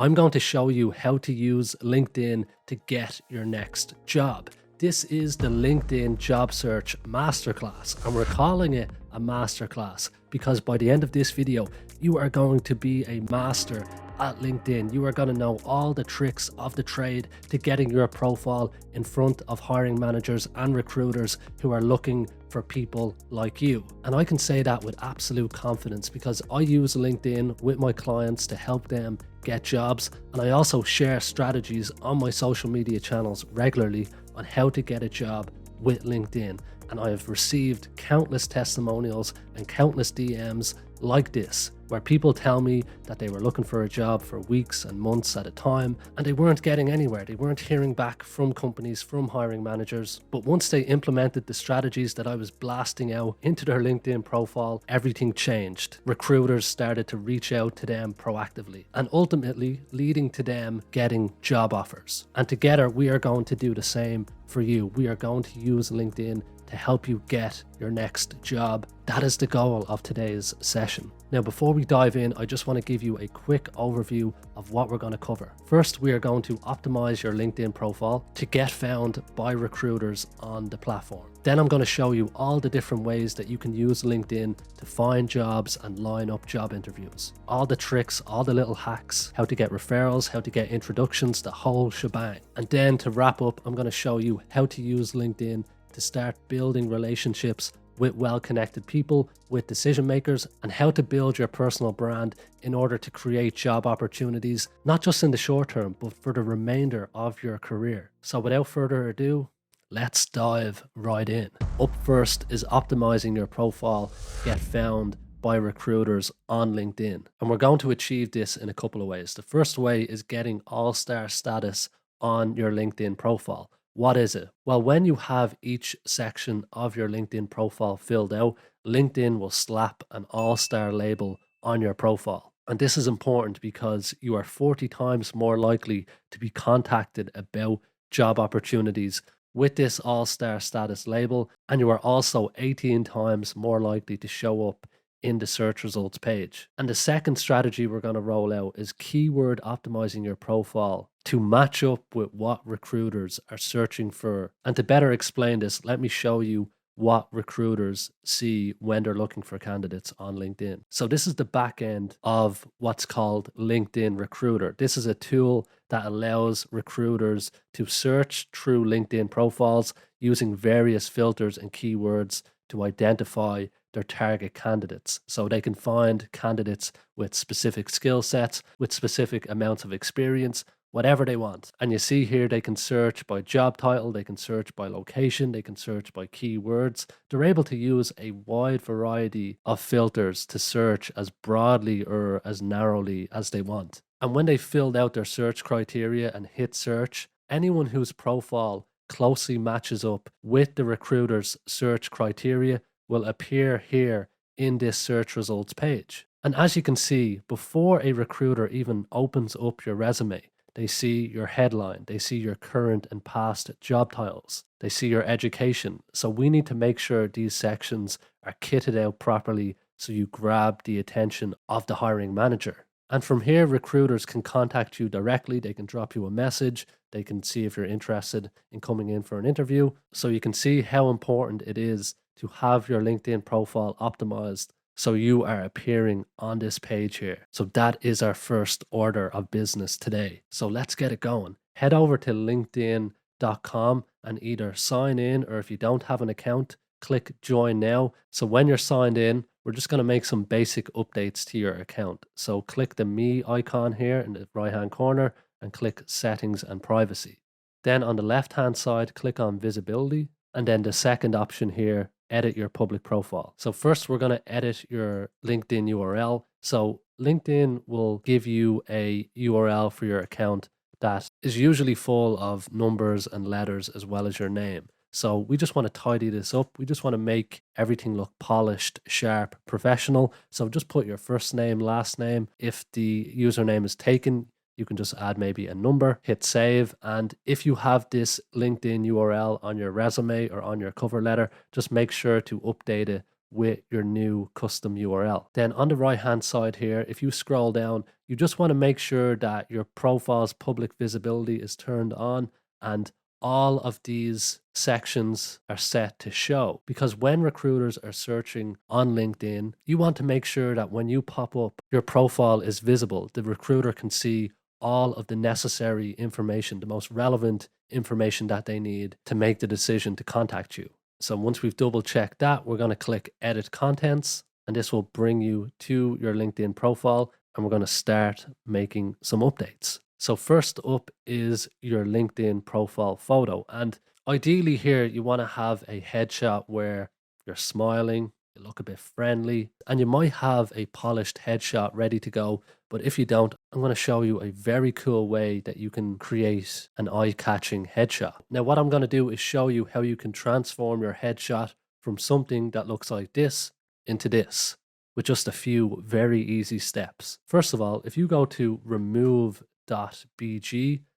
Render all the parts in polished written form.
I'm going to show you how to use LinkedIn to get your next job. This is the LinkedIn Job Search Masterclass, and we're calling it a masterclass because by the end of this video, you are going to be a master at LinkedIn. You are going to know all the tricks of the trade to getting your profile in front of hiring managers and recruiters who are looking for people like you. And I can say that with absolute confidence because I use LinkedIn with my clients to help them get jobs. And I also share strategies on my social media channels regularly on how to get a job with LinkedIn. And I have received countless testimonials and countless DMs like this, where people tell me that they were looking for a job for weeks and months at a time and they weren't getting anywhere. They weren't hearing back from companies, from hiring managers. But once they implemented the strategies that I was blasting out into their LinkedIn profile, everything changed. Recruiters started to reach out to them proactively and ultimately leading to them getting job offers. And together we are going to do the same for you. We are going to use LinkedIn to help you get your next job. That is the goal of today's session. Now, before we dive in, I just want to give you a quick overview of what we're going to cover. First, we are going to optimize your LinkedIn profile to get found by recruiters on the platform. Then I'm going to show you all the different ways that you can use LinkedIn to find jobs and line up job interviews. All the tricks, all the little hacks, how to get referrals, how to get introductions, the whole shebang. And then to wrap up, I'm going to show you how to use LinkedIn to start building relationships with well-connected people, with decision makers, and how to build your personal brand in order to create job opportunities, not just in the short term, but for the remainder of your career. So without further ado, let's dive right in. Up first is optimizing your profile, get found by recruiters on LinkedIn. And we're going to achieve this in a couple of ways. The first way is getting all-star status on your LinkedIn profile. What is it? Well, when you have each section of your LinkedIn profile filled out, LinkedIn will slap an all-star label on your profile. And this is important because you are 40 times more likely to be contacted about job opportunities with this all-star status label. And you are also 18 times more likely to show up in the search results page. And the second strategy we're going to roll out is keyword optimizing your profile to match up with what recruiters are searching for. And to better explain this, let me show you what recruiters see when they're looking for candidates on LinkedIn. So this is the back end of what's called LinkedIn Recruiter. This is a tool that allows recruiters to search through LinkedIn profiles using various filters and keywords to identify their target candidates. So they can find candidates with specific skill sets, with specific amounts of experience, whatever they want. And you see here, they can search by job title, they can search by location, they can search by keywords. They're able to use a wide variety of filters to search as broadly or as narrowly as they want. And when they filled out their search criteria and hit search, anyone whose profile closely matches up with the recruiter's search criteria will appear here in this search results page. And as you can see, before a recruiter even opens up your resume, they see your headline, they see your current and past job titles, they see your education. So we need to make sure these sections are kitted out properly so you grab the attention of the hiring manager. And from here, recruiters can contact you directly. They can drop you a message. They can see if you're interested in coming in for an interview. So you can see how important it is to have your LinkedIn profile optimized so you are appearing on this page here. So that is our first order of business today. So let's get it going. Head over to linkedin.com and either sign in, or if you don't have an account, click join now. So when you're signed in, we're just going to make some basic updates to your account. So click the me icon here in the right hand corner and click settings and privacy. Then on the left hand side, click on visibility. And then the second option here, edit your public profile. So first we're going to edit your LinkedIn URL. So LinkedIn will give you a URL for your account that is usually full of numbers and letters as well as your name. So we just want to tidy this up. We just want to make everything look polished, sharp, professional. So just put your first name, last name. If the username is taken, you can just add maybe a number, hit save. And if you have this LinkedIn URL on your resume or on your cover letter, just make sure to update it with your new custom URL. Then on the right hand side here, if you scroll down, You just want to make sure that your profile's public visibility is turned on and all of these sections are set to show, because when recruiters are searching on LinkedIn, you want to make sure that when you pop up, your profile is visible. The recruiter can see all of the necessary information, the most relevant information that they need to make the decision to contact you. So once we've double checked that, we're going to click edit contents, and this will bring you to your LinkedIn profile, and we're going to start making some updates. So first up is your LinkedIn profile photo. And ideally here, you want to have a headshot where you're smiling, you look a bit friendly, and you might have a polished headshot ready to go. But if you don't, I'm going to show you a very cool way that you can create an eye-catching headshot. Now, what I'm going to do is show you how you can transform your headshot from something that looks like this into this with just a few very easy steps. First of all, if you go to remove.bg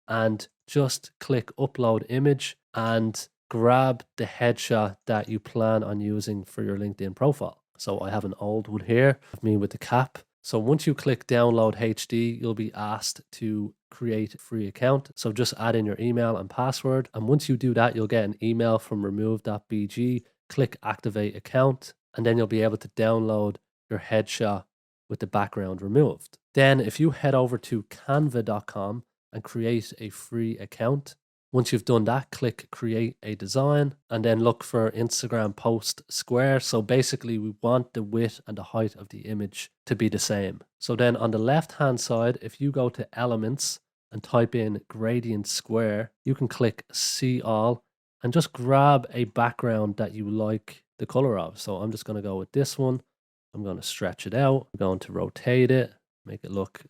and just click upload image and grab the headshot that you plan on using for your LinkedIn profile. So I have an old one here of me with the cap. So once you click download HD, you'll be asked to create a free account. So just add in your email and password. And once you do that, you'll get an email from remove.bg. Click activate account, and then you'll be able to download your headshot with the background removed. Then if you head over to canva.com and create a free account, once you've done that, click create a design and then look for Instagram post square. So basically we want the width and the height of the image to be the same. So then on the left hand side, if you go to elements and type in gradient square, you can click see all and just grab a background that you like the color of. So I'm just going to go with this one. I'm going to stretch it out. I'm going to rotate it, make it look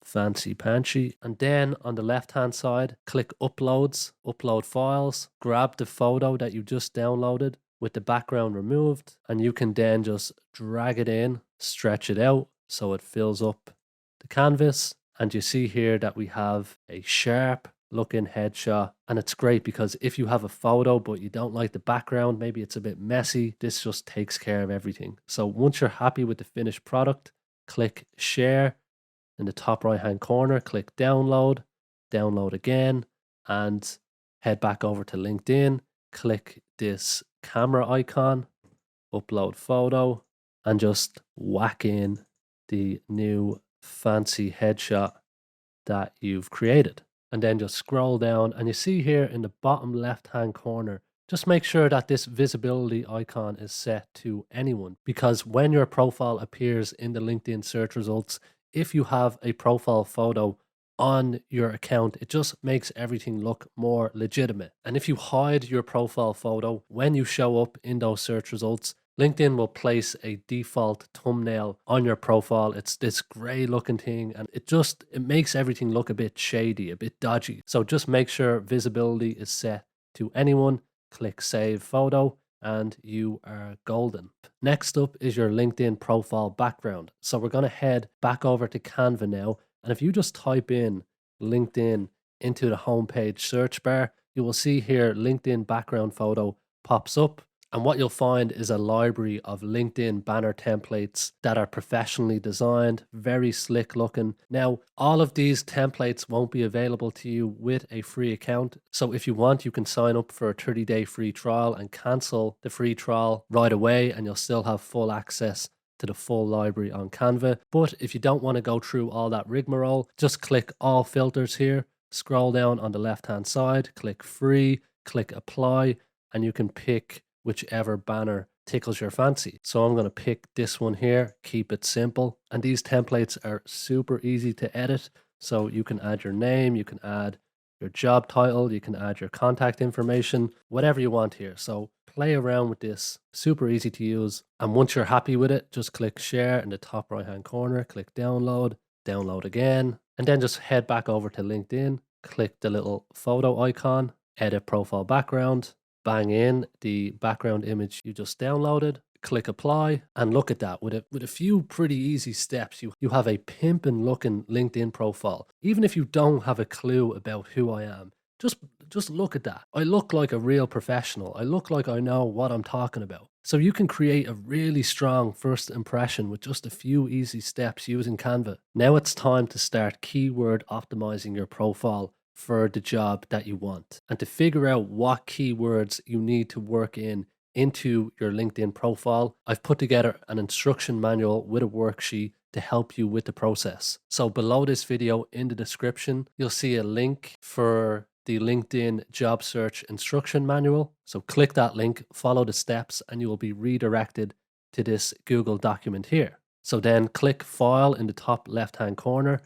fancy panchy. And then on the left hand side, click uploads, upload files, grab the photo that you just downloaded with the background removed, and you can then just drag it in, stretch it out so it fills up the canvas. And you see here that we have a sharp looking headshot, and it's great because if you have a photo but you don't like the background, maybe it's a bit messy, this just takes care of everything. So once you're happy with the finished product, click share. In the top right hand corner, click download, download again, and head back over to LinkedIn, click this camera icon, upload photo, and just whack in the new fancy headshot that you've created. And then just scroll down, and you see here in the bottom left hand corner, just make sure that this visibility icon is set to anyone, because when your profile appears in the LinkedIn search results, if you have a profile photo on your account, it just makes everything look more legitimate. And if you hide your profile photo, when you show up in those search results, LinkedIn will place a default thumbnail on your profile. It's this gray looking thing, and it makes everything look a bit shady, a bit dodgy. So just make sure visibility is set to anyone, click save photo, and you are golden. Next up is your LinkedIn profile background. So we're going to head back over to Canva now. And if you just type in LinkedIn into the homepage search bar, you will see here LinkedIn background photo pops up. And what you'll find is a library of LinkedIn banner templates that are professionally designed, very slick looking. Now, all of these templates won't be available to you with a free account. So if you want, you can sign up for a 30-day free trial and cancel the free trial right away, and you'll still have full access to the full library on Canva. But if you don't want to go through all that rigmarole, just click all filters here, scroll down on the left-hand side, click free, click apply, and you can pick whichever banner tickles your fancy. So I'm going to pick this one here, keep it simple. And these templates are super easy to edit. So you can add your name, you can add your job title, you can add your contact information, whatever you want here. So play around with this, super easy to use. And once you're happy with it, just click share in the top right hand corner, click download, download again, and then just head back over to LinkedIn, click the little photo icon, edit profile background, bang in the background image you just downloaded, click apply, and look at that. With a few pretty easy steps, you have a pimpin' looking LinkedIn profile. Even if you don't have a clue about who I am, just just look at that. I look like a real professional. I look like I know what I'm talking about. So you can create a really strong first impression with just a few easy steps using Canva. Now it's time to start keyword optimizing your profile for the job that you want, and to figure out what keywords you need to work into your LinkedIn profile. I've put together an instruction manual with a worksheet to help you with the process. So below this video in the description, you'll see a link for the LinkedIn job search instruction manual. So click that link, follow the steps, and you will be redirected to this Google document here. So then click File in the top left-hand corner,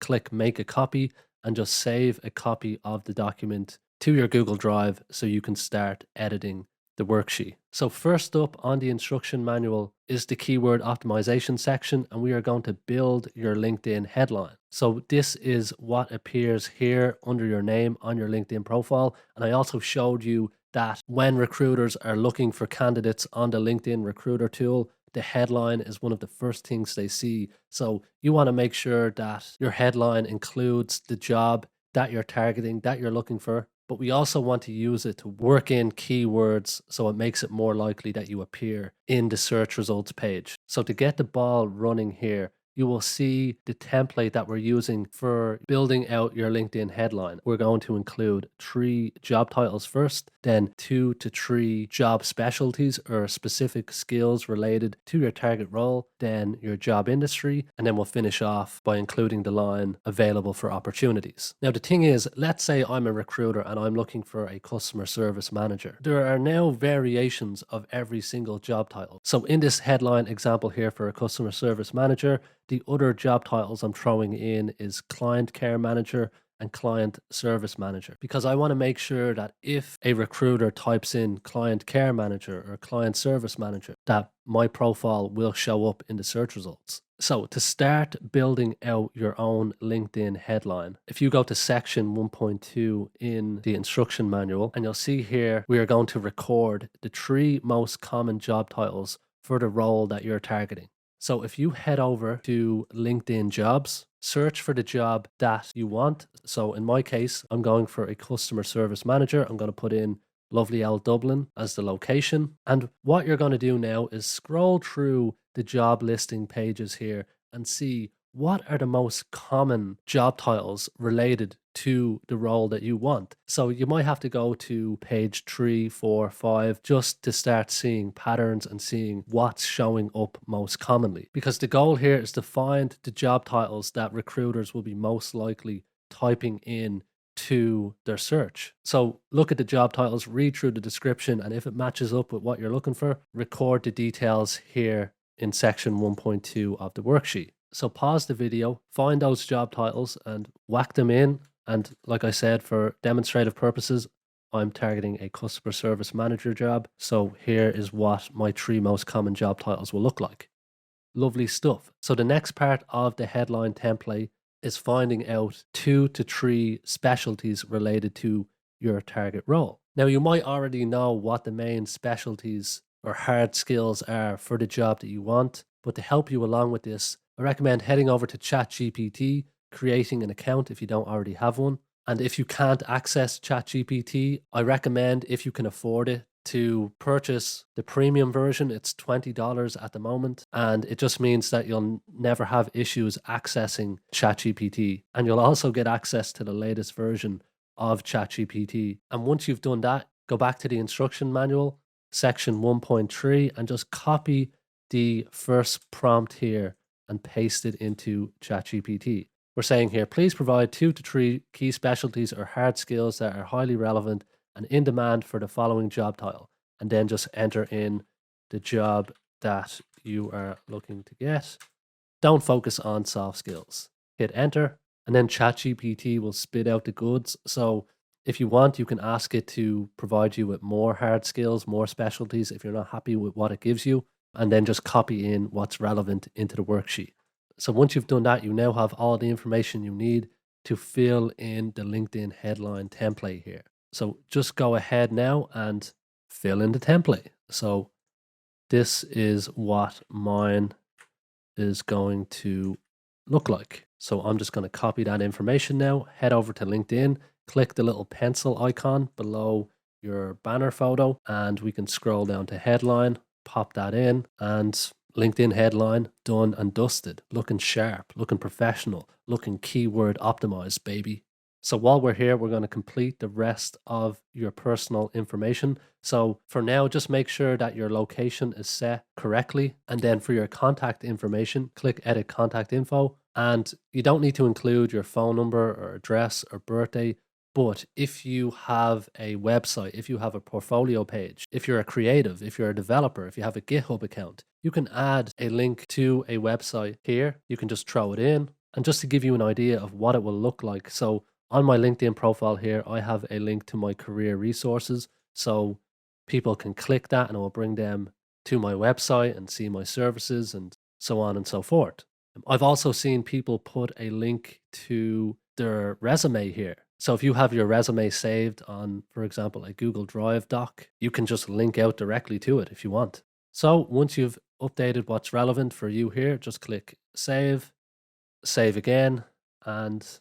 click Make a Copy, and just save a copy of the document to your Google Drive so you can start editing the worksheet. So first up on the instruction manual is the keyword optimization section, and we are going to build your LinkedIn headline. So this is what appears here under your name on your LinkedIn profile. And I also showed you that when recruiters are looking for candidates on the LinkedIn recruiter tool, the headline is one of the first things they see. So you want to make sure that your headline includes the job that you're targeting, that you're looking for, but we also want to use it to work in keywords so it makes it more likely that you appear in the search results page. So to get the ball running here, you will see the template that we're using for building out your LinkedIn headline. We're going to include 3 job titles first, then 2 to 3 job specialties or specific skills related to your target role, then your job industry, and then we'll finish off by including the line available for opportunities. Now, the thing is, let's say I'm a recruiter and I'm looking for a customer service manager. There are now variations of every single job title. So in this headline example here for a customer service manager, the other job titles I'm throwing in is client care manager and client service manager, because I want to make sure that if a recruiter types in client care manager or client service manager, that my profile will show up in the search results. So to start building out your own LinkedIn headline, if you go to section 1.2 in the instruction manual, and you'll see here, we are going to record the 3 most common job titles for the role that you're targeting. So if you head over to LinkedIn jobs, search for the job that you want. So in my case, I'm going for a customer service manager. I'm going to put in lovely L Dublin as the location. And what you're going to do now is scroll through the job listing pages here and see what are the most common job titles related to the role that you want. So you might have to go to page 3, 4, 5 just to start seeing patterns and seeing what's showing up most commonly. Because the goal here is to find the job titles that recruiters will be most likely typing in to their search. So look at the job titles, read through the description, and if it matches up with what you're looking for, record the details here in section 1.2 of the worksheet. So pause the video, find those job titles and whack them in. And like I said, for demonstrative purposes, I'm targeting a customer service manager job. So here is what my 3 most common job titles will look like. Lovely stuff. So the next part of the headline template is finding out 2 to 3 specialties related to your target role. Now, you might already know what the main specialties or hard skills are for the job that you want, but to help you along with this, I recommend heading over to ChatGPT, creating an account if you don't already have one. And if you can't access ChatGPT, I recommend, if you can afford it, to purchase the premium version. It's $20 at the moment, and it just means that you'll never have issues accessing ChatGPT. And you'll also get access to the latest version of ChatGPT. And once you've done that, go back to the instruction manual, section 1.3, and just copy the first prompt here and paste it into ChatGPT. We're saying here, please provide 2 to 3 key specialties or hard skills that are highly relevant and in demand for the following job title. And then just enter in the job that you are looking to get. Don't focus on soft skills. Hit enter, and then ChatGPT will spit out the goods. So if you want, you can ask it to provide you with more hard skills, more specialties if you're not happy with what it gives you, and then just copy in what's relevant into the worksheet. So once you've done that, you now have all the information you need to fill in the LinkedIn headline template here. So just go ahead now and fill in the template. So this is what mine is going to look like. So I'm just going to copy that information now, head over to LinkedIn, click the little pencil icon below your banner photo, and we can scroll down to headline, pop that in, and LinkedIn headline, done and dusted, looking sharp, looking professional, looking keyword optimized, baby. So while we're here, we're going to complete the rest of your personal information. So for now, just make sure that your location is set correctly. And then for your contact information, click edit contact info. And you don't need to include your phone number or address or birthday. But if you have a website, if you have a portfolio page, if you're a creative, if you're a developer, if you have a GitHub account, you can add a link to a website here. You can just throw it in. And just to give you an idea of what it will look like. So on my LinkedIn profile here, I have a link to my career resources. So people can click that and it will bring them to my website and see my services and so on and so forth. I've also seen people put a link to their resume here. So if you have your resume saved on, for example, a Google Drive doc, you can just link out directly to it if you want. So once you've updated what's relevant for you here, just click save, save again, and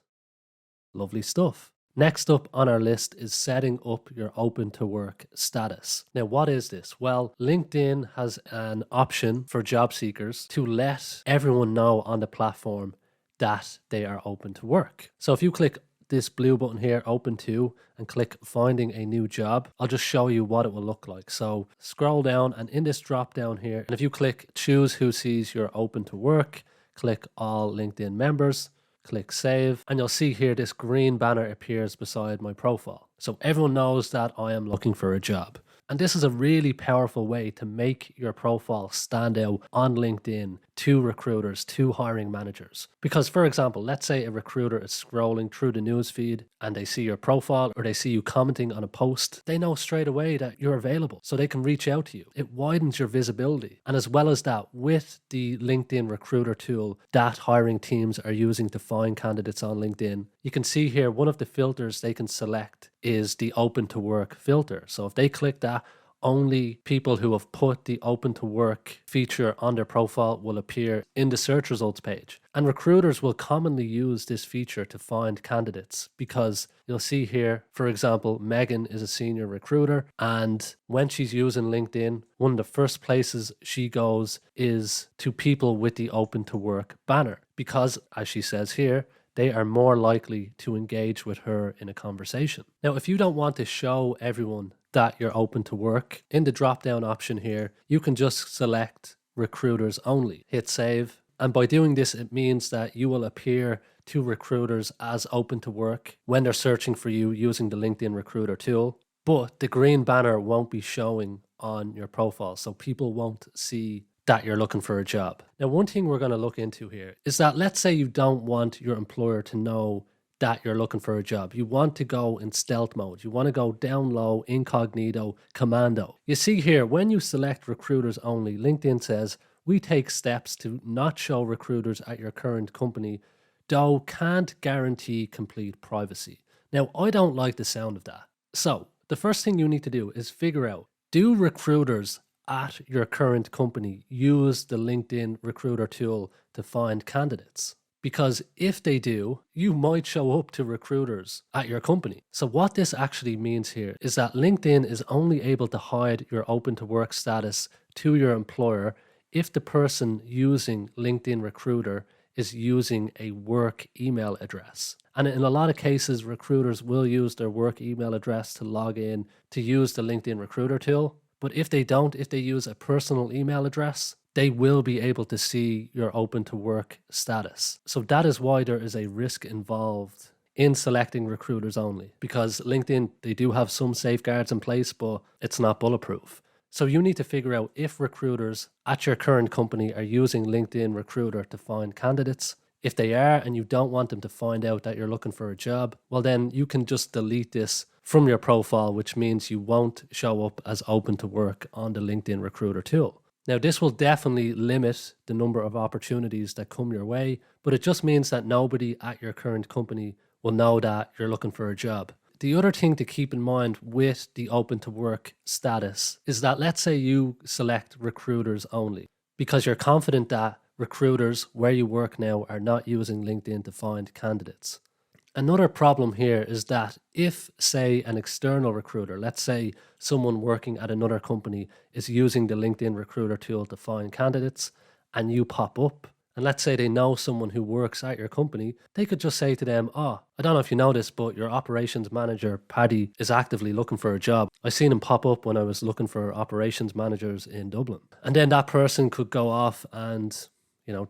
lovely stuff. Next up on our list is setting up your open to work status. Now, what is this? Well, LinkedIn has an option for job seekers to let everyone know on the platform that they are open to work. So if you click this blue button here, open to, and click finding a new job, I'll just show you what it will look like. So scroll down, and in this drop down here, and if you click choose who sees you're open to work, click all LinkedIn members, click save, and you'll see here this green banner appears beside my profile. So everyone knows that I am looking for a job. And this is a really powerful way to make your profile stand out on LinkedIn to recruiters, to hiring managers. Because for example, let's say a recruiter is scrolling through the news feed and they see your profile or they see you commenting on a post, they know straight away that you're available, so they can reach out to you. It widens your visibility. And as well as that, with the LinkedIn recruiter tool that hiring teams are using to find candidates on LinkedIn, you can see here one of the filters they can select is the open to work filter. So if they click that, only people who have put the open to work feature on their profile will appear in the search results page. And recruiters will commonly use this feature to find candidates because you'll see here, for example, Megan is a senior recruiter, and when she's using LinkedIn, one of the first places she goes is to people with the open to work banner because, as she says here, they are more likely to engage with her in a conversation. Now, if you don't want to show everyone that you're open to work, in the drop-down option here, you can just select recruiters only. Hit save. And by doing this, it means that you will appear to recruiters as open to work when they're searching for you using the LinkedIn recruiter tool. But the green banner won't be showing on your profile, so people won't see that you're looking for a job. Now, one thing we're going to look into here is that let's say you don't want your employer to know that you're looking for a job. You want to go in stealth mode. You want to go down low, incognito, commando. You see here, when you select recruiters only, LinkedIn says, we take steps to not show recruiters at your current company, though can't guarantee complete privacy. Now, I don't like the sound of that. So the first thing you need to do is figure out, do recruiters at your current company use the LinkedIn recruiter tool to find candidates? Because if they do, you might show up to recruiters at your company. So what this actually means here is that LinkedIn is only able to hide your open to work status to your employer if the person using LinkedIn recruiter is using a work email address. And in a lot of cases, recruiters will use their work email address to log in to use the LinkedIn recruiter tool. But if they don't, if they use a personal email address, they will be able to see your open to work status. So that is why there is a risk involved in selecting recruiters only, because LinkedIn, they do have some safeguards in place, but it's not bulletproof. So you need to figure out if recruiters at your current company are using LinkedIn recruiter to find candidates. If they are, and you don't want them to find out that you're looking for a job, well, then you can just delete this from your profile, which means you won't show up as open to work on the LinkedIn recruiter tool. Now, this will definitely limit the number of opportunities that come your way, but it just means that nobody at your current company will know that you're looking for a job. The other thing to keep in mind with the open to work status is that let's say you select recruiters only because you're confident that recruiters where you work now are not using LinkedIn to find candidates. Another problem here is that if, say, an external recruiter, let's say someone working at another company, is using the LinkedIn recruiter tool to find candidates and you pop up, and let's say they know someone who works at your company, they could just say to them, oh, I don't know if you know this, but your operations manager, Paddy, is actively looking for a job. I seen him pop up when I was looking for operations managers in Dublin. And then that person could go off and,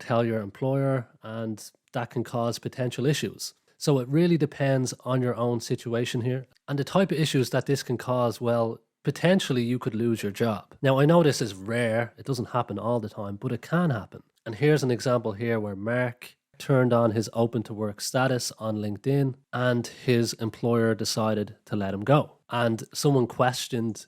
tell your employer, and that can cause potential issues. So it really depends on your own situation here. And the type of issues that this can cause, well, potentially you could lose your job. Now, I know this is rare, it doesn't happen all the time, but it can happen. And here's an example here where Mark turned on his open to work status on LinkedIn and his employer decided to let him go. And someone questioned,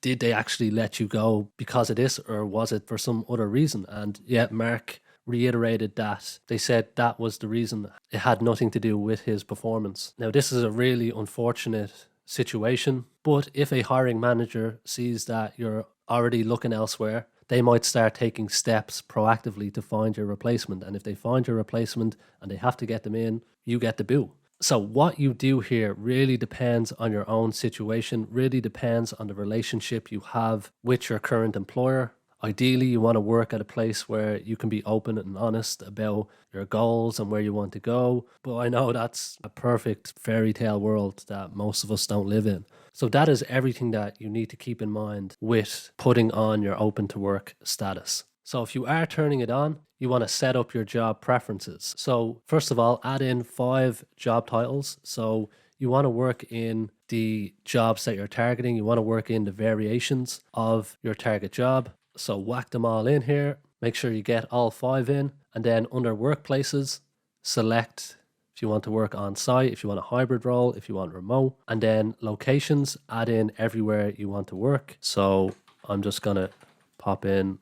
did they actually let you go because of this, or was it for some other reason? And yet Mark reiterated that they said that was the reason. It had nothing to do with his performance. Now, this is a really unfortunate situation, but if a hiring manager sees that you're already looking elsewhere, they might start taking steps proactively to find your replacement. And if they find your replacement and they have to get them in, you get the boo. So what you do here really depends on your own situation, really depends on the relationship you have with your current employer. Ideally, you want to work at a place where you can be open and honest about your goals and where you want to go. But I know that's a perfect fairy tale world that most of us don't live in. So that is everything that you need to keep in mind with putting on your open to work status. So if you are turning it on, you want to set up your job preferences. So first of all, add in 5 job titles. So you want to work in the jobs that you're targeting. You want to work in the variations of your target job. So whack them all in here. Make sure you get all 5 in. And then under workplaces, select if you want to work on site, if you want a hybrid role, if you want remote. And then locations, add in everywhere you want to work. So I'm just going to pop in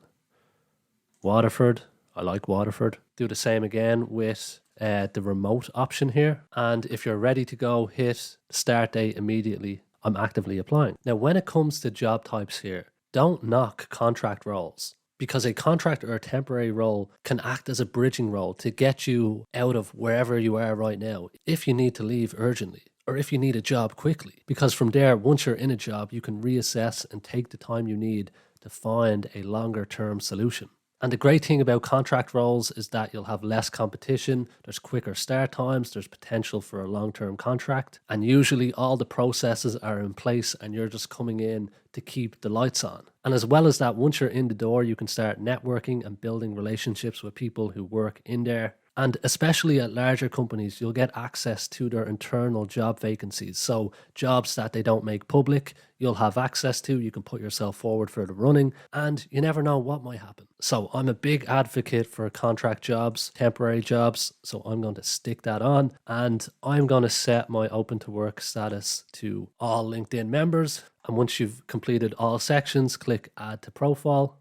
Waterford. I like Waterford. Do the same again with the remote option here. And if you're ready to go, hit start date immediately. I'm actively applying. Now, when it comes to job types here, don't knock contract roles, because a contract or a temporary role can act as a bridging role to get you out of wherever you are right now if you need to leave urgently or if you need a job quickly. Because from there, once you're in a job, you can reassess and take the time you need to find a longer term solution. And the great thing about contract roles is that you'll have less competition, there's quicker start times, there's potential for a long-term contract, and usually all the processes are in place and you're just coming in to keep the lights on. And as well as that, once you're in the door, you can start networking and building relationships with people who work in there. And especially at larger companies, you'll get access to their internal job vacancies. So jobs that they don't make public, you'll have access to. You can put yourself forward for the running, and you never know what might happen. So I'm a big advocate for contract jobs, temporary jobs. So I'm going to stick that on, and I'm going to set my open to work status to all LinkedIn members. And once you've completed all sections, click add to profile.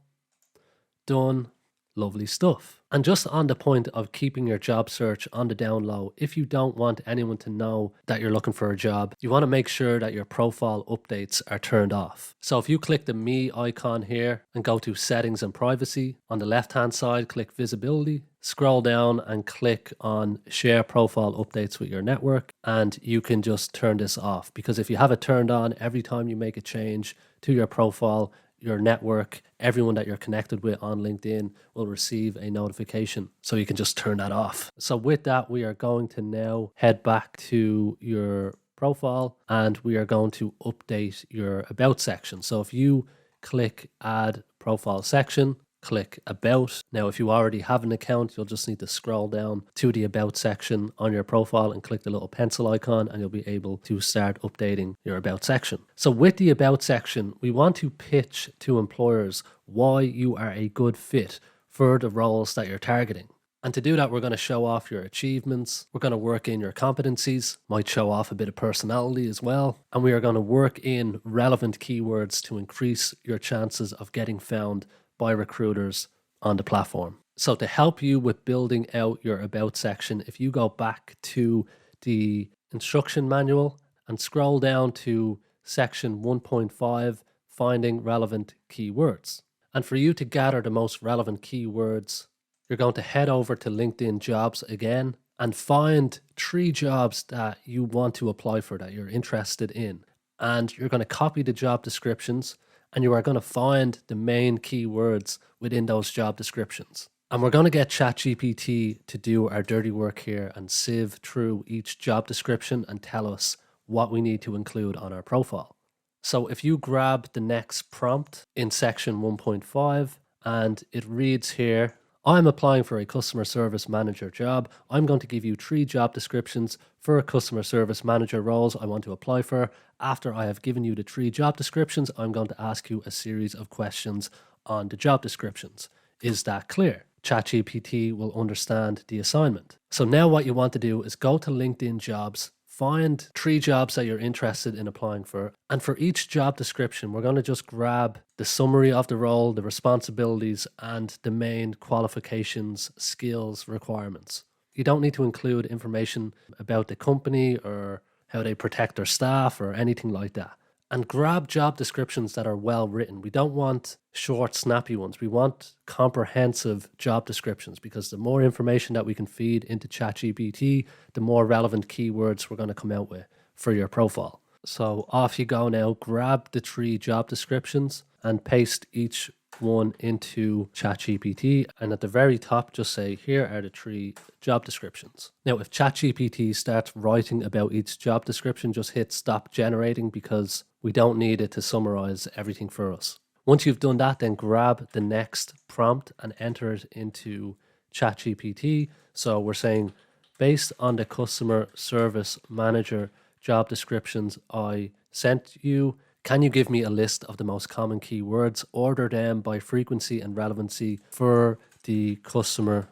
Done. Lovely stuff. And just on the point of keeping your job search on the down low, if you don't want anyone to know that you're looking for a job, you want to make sure that your profile updates are turned off. So if you click the me icon here and go to settings and privacy, on the left hand side, click visibility, scroll down and click on share profile updates with your network, and you can just turn this off. Because if you have it turned on, every time you make a change to your profile, your network, everyone that you're connected with on LinkedIn will receive a notification. So you can just turn that off. So with that, we are going to now head back to your profile and we are going to update your about section. So if you click add profile section, click about. Now, if you already have an account, you'll just need to scroll down to the about section on your profile and click the little pencil icon, and you'll be able to start updating your about section. So with the about section, we want to pitch to employers why you are a good fit for the roles that you're targeting. And to do that, we're going to show off your achievements. We're going to work in your competencies, might show off a bit of personality as well. And we are going to work in relevant keywords to increase your chances of getting found by recruiters on the platform. So to help you with building out your about section, if you go back to the instruction manual and scroll down to section 1.5, finding relevant keywords. And for you to gather the most relevant keywords, you're going to head over to LinkedIn Jobs again, and find 3 jobs that you want to apply for, that you're interested in. And you're going to copy the job descriptions, and you are going to find the main keywords within those job descriptions. And we're going to get ChatGPT to do our dirty work here and sieve through each job description and tell us what we need to include on our profile. So if you grab the next prompt in section 1.5, and it reads here, I'm applying for a customer service manager job. I'm going to give you 3 job descriptions for customer service manager roles I want to apply for. After I have given you the 3 job descriptions, I'm going to ask you a series of questions on the job descriptions. Is that clear? ChatGPT will understand the assignment. So now what you want to do is go to LinkedIn Jobs, find 3 jobs that you're interested in applying for. And for each job description, we're going to just grab the summary of the role, the responsibilities, and the main qualifications, skills, requirements. You don't need to include information about the company or how they protect their staff or anything like that. And grab job descriptions that are well written. We don't want short, snappy ones. We want comprehensive job descriptions, because the more information that we can feed into ChatGPT, the more relevant keywords we're going to come out with for your profile. So off you go now. Grab the 3 job descriptions and paste each one into ChatGPT, and at the very top just say, here are the 3 job descriptions. Now if ChatGPT starts writing about each job description, just hit stop generating, because we don't need it to summarize everything for us. Once you've done that, then grab the next prompt and enter it into ChatGPT. So we're saying, based on the customer service manager job descriptions I sent you, can you give me a list of the most common keywords? Order them by frequency and relevancy for the customer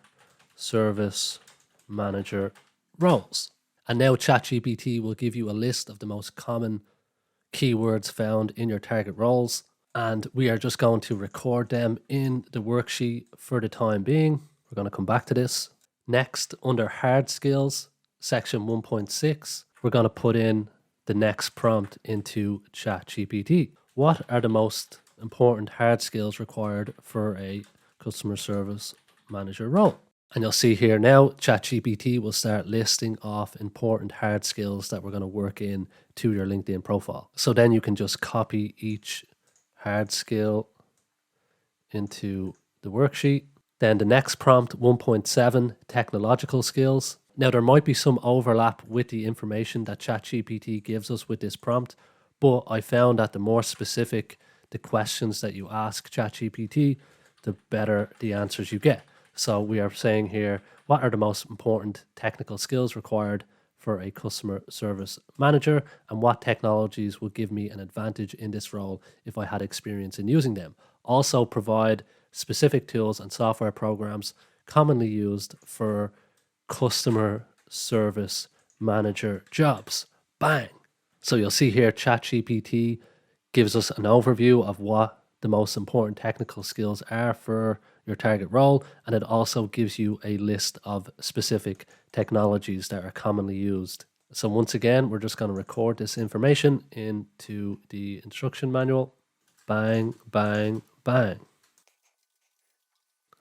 service manager roles. And now ChatGPT will give you a list of the most common keywords found in your target roles. And we are just going to record them in the worksheet for the time being. We're going to come back to this. Next, under hard skills, section 1.6, we're going to put in the next prompt into ChatGPT. What are the most important hard skills required for a customer service manager role? And you'll see here now, ChatGPT will start listing off important hard skills that we're going to work in to your LinkedIn profile. So then you can just copy each hard skill into the worksheet. Then the next prompt, 1.7, technological skills. Now there might be some overlap with the information that ChatGPT gives us with this prompt, but I found that the more specific the questions that you ask ChatGPT, the better the answers you get. So we are saying here, what are the most important technical skills required for a customer service manager, and what technologies will give me an advantage in this role if I had experience in using them? Also provide specific tools and software programs commonly used for customer service manager jobs. Bang! So you'll see here ChatGPT gives us an overview of what the most important technical skills are for your target role, and it also gives you a list of specific technologies that are commonly used. So once again, we're just going to record this information into the instruction manual. Bang, bang, bang.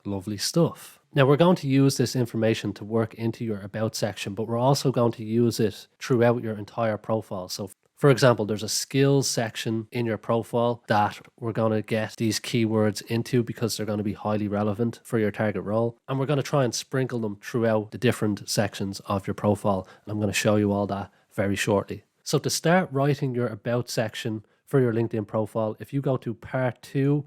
Lovely stuff. Now we're going to use this information to work into your about section, but we're also going to use it throughout your entire profile. So for example, there's a skills section in your profile that we're going to get these keywords into because they're going to be highly relevant for your target role. And we're going to try and sprinkle them throughout the different sections of your profile. And I'm going to show you all that very shortly. So to start writing your about section for your LinkedIn profile, if you go to part 2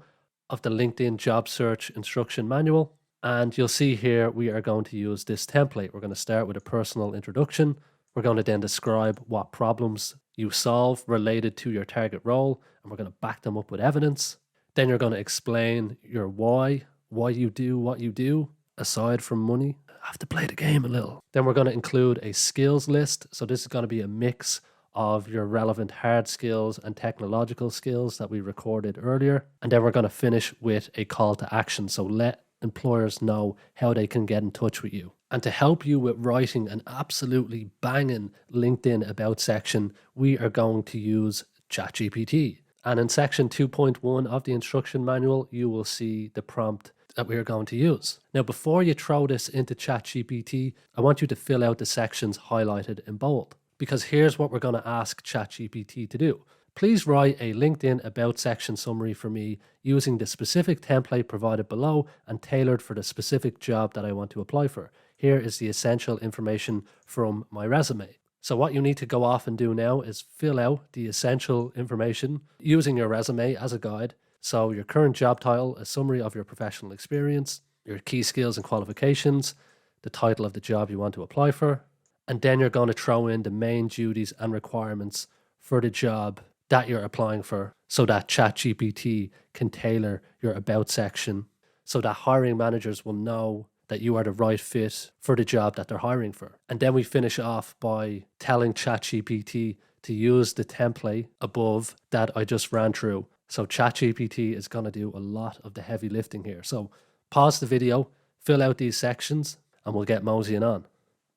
of the LinkedIn job search instruction manual, and you'll see here we are going to use this template. We're going to start with a personal introduction. We're going to then describe what problems you solve related to your target role, and we're going to back them up with evidence. Then you're going to explain your why you do what you do, aside from money. I have to play the game a little. Then we're going to include a skills list. So this is going to be a mix of your relevant hard skills and technological skills that we recorded earlier. And then we're going to finish with a call to action. So let employers know how they can get in touch with you. And to help you with writing an absolutely banging LinkedIn about section, we are going to use ChatGPT. And in section 2.1 of the instruction manual, you will see the prompt that we are going to use. Now, before you throw this into ChatGPT, I want you to fill out the sections highlighted in bold, because here's what we're going to ask ChatGPT to do. Please write a LinkedIn About section summary for me using the specific template provided below and tailored for the specific job that I want to apply for. Here is the essential information from my resume. So what you need to go off and do now is fill out the essential information using your resume as a guide. So your current job title, a summary of your professional experience, your key skills and qualifications, the title of the job you want to apply for, and then you're going to throw in the main duties and requirements for the job that you're applying for so that ChatGPT can tailor your About section so that hiring managers will know that you are the right fit for the job that they're hiring for. And then we finish off by telling ChatGPT to use the template above that I just ran through. So ChatGPT is going to do a lot of the heavy lifting here. So pause the video, fill out these sections, and we'll get moseying on.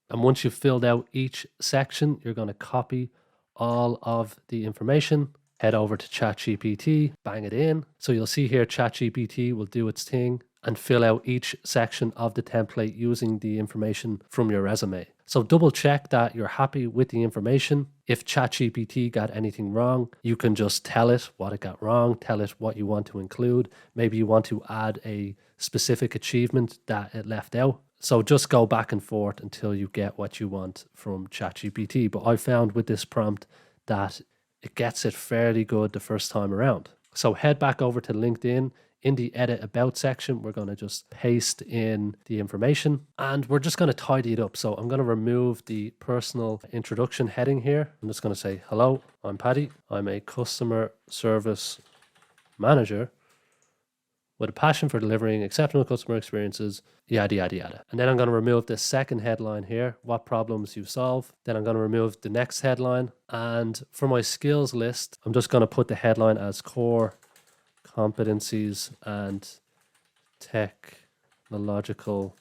And once you've filled out each section, you're going to copy all of the information, head over to ChatGPT, bang it in. So you'll see here ChatGPT will do its thing and fill out each section of the template using the information from your resume. So double check that you're happy with the information. If ChatGPT got anything wrong, you can just tell it what it got wrong, tell it what you want to include. Maybe you want to add a specific achievement that it left out. So just go back and forth until you get what you want from ChatGPT. But I found with this prompt that it gets it fairly good the first time around. So head back over to LinkedIn. In the Edit About section, we're going to just paste in the information and we're just going to tidy it up. So I'm going to remove the personal introduction heading here. I'm just going to say, hello, I'm Paddy. I'm a customer service manager with a passion for delivering exceptional customer experiences, yada, yada, yada. And then I'm going to remove the second headline here, what problems you solve. Then I'm going to remove the next headline. And for my skills list, I'm just going to put the headline as core competencies and technological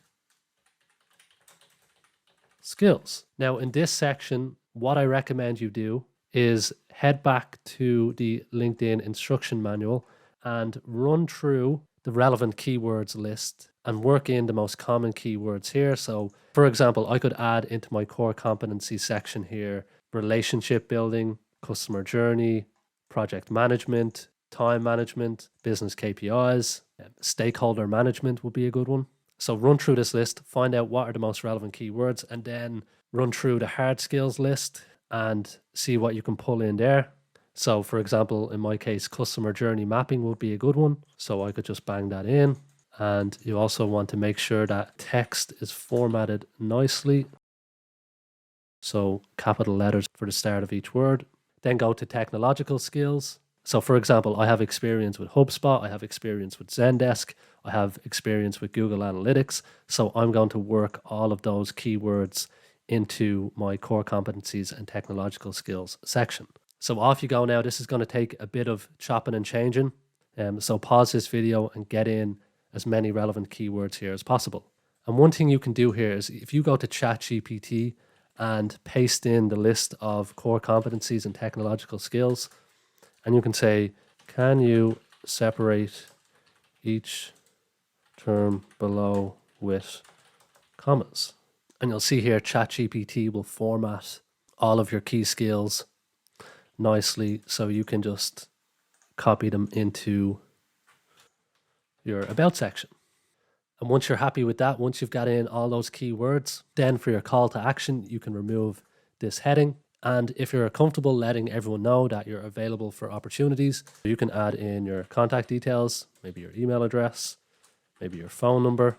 skills. Now, in this section, what I recommend you do is head back to the LinkedIn instruction manual and run through the relevant keywords list and work in the most common keywords here. So, for example, I could add into my core competency section here, relationship building, customer journey, project management, time management, business KPIs, stakeholder management would be a good one. So run through this list, find out what are the most relevant keywords, and then run through the hard skills list and see what you can pull in there. So for example, in my case, customer journey mapping would be a good one. So I could just bang that in. And you also want to make sure that text is formatted nicely. So capital letters for the start of each word. Then go to technological skills. So for example, I have experience with HubSpot, I have experience with Zendesk, I have experience with Google Analytics. So I'm going to work all of those keywords into my core competencies and technological skills section. So off you go now. This is going to take a bit of chopping and changing. So pause this video and get in as many relevant keywords here as possible. And one thing you can do here is if you go to ChatGPT and paste in the list of core competencies and technological skills, and you can say, can you separate each term below with commas? And you'll see here ChatGPT will format all of your key skills nicely so you can just copy them into your About section. And once you're happy with that, once you've got in all those keywords, then for your call to action, you can remove this heading. And if you're comfortable letting everyone know that you're available for opportunities, you can add in your contact details, maybe your email address, maybe your phone number.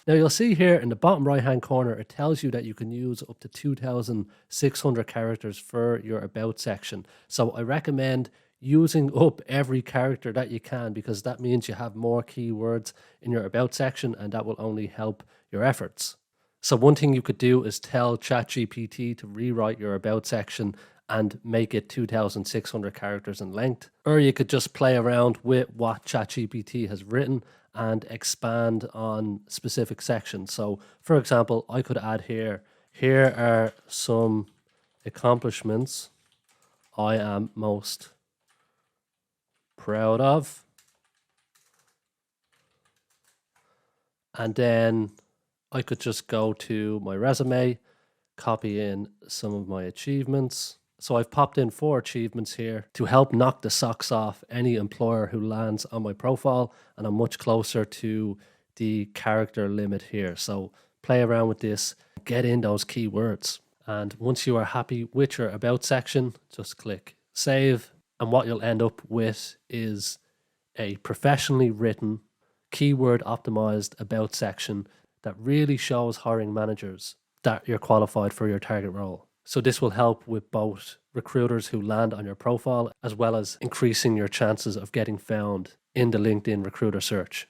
Now you'll see here in the bottom right hand corner, it tells you that you can use up to 2,600 characters for your About section. So I recommend using up every character that you can, because that means you have more keywords in your About section and that will only help your efforts. So one thing you could do is tell ChatGPT to rewrite your About section and make it 2,600 characters in length. Or you could just play around with what ChatGPT has written and expand on specific sections. So for example, I could add here are some accomplishments I am most proud of And then I could just go to my resume, copy in some of my achievements. So I've popped in 4 achievements here to help knock the socks off any employer who lands on my profile, and I'm much closer to the character limit here. So play around with this, get in those keywords. And once you are happy with your about section, just click save. And what you'll end up with is a professionally written, keyword optimized about section that really shows hiring managers that you're qualified for your target role. So this will help with both recruiters who land on your profile, as well as increasing your chances of getting found in the LinkedIn recruiter search.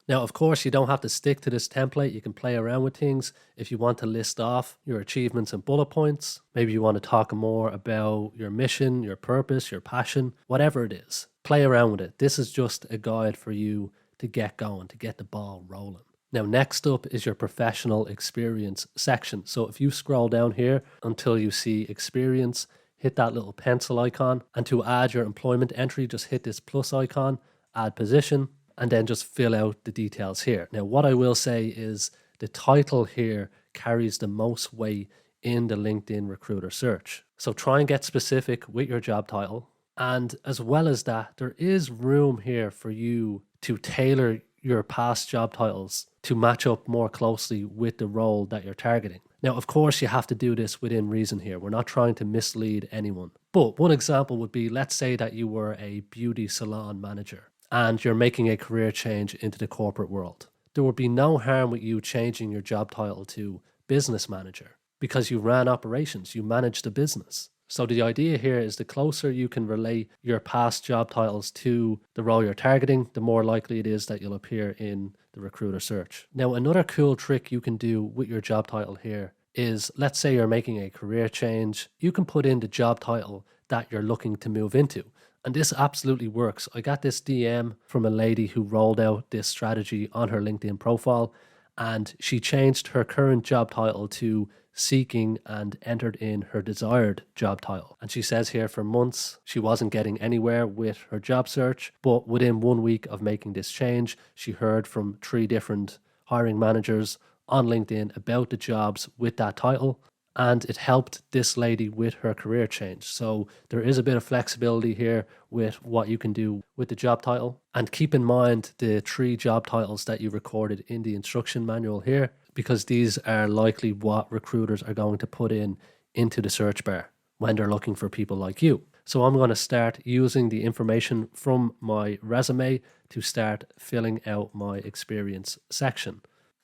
Now, of course, you don't have to stick to this template. You can play around with things. If you want to list off your achievements and bullet points, maybe you want to talk more about your mission, your purpose, your passion, whatever it is, play around with it. This is just a guide for you to get going, to get the ball rolling. Now, next up is your professional experience section. So if you scroll down here until you see experience, hit that little pencil icon. And to add your employment entry, just hit this plus icon, add position, and then just fill out the details here. Now, what I will say is the title here carries the most weight in the LinkedIn recruiter search. So try and get specific with your job title. And as well as that, there is room here for you to tailor your past job titles to match up more closely with the role that you're targeting. Now, of course, you have to do this within reason here. We're not trying to mislead anyone. But one example would be, let's say that you were a beauty salon manager and you're making a career change into the corporate world. There would be no harm with you changing your job title to business manager because you ran operations, you managed a business. So the idea here is the closer you can relate your past job titles to the role you're targeting, the more likely it is that you'll appear in the recruiter search. Now, another cool trick you can do with your job title here is, let's say you're making a career change, you can put in the job title that you're looking to move into. And this absolutely works. I got this DM from a lady who rolled out this strategy on her LinkedIn profile, and she changed her current job title to seeking and entered in her desired job title. And she says here for months she wasn't getting anywhere with her job search, but within 1 week of making this change, she heard from 3 different hiring managers on LinkedIn about the jobs with that title. And it helped this lady with her career change. So there is a bit of flexibility here with what you can do with the job title. And keep in mind the 3 job titles that you recorded in the instruction manual here, because these are likely what recruiters are going to put into the search bar when they're looking for people like you. So I'm going to start using the information from my resume to start filling out my experience section.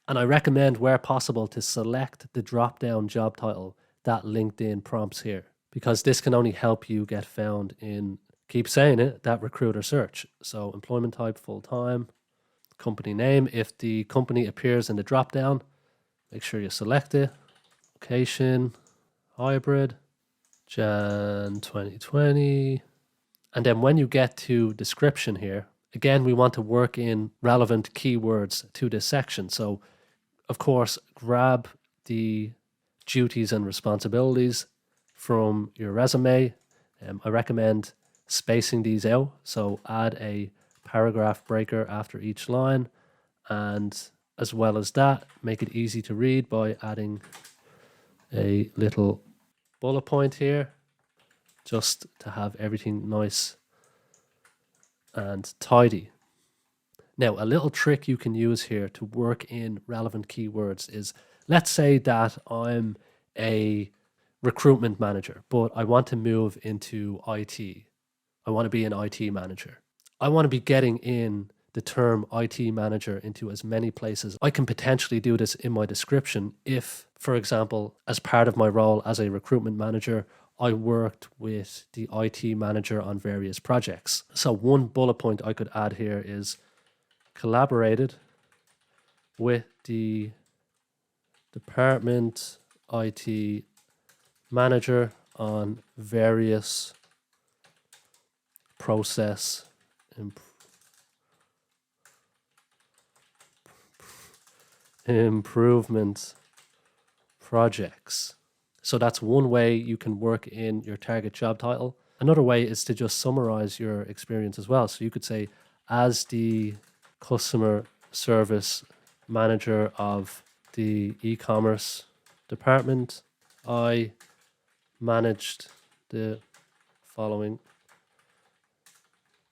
And I recommend, where possible, to select the drop-down job title that LinkedIn prompts here, because this can only help you get found in, keep saying it, that recruiter search. So employment type, full-time, company name. If the company appears in the drop-down, make sure you select it. Location, hybrid, Jan 2020. And then when you get to description here, again, we want to work in relevant keywords to this section. So of course, grab the duties and responsibilities from your resume. I recommend spacing these out. So add a paragraph breaker after each line. And as well as that, make it easy to read by adding a little bullet point here, just to have everything nice and tidy. Now, a little trick you can use here to work in relevant keywords is, let's say that I'm a recruitment manager, but I want to move into IT. I want to be an IT manager. I want to be getting in the term IT manager into as many places. I can potentially do this in my description if, for example, as part of my role as a recruitment manager, I worked with the IT manager on various projects. So one bullet point I could add here is, collaborated with the department IT manager on various process improvement projects. So that's one way you can work in your target job title. Another way is to just summarize your experience as well. So you could say, as the customer service manager of the e-commerce department. I managed the following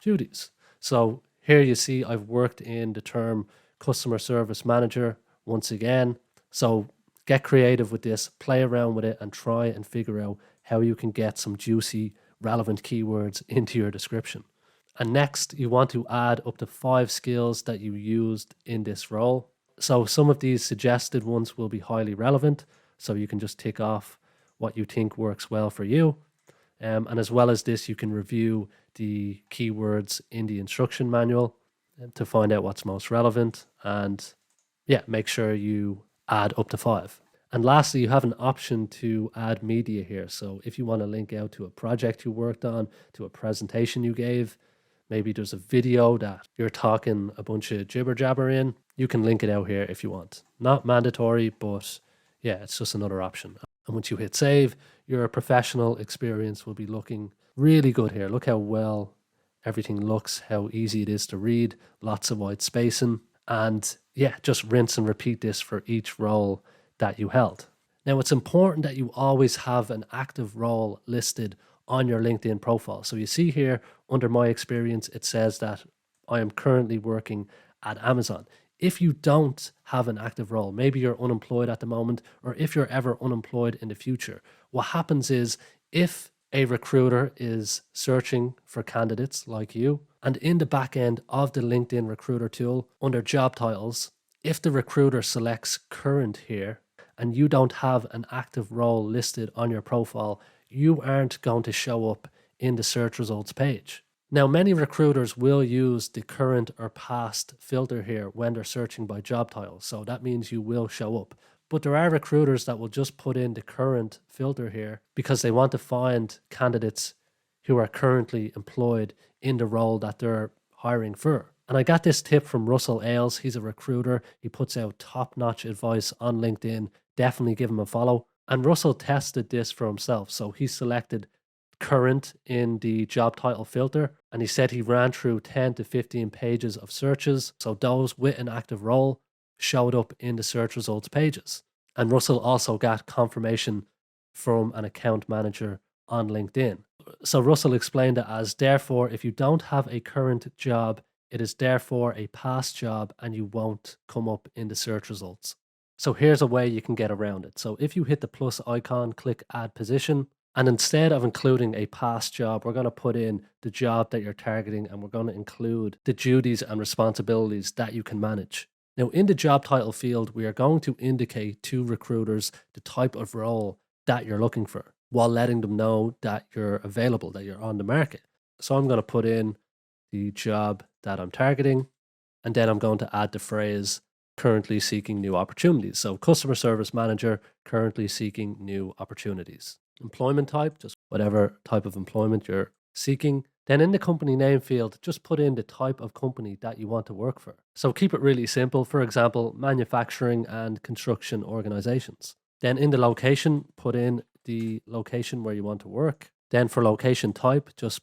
duties. So here you see I've worked in the term customer service manager once again. So get creative with this, play around with it, and try and figure out how you can get some juicy, relevant keywords into your description. And next, you want to add up to 5 skills that you used in this role. So some of these suggested ones will be highly relevant. So you can just tick off what you think works well for you. And as well as this, you can review the keywords in the instruction manual to find out what's most relevant. And yeah, make sure you add up to 5. And lastly, you have an option to add media here. So if you want to link out to a project you worked on, to a presentation you gave, maybe there's a video that you're talking a bunch of jibber jabber in, you can link it out here if you want. Not mandatory, but yeah, it's just another option. And once you hit save, your professional experience will be looking really good here. Look how well everything looks, how easy it is to read, lots of white spacing. And yeah, just rinse and repeat this for each role that you held. Now, it's important that you always have an active role listed on your LinkedIn profile. So you see here under my experience, it says that I am currently working at Amazon. If you don't have an active role, maybe you're unemployed at the moment, or if you're ever unemployed in the future, what happens is if a recruiter is searching for candidates like you, and in the back end of the LinkedIn recruiter tool, under job titles, if the recruiter selects current here and you don't have an active role listed on your profile, you aren't going to show up in the search results page. Now, many recruiters will use the current or past filter here when they're searching by job title. So that means you will show up. But there are recruiters that will just put in the current filter here because they want to find candidates who are currently employed in the role that they're hiring for. And I got this tip from Russell Ailes. He's a recruiter. He puts out top-notch advice on LinkedIn. Definitely give him a follow. And Russell tested this for himself. So he selected current in the job title filter, and he said he ran through 10 to 15 pages of searches. So those with an active role showed up in the search results pages. And Russell also got confirmation from an account manager on LinkedIn. So Russell explained it as, therefore, if you don't have a current job, it is therefore a past job and you won't come up in the search results. So here's a way you can get around it. So if you hit the plus icon, click add position, and instead of including a past job, we're going to put in the job that you're targeting, and we're going to include the duties and responsibilities that you can manage. Now, in the job title field, we are going to indicate to recruiters the type of role that you're looking for while letting them know that you're available, that you're on the market. So I'm going to put in the job that I'm targeting, and then I'm going to add the phrase currently seeking new opportunities. So customer service manager, currently seeking new opportunities. Employment type, just whatever type of employment you're seeking. Then in the company name field, just put in the type of company that you want to work for. So keep it really simple. For example, manufacturing and construction organizations. Then in the location, put in the location where you want to work. Then for location type, just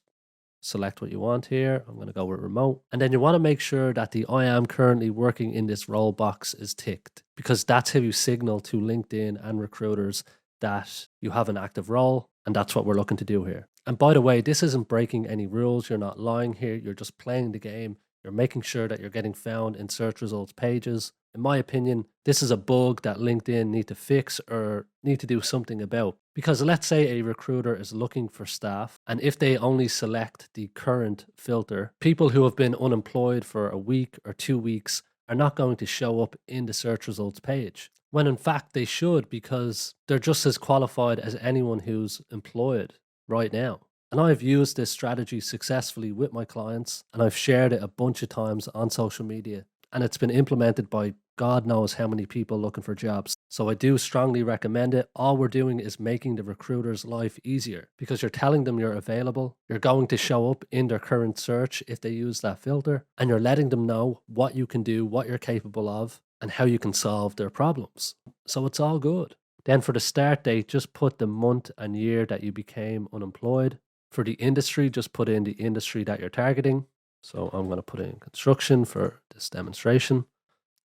select what you want here. I'm going to go with remote. And then you want to make sure that the I am currently working in this role box is ticked, because that's how you signal to LinkedIn and recruiters that you have an active role. And that's what we're looking to do here. And by the way, this isn't breaking any rules. You're not lying here. You're just playing the game. You're making sure that you're getting found in search results pages. In my opinion, this is a bug that LinkedIn need to fix or need to do something about. Because let's say a recruiter is looking for staff, and if they only select the current filter, people who have been unemployed for a week or 2 weeks are not going to show up in the search results page. When in fact they should, because they're just as qualified as anyone who's employed right now. And I've used this strategy successfully with my clients, and I've shared it a bunch of times on social media, and it's been implemented by God knows how many people looking for jobs. So I do strongly recommend it. All we're doing is making the recruiter's life easier, because you're telling them you're available, you're going to show up in their current search if they use that filter, and you're letting them know what you can do, what you're capable of, and how you can solve their problems. So it's all good. Then for the start date, just put the month and year that you became unemployed. For the industry, just put in the industry that you're targeting. So I'm going to put in construction for this demonstration.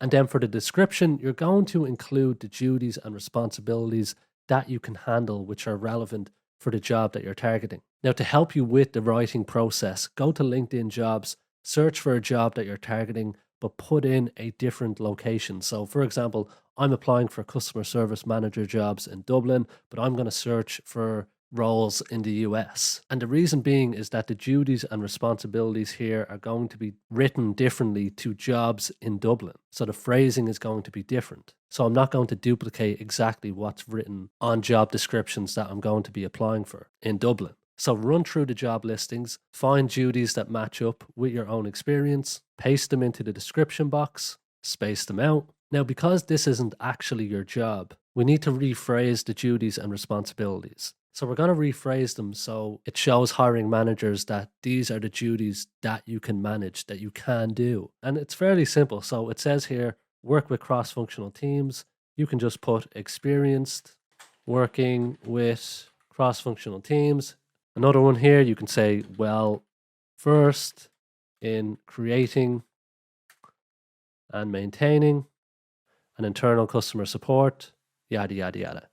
And then for the description, you're going to include the duties and responsibilities that you can handle, which are relevant for the job that you're targeting. Now, to help you with the writing process, go to LinkedIn Jobs, search for a job that you're targeting, but put in a different location. So, for example, I'm applying for customer service manager jobs in Dublin, but I'm going to search for roles in the US. And the reason being is that the duties and responsibilities here are going to be written differently to jobs in Dublin. So the phrasing is going to be different. So I'm not going to duplicate exactly what's written on job descriptions that I'm going to be applying for in Dublin. So run through the job listings, find duties that match up with your own experience, paste them into the description box, space them out. Now, because this isn't actually your job, we need to rephrase the duties and responsibilities. So we're going to rephrase them so it shows hiring managers that these are the duties that you can manage, that you can do. And it's fairly simple. So it says here, work with cross-functional teams. You can just put experienced working with cross-functional teams. Another one here, you can say, well, first in creating and maintaining an internal customer support, yada, yada, yada.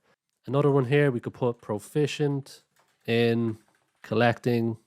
Another one here, we could put proficient in collecting,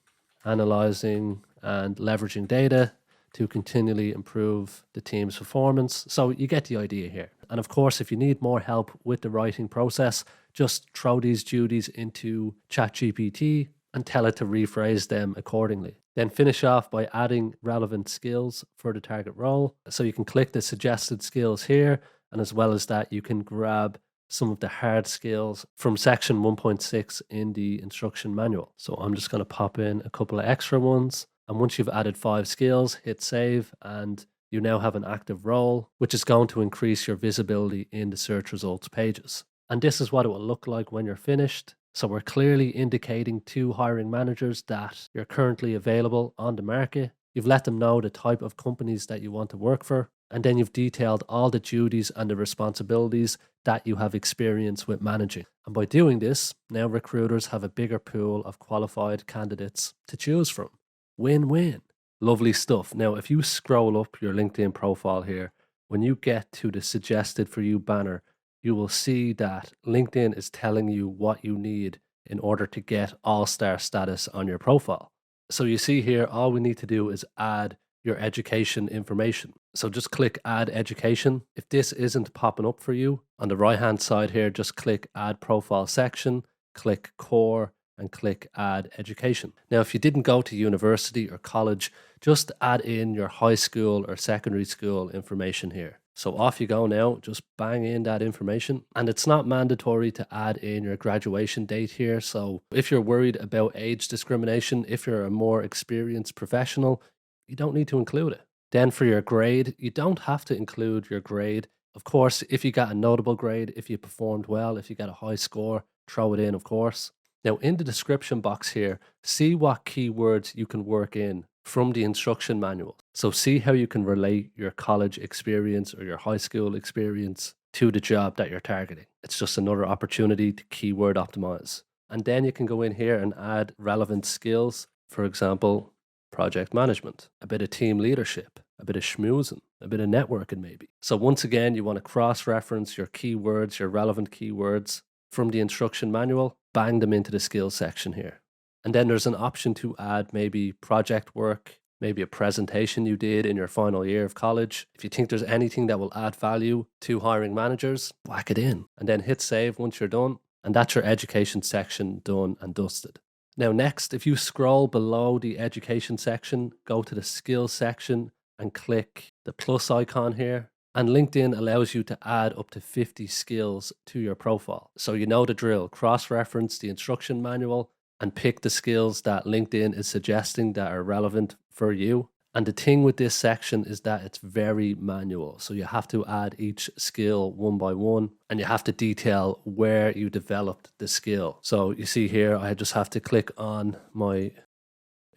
analyzing, and leveraging data to continually improve the team's performance. So you get the idea here. And of course, if you need more help with the writing process, just throw these duties into ChatGPT and tell it to rephrase them accordingly. Then finish off by adding relevant skills for the target role. So you can click the suggested skills here, and as well as that, you can grab some of the hard skills from section 1.6 in the instruction manual. So I'm just going to pop in a couple of extra ones. And once you've added 5 skills, hit save, and you now have an active role, which is going to increase your visibility in the search results pages. And this is what it will look like when you're finished. So we're clearly indicating to hiring managers that you're currently available on the market. You've let them know the type of companies that you want to work for. And then you've detailed all the duties and the responsibilities that you have experience with managing. And by doing this, now recruiters have a bigger pool of qualified candidates to choose from. Win-win. Lovely stuff. Now, if you scroll up your LinkedIn profile here, when you get to the suggested for you banner, you will see that LinkedIn is telling you what you need in order to get all-star status on your profile. So you see here, all we need to do is add your education information. So just click add education. If this isn't popping up for you, on the right hand side here, just click add profile section, click core, and click add education. Now, if you didn't go to university or college, just add in your high school or secondary school information here. So off you go now, just bang in that information. And it's not mandatory to add in your graduation date here. So if you're worried about age discrimination, if you're a more experienced professional, you don't need to include it. Then for your grade, you don't have to include your grade. Of course, if you got a notable grade, if you performed well, if you got a high score, throw it in, of course. Now, in the description box here, see what keywords you can work in from the instruction manual. So see how you can relate your college experience or your high school experience to the job that you're targeting. It's just another opportunity to keyword optimize. And then you can go in here and add relevant skills. For example, project management, a bit of team leadership, a bit of schmoozing, a bit of networking maybe. So once again, you want to cross-reference your keywords, your relevant keywords from the instruction manual, bang them into the skills section here. And then there's an option to add maybe project work, maybe a presentation you did in your final year of college. If you think there's anything that will add value to hiring managers, whack it in and then hit save once you're done. And that's your education section done and dusted. Now, next, if you scroll below the education section, go to the skills section and click the plus icon here. And LinkedIn allows you to add up to 50 skills to your profile. So you know the drill, cross-reference the instruction manual and pick the skills that LinkedIn is suggesting that are relevant for you. And the thing with this section is that it's very manual. So you have to add each skill one by one, and you have to detail where you developed the skill. So you see here, I just have to click on my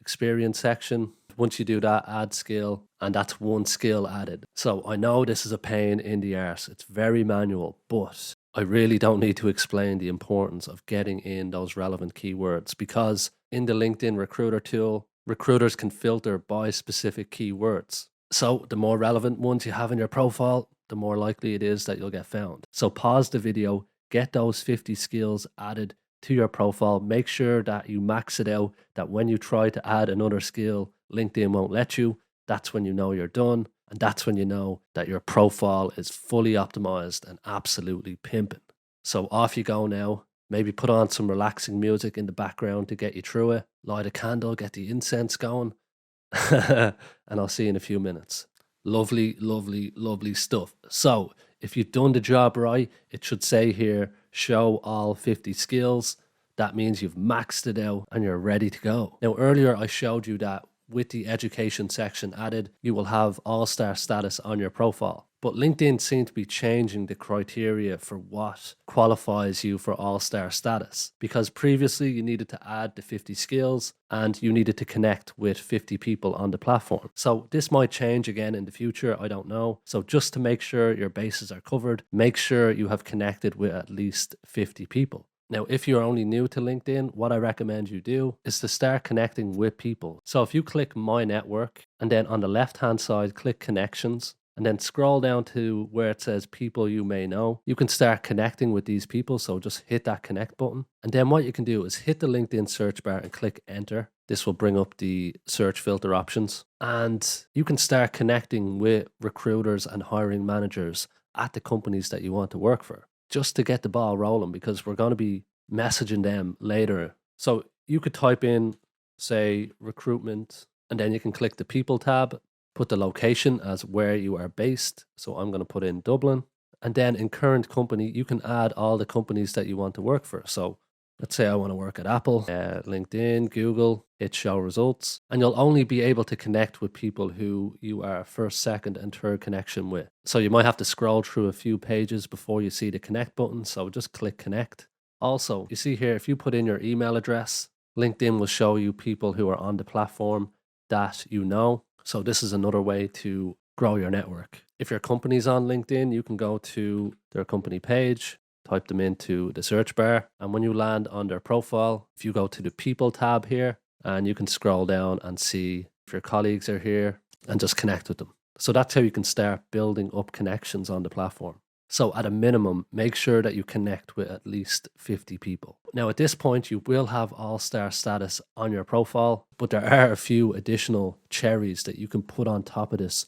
experience section. Once you do that, add skill, and that's one skill added. So I know this is a pain in the arse. It's very manual, but I really don't need to explain the importance of getting in those relevant keywords, because in the LinkedIn Recruiter tool, recruiters can filter by specific keywords. So the more relevant ones you have in your profile, the more likely it is that you'll get found. So pause the video, get those 50 skills added to your profile. Make sure that you max it out, that when you try to add another skill, LinkedIn won't let you. That's when you know you're done. And that's when you know that your profile is fully optimized and absolutely pimping. So off you go now. Maybe put on some relaxing music in the background to get you through it. Light a candle, get the incense going. And I'll see you in a few minutes. Lovely, lovely, lovely stuff. So if you've done the job right, it should say here, show all 50 skills. That means you've maxed it out and you're ready to go. Now, earlier I showed you that with the education section added, you will have all-star status on your profile. But LinkedIn seemed to be changing the criteria for what qualifies you for all-star status, because previously you needed to add the 50 skills and you needed to connect with 50 people on the platform. So this might change again in the future, I don't know. So just to make sure your bases are covered, make sure you have connected with at least 50 people. Now, if you're only new to LinkedIn, what I recommend you do is to start connecting with people. So if you click My Network and then on the left-hand side, click Connections, and then scroll down to where it says People You May Know, you can start connecting with these people. So just hit that connect button. And then what you can do is hit the LinkedIn search bar and click Enter. This will bring up the search filter options. And you can start connecting with recruiters and hiring managers at the companies that you want to work for, just to get the ball rolling, because we're going to be messaging them later. So you could type in, say, recruitment, and then you can click the people tab, put the location as where you are based. So I'm going to put in Dublin. And then in current company, you can add all the companies that you want to work for. So let's say I want to work at Apple, LinkedIn, Google, hit show results. And you'll only be able to connect with people who you are first, second, and third connection with. So you might have to scroll through a few pages before you see the connect button. So just click connect. Also, you see here, if you put in your email address, LinkedIn will show you people who are on the platform that you know. So this is another way to grow your network. If your company's on LinkedIn, you can go to their company page, type them into the search bar. And when you land on their profile, if you go to the people tab here, and you can scroll down and see if your colleagues are here and just connect with them. So that's how you can start building up connections on the platform. So at a minimum, make sure that you connect with at least 50 people. Now at this point, you will have all-star status on your profile, but there are a few additional cherries that you can put on top of this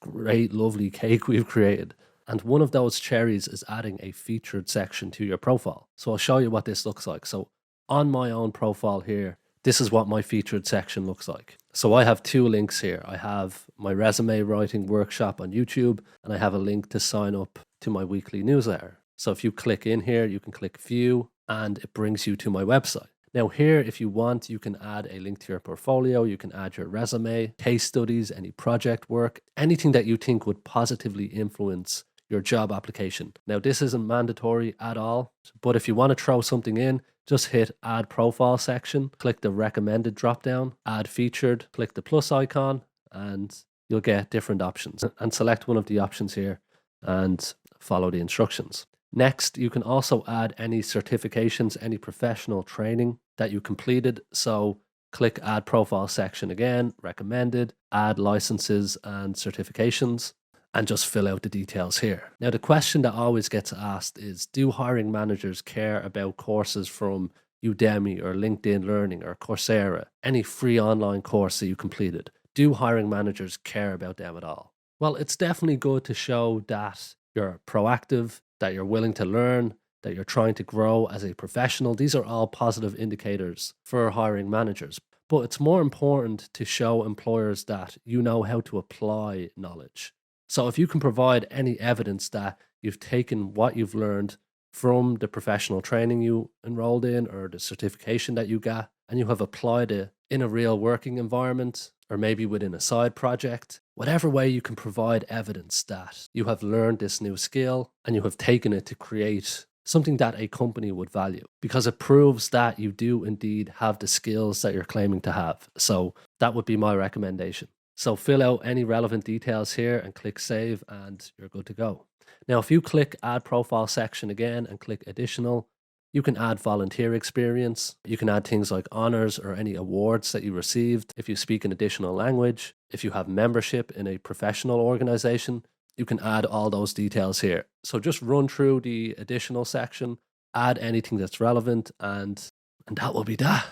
great, lovely cake we've created. And one of those cherries is adding a featured section to your profile. So I'll show you what this looks like. So on my own profile here, this is what my featured section looks like. So I have two links here. I have my resume writing workshop on YouTube, and I have a link to sign up to my weekly newsletter. So if you click in here, you can click view and it brings you to my website. Now here, if you want, you can add a link to your portfolio, you can add your resume, case studies, any project work, anything that you think would positively influence your job application. Now this isn't mandatory at all, but if you want to throw something in, just hit add profile section, click the recommended drop down, add featured, click the plus icon, and you'll get different options. And select one of the options here and follow the instructions. Next, you can also add any certifications, any professional training that you completed. So click add profile section again, recommended, add licenses and certifications, and just fill out the details here. Now, the question that always gets asked is, do hiring managers care about courses from Udemy or LinkedIn Learning or Coursera, any free online course that you completed? Do hiring managers care about them at all? Well, it's definitely good to show that you're proactive, that you're willing to learn, that you're trying to grow as a professional. These are all positive indicators for hiring managers. But it's more important to show employers that you know how to apply knowledge. So if you can provide any evidence that you've taken what you've learned from the professional training you enrolled in or the certification that you got, and you have applied it in a real working environment, or maybe within a side project, whatever way you can provide evidence that you have learned this new skill and you have taken it to create something that a company would value, because it proves that you do indeed have the skills that you're claiming to have. So that would be my recommendation. So fill out any relevant details here and click save and you're good to go. Now, if you click add profile section again and click additional, You can add volunteer experience. You can add things like honors or any awards that you received. If you speak an additional language, if you have membership in a professional organization, you can add all those details here. So just run through the additional section, add anything that's relevant, and that will be that.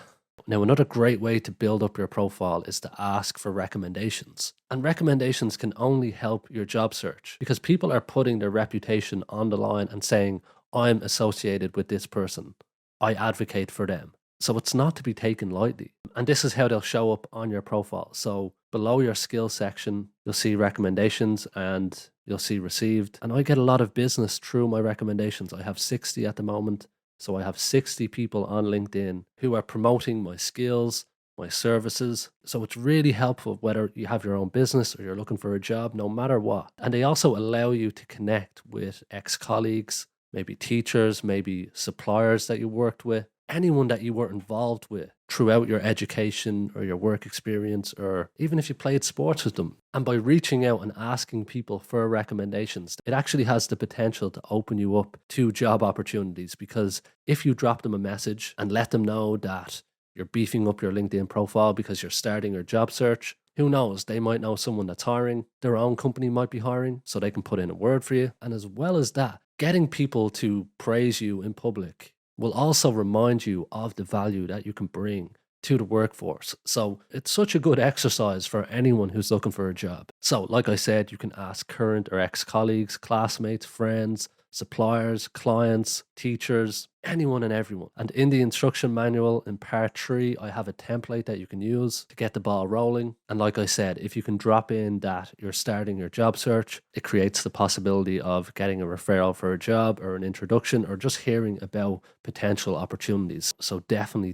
Now, another great way to build up your profile is to ask for recommendations. And recommendations can only help your job search because people are putting their reputation on the line and saying, I'm associated with this person. I advocate for them. So it's not to be taken lightly. And this is how they'll show up on your profile. So below your skill section, you'll see recommendations and you'll see received. And I get a lot of business through my recommendations. I have 60 at the moment. So I have 60 people on LinkedIn who are promoting my skills, my services. So it's really helpful whether you have your own business or you're looking for a job, no matter what. And they also allow you to connect with ex-colleagues, maybe teachers, maybe suppliers that you worked with, anyone that you were involved with throughout your education or your work experience, or even if you played sports with them. And by reaching out and asking people for recommendations, it actually has the potential to open you up to job opportunities, because if you drop them a message and let them know that you're beefing up your LinkedIn profile because you're starting your job search, who knows? They might know someone that's hiring. Their own company might be hiring, so they can put in a word for you. And as well as that, getting people to praise you in public will also remind you of the value that you can bring to the workforce. So it's such a good exercise for anyone who's looking for a job. So like I said, you can ask current or ex-colleagues, classmates, friends, suppliers, clients, teachers, anyone and everyone. And in the instruction manual in part 3, I have a template that you can use to get the ball rolling. And like I said, if you can drop in that you're starting your job search, it creates the possibility of getting a referral for a job or an introduction or just hearing about potential opportunities. So definitely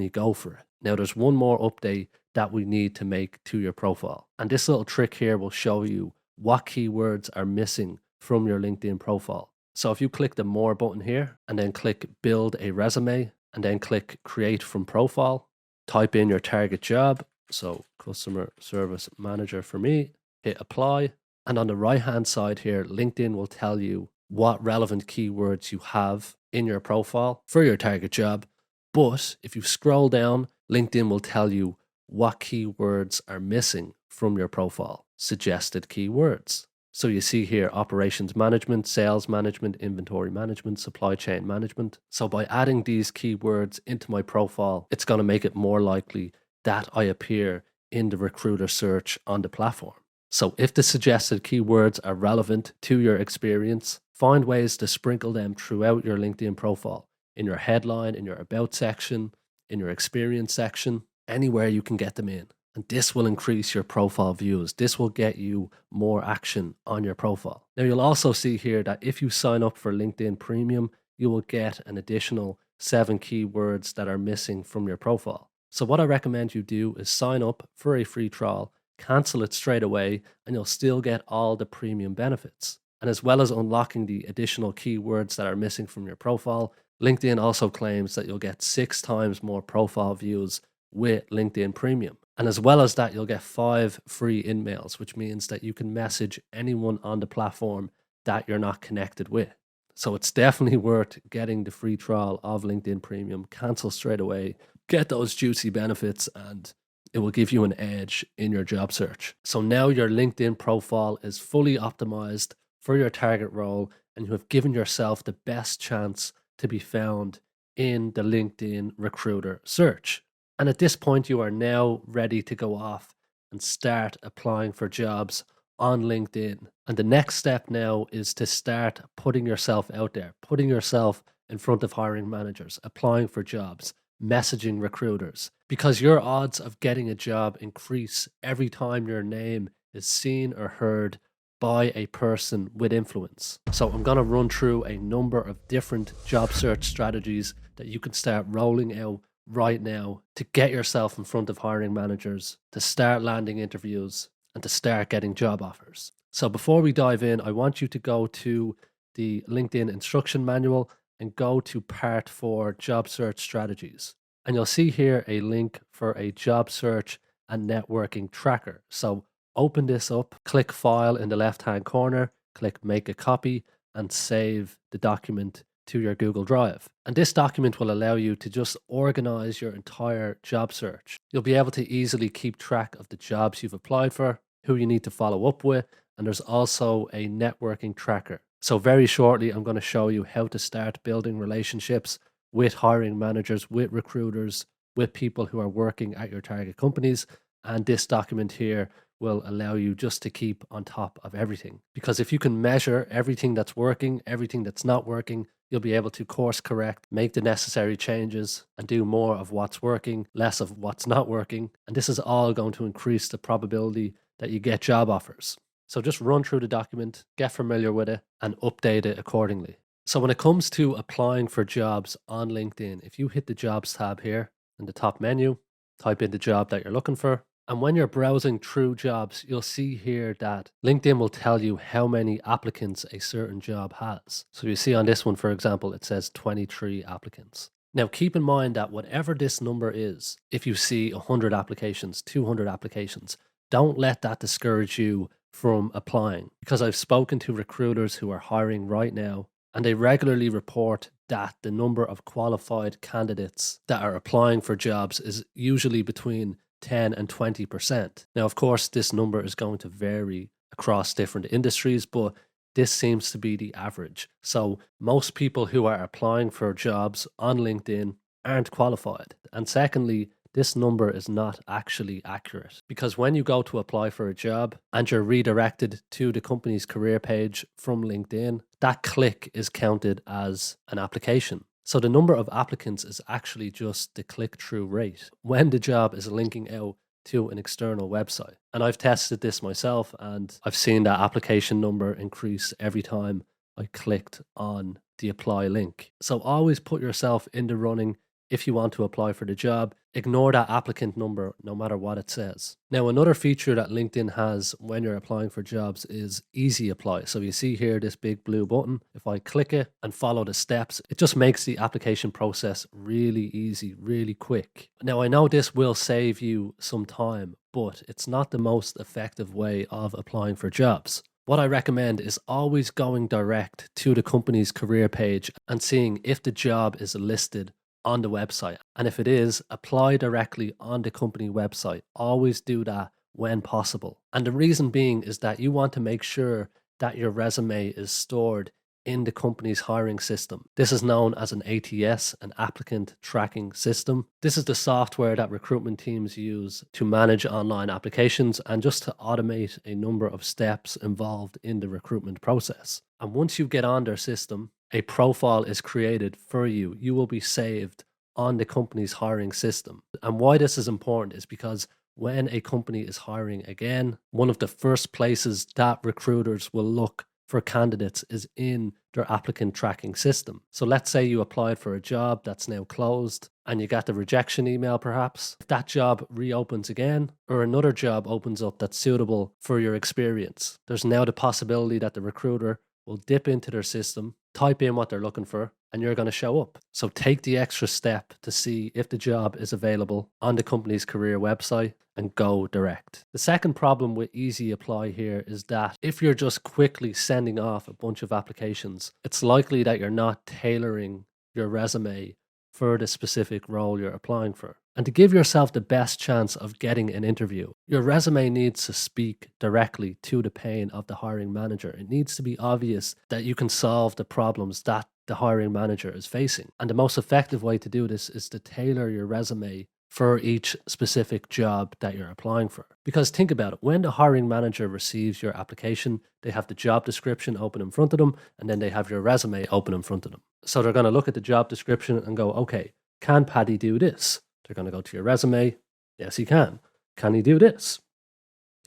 go for it. Now there's one more update that we need to make to your profile. And this little trick here will show you what keywords are missing from your LinkedIn profile. So if you click the More button here and then click Build a Resume and then click Create from Profile, type in your target job. So Customer Service Manager for me, hit Apply. And on the right hand side here, LinkedIn will tell you what relevant keywords you have in your profile for your target job. But if you scroll down, LinkedIn will tell you what keywords are missing from your profile, suggested keywords. So you see here, operations management, sales management, inventory management, supply chain management. So by adding these keywords into my profile, it's going to make it more likely that I appear in the recruiter search on the platform. So if the suggested keywords are relevant to your experience, find ways to sprinkle them throughout your LinkedIn profile, in your headline, in your about section, in your experience section, anywhere you can get them in. And this will increase your profile views. This will get you more action on your profile. Now, you'll also see here that if you sign up for LinkedIn Premium, you will get an additional 7 keywords that are missing from your profile. So what I recommend you do is sign up for a free trial, cancel it straight away, and you'll still get all the premium benefits. And as well as unlocking the additional keywords that are missing from your profile, LinkedIn also claims that you'll get 6 times more profile views with LinkedIn Premium. And as well as that, you'll get 5 free in-mails, which means that you can message anyone on the platform that you're not connected with. So it's definitely worth getting the free trial of LinkedIn Premium, cancel straight away, get those juicy benefits, and it will give you an edge in your job search. So now your LinkedIn profile is fully optimized for your target role, and you have given yourself the best chance to be found in the LinkedIn recruiter search. And at this point, you are now ready to go off and start applying for jobs on LinkedIn. And the next step now is to start putting yourself out there, putting yourself in front of hiring managers, applying for jobs, messaging recruiters, because your odds of getting a job increase every time your name is seen or heard by a person with influence. So I'm going to run through a number of different job search strategies that you can start rolling out right now to get yourself in front of hiring managers, to start landing interviews, and to start getting job offers. So before we dive in, I want you to go to the LinkedIn instruction manual and go to part 4, job search strategies. And you'll see here a link for a job search and networking tracker. So open this up, click file in the left-hand corner, click make a copy, and save the document to your Google Drive. And this document will allow you to just organize your entire job search. You'll be able to easily keep track of the jobs you've applied for, who you need to follow up with, and there's also a networking tracker. So very shortly, I'm going to show you how to start building relationships with hiring managers, with recruiters, with people who are working at your target companies. And this document here will allow you just to keep on top of everything. Because if you can measure everything that's working, everything that's not working, you'll be able to course correct, make the necessary changes, and do more of what's working, less of what's not working. And this is all going to increase the probability that you get job offers. So just run through the document, get familiar with it, and update it accordingly. So when it comes to applying for jobs on LinkedIn, if you hit the jobs tab here in the top menu, type in the job that you're looking for. And when you're browsing through jobs, you'll see here that LinkedIn will tell you how many applicants a certain job has. So you see on this one, for example, it says 23 applicants. Now, keep in mind that whatever this number is, if you see 100 applications, 200 applications, don't let that discourage you from applying. Because I've spoken to recruiters who are hiring right now, and they regularly report that the number of qualified candidates that are applying for jobs is usually between 10 and 20%. Now, of course, this number is going to vary across different industries, but this seems to be the average. So most people who are applying for jobs on LinkedIn aren't qualified. And secondly, this number is not actually accurate, because when you go to apply for a job and you're redirected to the company's career page from LinkedIn, that click is counted as an application. So the number of applicants is actually just the click-through rate when the job is linking out to an external website. And I've tested this myself, and I've seen that application number increase every time I clicked on the apply link. So always put yourself in the running if you want to apply for the job. Ignore that applicant number no matter what it says. Now, another feature that LinkedIn has when you're applying for jobs is easy apply. So you see here this big blue button. If I click it and follow the steps, it just makes the application process really easy, really quick. Now, I know this will save you some time, but it's not the most effective way of applying for jobs. What I recommend is always going direct to the company's career page and seeing if the job is listed on the website. And if it is, apply directly on the company website. Always do that when possible. And the reason being is that you want to make sure that your resume is stored in the company's hiring system. This is known as an ATS, an applicant tracking system. This is the software that recruitment teams use to manage online applications and just to automate a number of steps involved in the recruitment process. And once you get on their system, a profile is created for you. You will be saved on the company's hiring system. And why this is important is because when a company is hiring again, one of the first places that recruiters will look for candidates is in their applicant tracking system. So let's say you applied for a job that's now closed and you got the rejection email perhaps. If that job reopens again or another job opens up that's suitable for your experience, there's now the possibility that the recruiter will dip into their system, type in what they're looking for, and you're going to show up. So take the extra step to see if the job is available on the company's career website and go direct. The second problem with Easy Apply here is that if you're just quickly sending off a bunch of applications, it's likely that you're not tailoring your resume for the specific role you're applying for. And to give yourself the best chance of getting an interview, your resume needs to speak directly to the pain of the hiring manager. It needs to be obvious that you can solve the problems that the hiring manager is facing. And the most effective way to do this is to tailor your resume for each specific job that you're applying for. Because think about it, when the hiring manager receives your application, they have the job description open in front of them, and then they have your resume open in front of them. So they're going to look at the job description and go, okay, can Paddy do this? They're going to go to your resume. Yes, he can. Can he do this?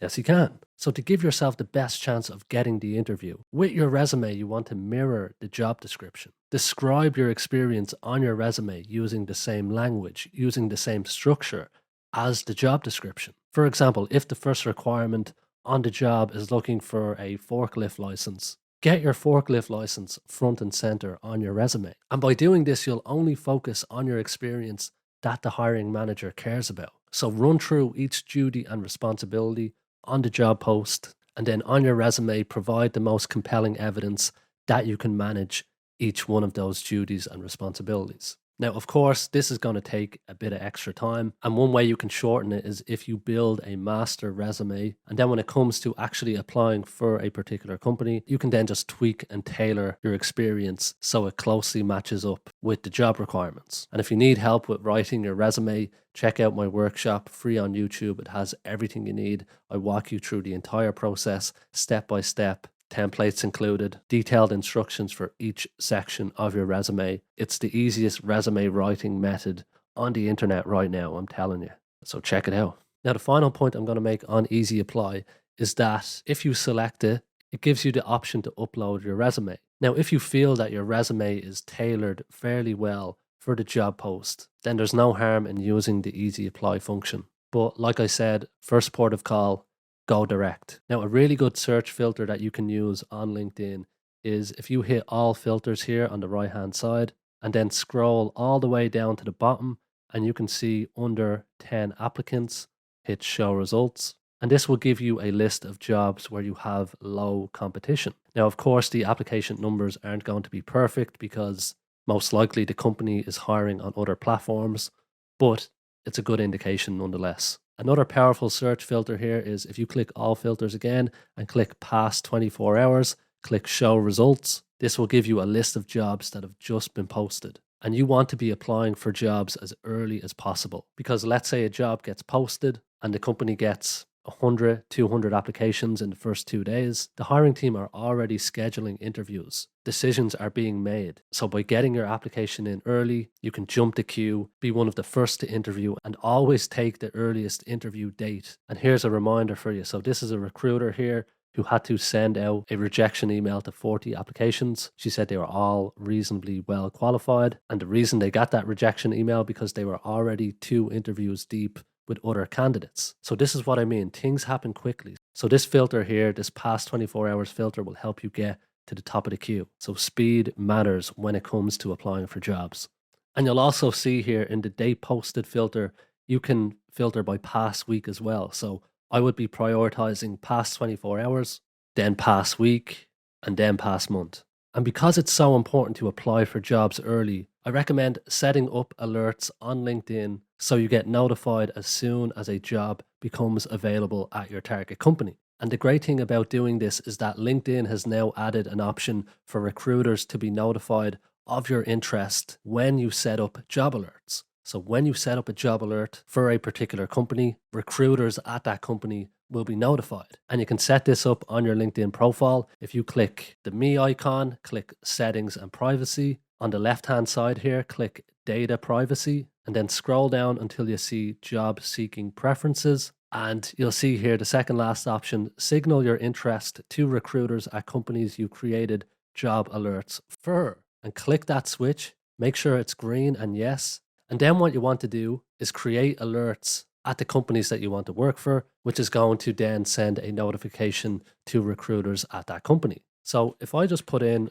Yes, he can. So to give yourself the best chance of getting the interview, with your resume, you want to mirror the job description. Describe your experience on your resume using the same language, using the same structure as the job description. For example, if the first requirement on the job is looking for a forklift license, get your forklift license front and center on your resume. And by doing this, you'll only focus on your experience that the hiring manager cares about. So run through each duty and responsibility on the job post, and then on your resume, provide the most compelling evidence that you can manage each one of those duties and responsibilities. Now, of course, this is going to take a bit of extra time. And one way you can shorten it is if you build a master resume. And then when it comes to actually applying for a particular company, you can then just tweak and tailor your experience so it closely matches up with the job requirements. And if you need help with writing your resume, check out my workshop free on YouTube. It has everything you need. I walk you through the entire process step by step. Templates included, detailed instructions for each section of your resume. It's the easiest resume writing method on the internet right now, I'm telling you. So check it out. Now, the final point I'm going to make on Easy Apply is that if you select it, it gives you the option to upload your resume. Now, if you feel that your resume is tailored fairly well for the job post, then there's no harm in using the Easy Apply function. But like I said, first port of call, go direct. Now, a really good search filter that you can use on LinkedIn is if you hit all filters here on the right hand side and then scroll all the way down to the bottom, and you can see under 10 applicants, hit show results. And this will give you a list of jobs where you have low competition. Now, of course, the application numbers aren't going to be perfect because most likely the company is hiring on other platforms, but it's a good indication nonetheless. Another powerful search filter here is if you click all filters again and click past 24 hours, click show results. This will give you a list of jobs that have just been posted. And you want to be applying for jobs as early as possible, because let's say a job gets posted and the company gets 100, 200 applications in the first 2 days. The hiring team are already scheduling interviews. Decisions are being made. So by getting your application in early, you can jump the queue, be one of the first to interview, and always take the earliest interview date. And here's a reminder for you. So this is a recruiter here who had to send out a rejection email to 40 applications. She said they were all reasonably well qualified. And the reason they got that rejection email because they were already 2 interviews deep with other candidates. So this is what I mean. Things happen quickly. So this filter here, this past 24 hours filter, will help you get to the top of the queue. So speed matters when it comes to applying for jobs. And you'll also see here in the date posted filter, you can filter by past week as well. So I would be prioritizing past 24 hours, then past week, and then past month. And because it's so important to apply for jobs early, I recommend setting up alerts on LinkedIn so you get notified as soon as a job becomes available at your target company. And the great thing about doing this is that LinkedIn has now added an option for recruiters to be notified of your interest when you set up job alerts. So when you set up a job alert for a particular company, recruiters at that company will be notified. And you can set this up on your LinkedIn profile. If you click the me icon, click settings and privacy. On the left-hand side here, click data privacy, and then scroll down until you see job seeking preferences. And you'll see here the second last option, signal your interest to recruiters at companies you created job alerts for. And click that switch, make sure it's green and yes. And then what you want to do is create alerts at the companies that you want to work for, which is going to then send a notification to recruiters at that company. So if I just put in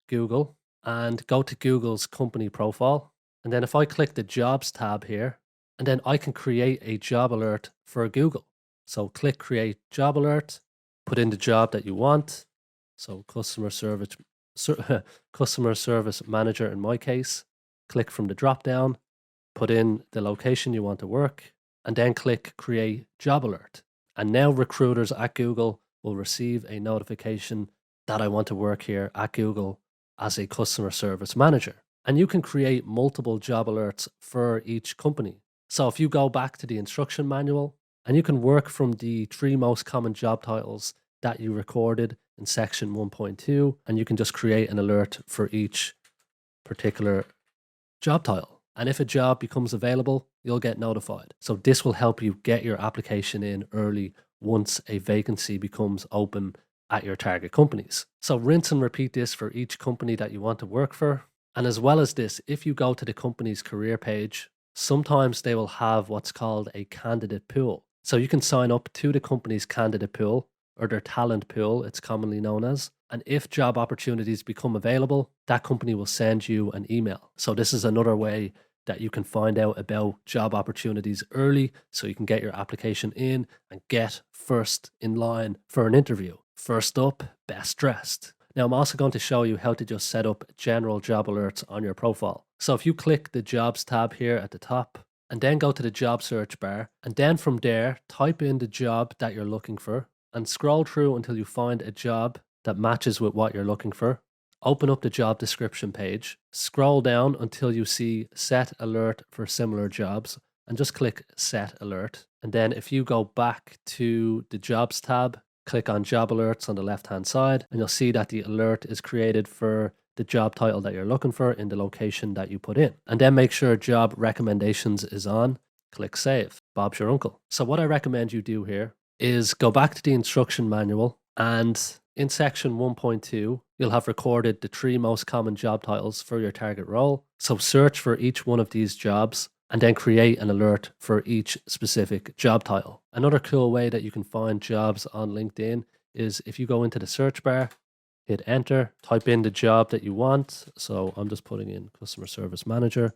Google and go to Google's company profile, and then if I click the jobs tab here, and then I can create a job alert for Google. So click create job alert, put in the job that you want. So customer service manager in my case. Click from the drop down, put in the location you want to work, and then click create job alert. And now recruiters at Google will receive a notification that I want to work here at Google as a customer service manager. And you can create multiple job alerts for each company. So if you go back to the instruction manual, and you can work from the 3 most common job titles that you recorded in section 1.2, and you can just create an alert for each particular job title. And if a job becomes available, you'll get notified. So this will help you get your application in early once a vacancy becomes open at your target companies. So rinse and repeat this for each company that you want to work for. And as well as this, if you go to the company's career page, sometimes they will have what's called a candidate pool. So you can sign up to the company's candidate pool, or their talent pool, it's commonly known as. And if job opportunities become available, that company will send you an email. So this is another way that you can find out about job opportunities early so you can get your application in and get first in line for an interview. First up, best dressed. Now, I'm also going to show you how to just set up general job alerts on your profile. So if you click the Jobs tab here at the top, and then go to the job search bar, and then from there, type in the job that you're looking for, and scroll through until you find a job that matches with what you're looking for. Open up the job description page, scroll down until you see Set Alert for similar jobs, and just click Set Alert. And then if you go back to the Jobs tab, click on Job Alerts on the left-hand side, and you'll see that the alert is created for the job title that you're looking for in the location that you put in. And then make sure Job Recommendations is on. Click Save. Bob's your uncle. So what I recommend you do here is go back to the instruction manual, and in section 1.2, you'll have recorded the 3 most common job titles for your target role. So search for each one of these jobs and then create an alert for each specific job title. Another cool way that you can find jobs on LinkedIn is if you go into the search bar, hit enter, type in the job that you want. So I'm just putting in customer service manager,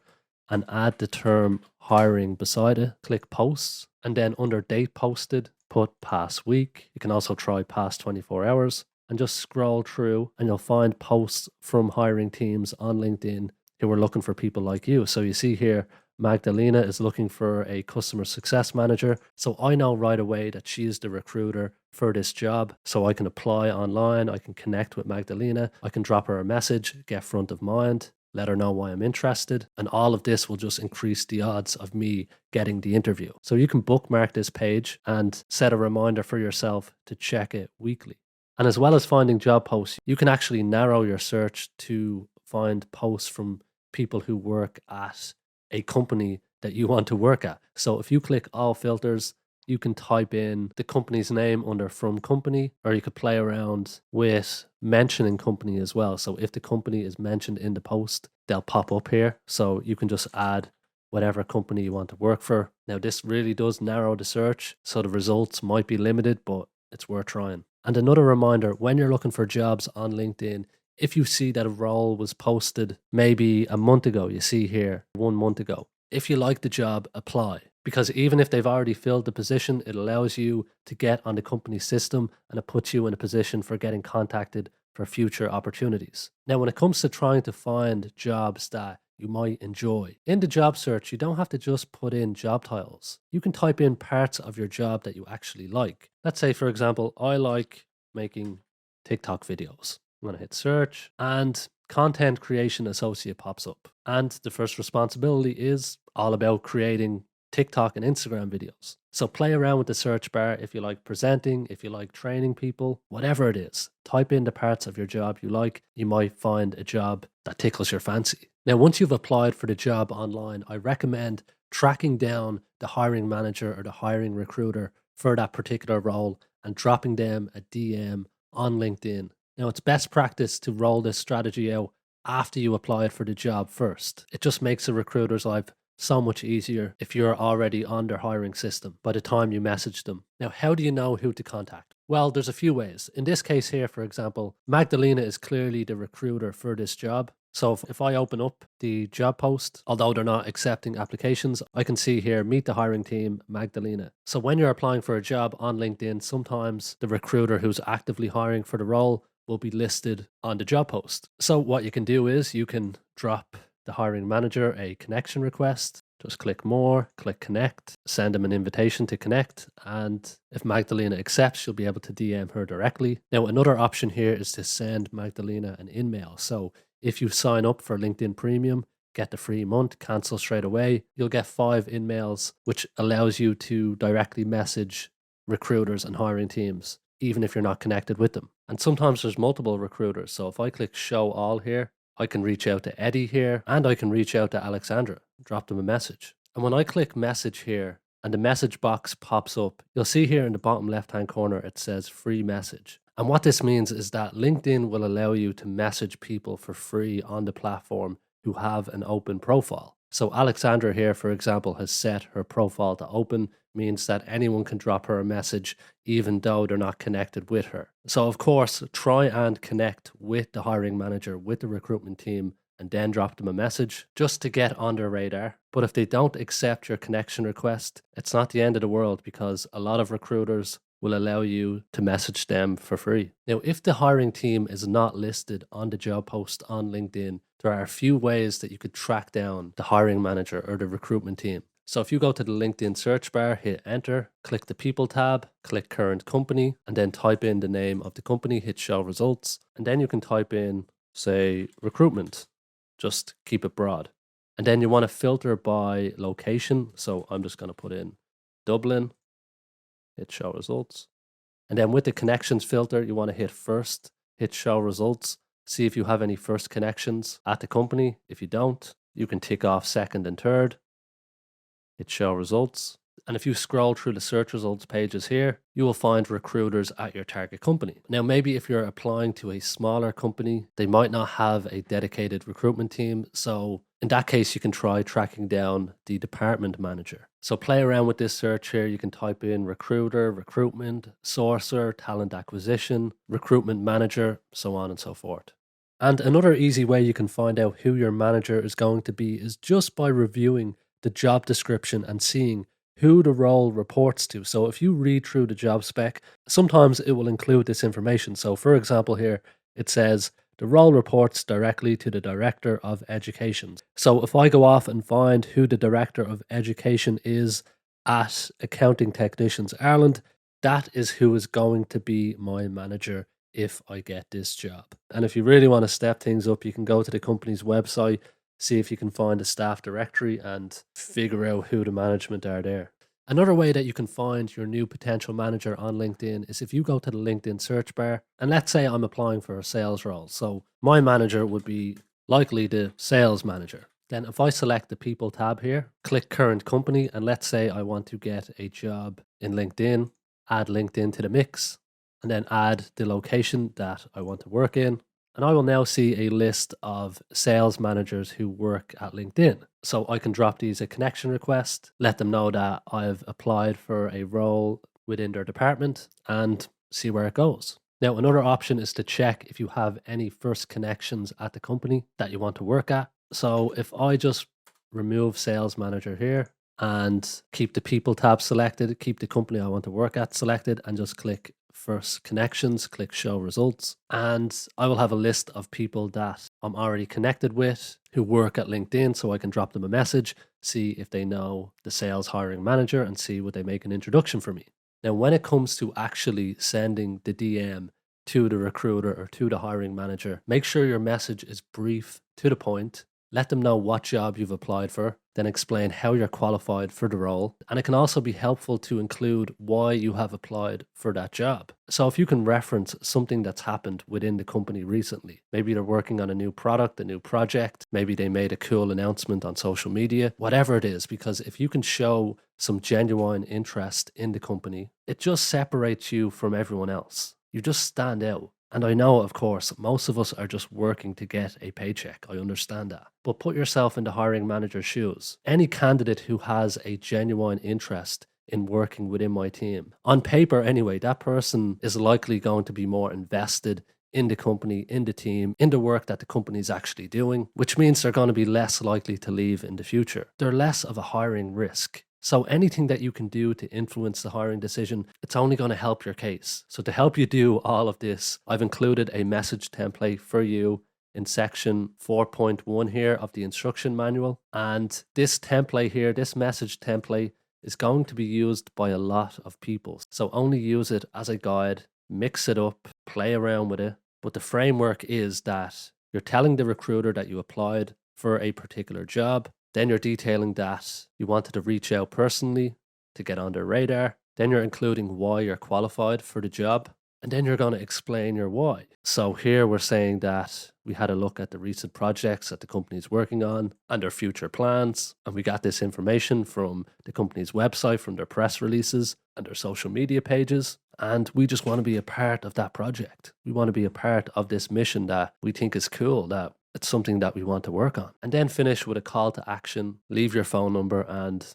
and add the term hiring beside it. Click posts, and then under date posted, put past week. You can also try past 24 hours, and just scroll through and you'll find posts from hiring teams on LinkedIn who are looking for people like you. So you see here, Magdalena is looking for a customer success manager. So I know right away that she's the recruiter for this job. So I can apply online, I can connect with Magdalena, I can drop her a message, get front of mind, let her know why I'm interested. And all of this will just increase the odds of me getting the interview. So you can bookmark this page and set a reminder for yourself to check it weekly. And as well as finding job posts, you can actually narrow your search to find posts from people who work at a company that you want to work at. So if you click all filters, you can type in the company's name under from company, or you could play around with mentioning company as well. So if the company is mentioned in the post, they'll pop up here. So you can just add whatever company you want to work for. Now this really does narrow the search, so the results might be limited, but it's worth trying. And another reminder, when you're looking for jobs on LinkedIn, if you see that a role was posted maybe a month ago, you see here 1 month ago, if you like the job, apply. Because even if they've already filled the position, it allows you to get on the company system, and it puts you in a position for getting contacted for future opportunities. Now, when it comes to trying to find jobs that you might enjoy, in the job search, you don't have to just put in job titles. You can type in parts of your job that you actually like. Let's say, for example, I like making TikTok videos. I'm going to hit search, and content creation associate pops up. And the first responsibility is all about creating TikTok and Instagram videos. So play around with the search bar if you like presenting, if you like training people, whatever it is. Type in the parts of your job you like. You might find a job that tickles your fancy. Now, once you've applied for the job online, I recommend tracking down the hiring manager or the hiring recruiter for that particular role and dropping them a DM on LinkedIn. Now, it's best practice to roll this strategy out after you applied for the job first. It just makes a recruiter's life so much easier if you're already on their hiring system by the time you message them. Now, how do you know who to contact? Well, there's a few ways. In this case here, for example, Magdalena is clearly the recruiter for this job. So if I open up the job post, although they're not accepting applications, I can see here, meet the hiring team, Magdalena. So when you're applying for a job on LinkedIn, sometimes the recruiter who's actively hiring for the role will be listed on the job post. So what you can do is you can drop the hiring manager a connection request. Just click more, click connect, send them an invitation to connect, and if Magdalena accepts, you'll be able to DM her directly. Now, another option here is to send Magdalena an email. So if you sign up for LinkedIn Premium, get the free month, cancel straight away, you'll get 5 emails, which allows you to directly message recruiters and hiring teams, even if you're not connected with them. And sometimes there's multiple recruiters. So if I click show all here, I can reach out to Eddie here, and I can reach out to Alexandra, drop them a message. And when I click message here and the message box pops up, you'll see here in the bottom left-hand corner, it says free message. And what this means is that LinkedIn will allow you to message people for free on the platform who have an open profile. So Alexandra here, for example, has set her profile to open, means that anyone can drop her a message even though they're not connected with her. So of course, try and connect with the hiring manager, with the recruitment team, and then drop them a message just to get on their radar. But if they don't accept your connection request, it's not the end of the world, because a lot of recruiters will allow you to message them for free. Now, if the hiring team is not listed on the job post on LinkedIn, there are a few ways that you could track down the hiring manager or the recruitment team. So if you go to the LinkedIn search bar, hit enter, click the people tab, click current company, and then type in the name of the company, hit show results, and then you can type in, say, recruitment. Just keep it broad. And then you want to filter by location. So I'm just going to put in Dublin, hit show results. And then with the connections filter, you want to hit first, hit show results. See if you have any first connections at the company. If you don't, you can tick off second and third, hit show results. And if you scroll through the search results pages here, you will find recruiters at your target company. Now, maybe if you're applying to a smaller company, they might not have a dedicated recruitment team. So in that case, you can try tracking down the department manager. So play around with this search here. You can type in recruiter, recruitment, sourcer, talent acquisition, recruitment manager, so on and so forth. And another easy way you can find out who your manager is going to be is just by reviewing the job description and seeing who the role reports to. So if you read through the job spec, sometimes it will include this information. So for example here, it says the role reports directly to the Director of Education. So if I go off and find who the Director of Education is at Accounting Technicians Ireland, that is who is going to be my manager if I get this job. And if you really want to step things up, you can go to the company's website, see if you can find a staff directory and figure out who the management are there. Another way that you can find your new potential manager on LinkedIn is if you go to the LinkedIn search bar, and let's say I'm applying for a sales role. So my manager would be likely the sales manager. Then if I select the people tab here, click current company, and let's say I want to get a job in LinkedIn, add LinkedIn to the mix, and then add the location that I want to work in. And I will now see a list of sales managers who work at LinkedIn. So I can drop these a connection request, let them know that I've applied for a role within their department and see where it goes. Now, another option is to check if you have any first connections at the company that you want to work at. So if I just remove sales manager here and keep the people tab selected, keep the company I want to work at selected, and just click first connections, click show results, and I will have a list of people that I'm already connected with who work at LinkedIn, so I can drop them a message, see if they know the sales hiring manager, and see would they make an introduction for me. Now, when it comes to actually sending the DM to the recruiter or to the hiring manager, make sure your message is brief, to the point. Let them know what job you've applied for, then explain how you're qualified for the role. And it can also be helpful to include why you have applied for that job. So if you can reference something that's happened within the company recently, maybe they're working on a new product, a new project, maybe they made a cool announcement on social media, whatever it is, because if you can show some genuine interest in the company, it just separates you from everyone else. You just stand out. And I know, of course, most of us are just working to get a paycheck. I understand that. But put yourself in the hiring manager's shoes. Any candidate who has a genuine interest in working within my team, on paper anyway, that person is likely going to be more invested in the company, in the team, in the work that the company is actually doing, which means they're going to be less likely to leave in the future. They're less of a hiring risk. So anything that you can do to influence the hiring decision, it's only going to help your case. So to help you do all of this, I've included a message template for you in section 4.1 here of the instruction manual. And this template here, this message template, is going to be used by a lot of people. So only use it as a guide, mix it up, play around with it. But the framework is that you're telling the recruiter that you applied for a particular job. Then you're detailing that you wanted to reach out personally to get on their radar. Then you're including why you're qualified for the job. And then you're going to explain your why. So here we're saying that we had a look at the recent projects that the company's working on and their future plans. And we got this information from the company's website, from their press releases and their social media pages. And we just want to be a part of that project. We want to be a part of this mission that we think is cool, that it's something that we want to work on. And then finish with a call to action, leave your phone number, and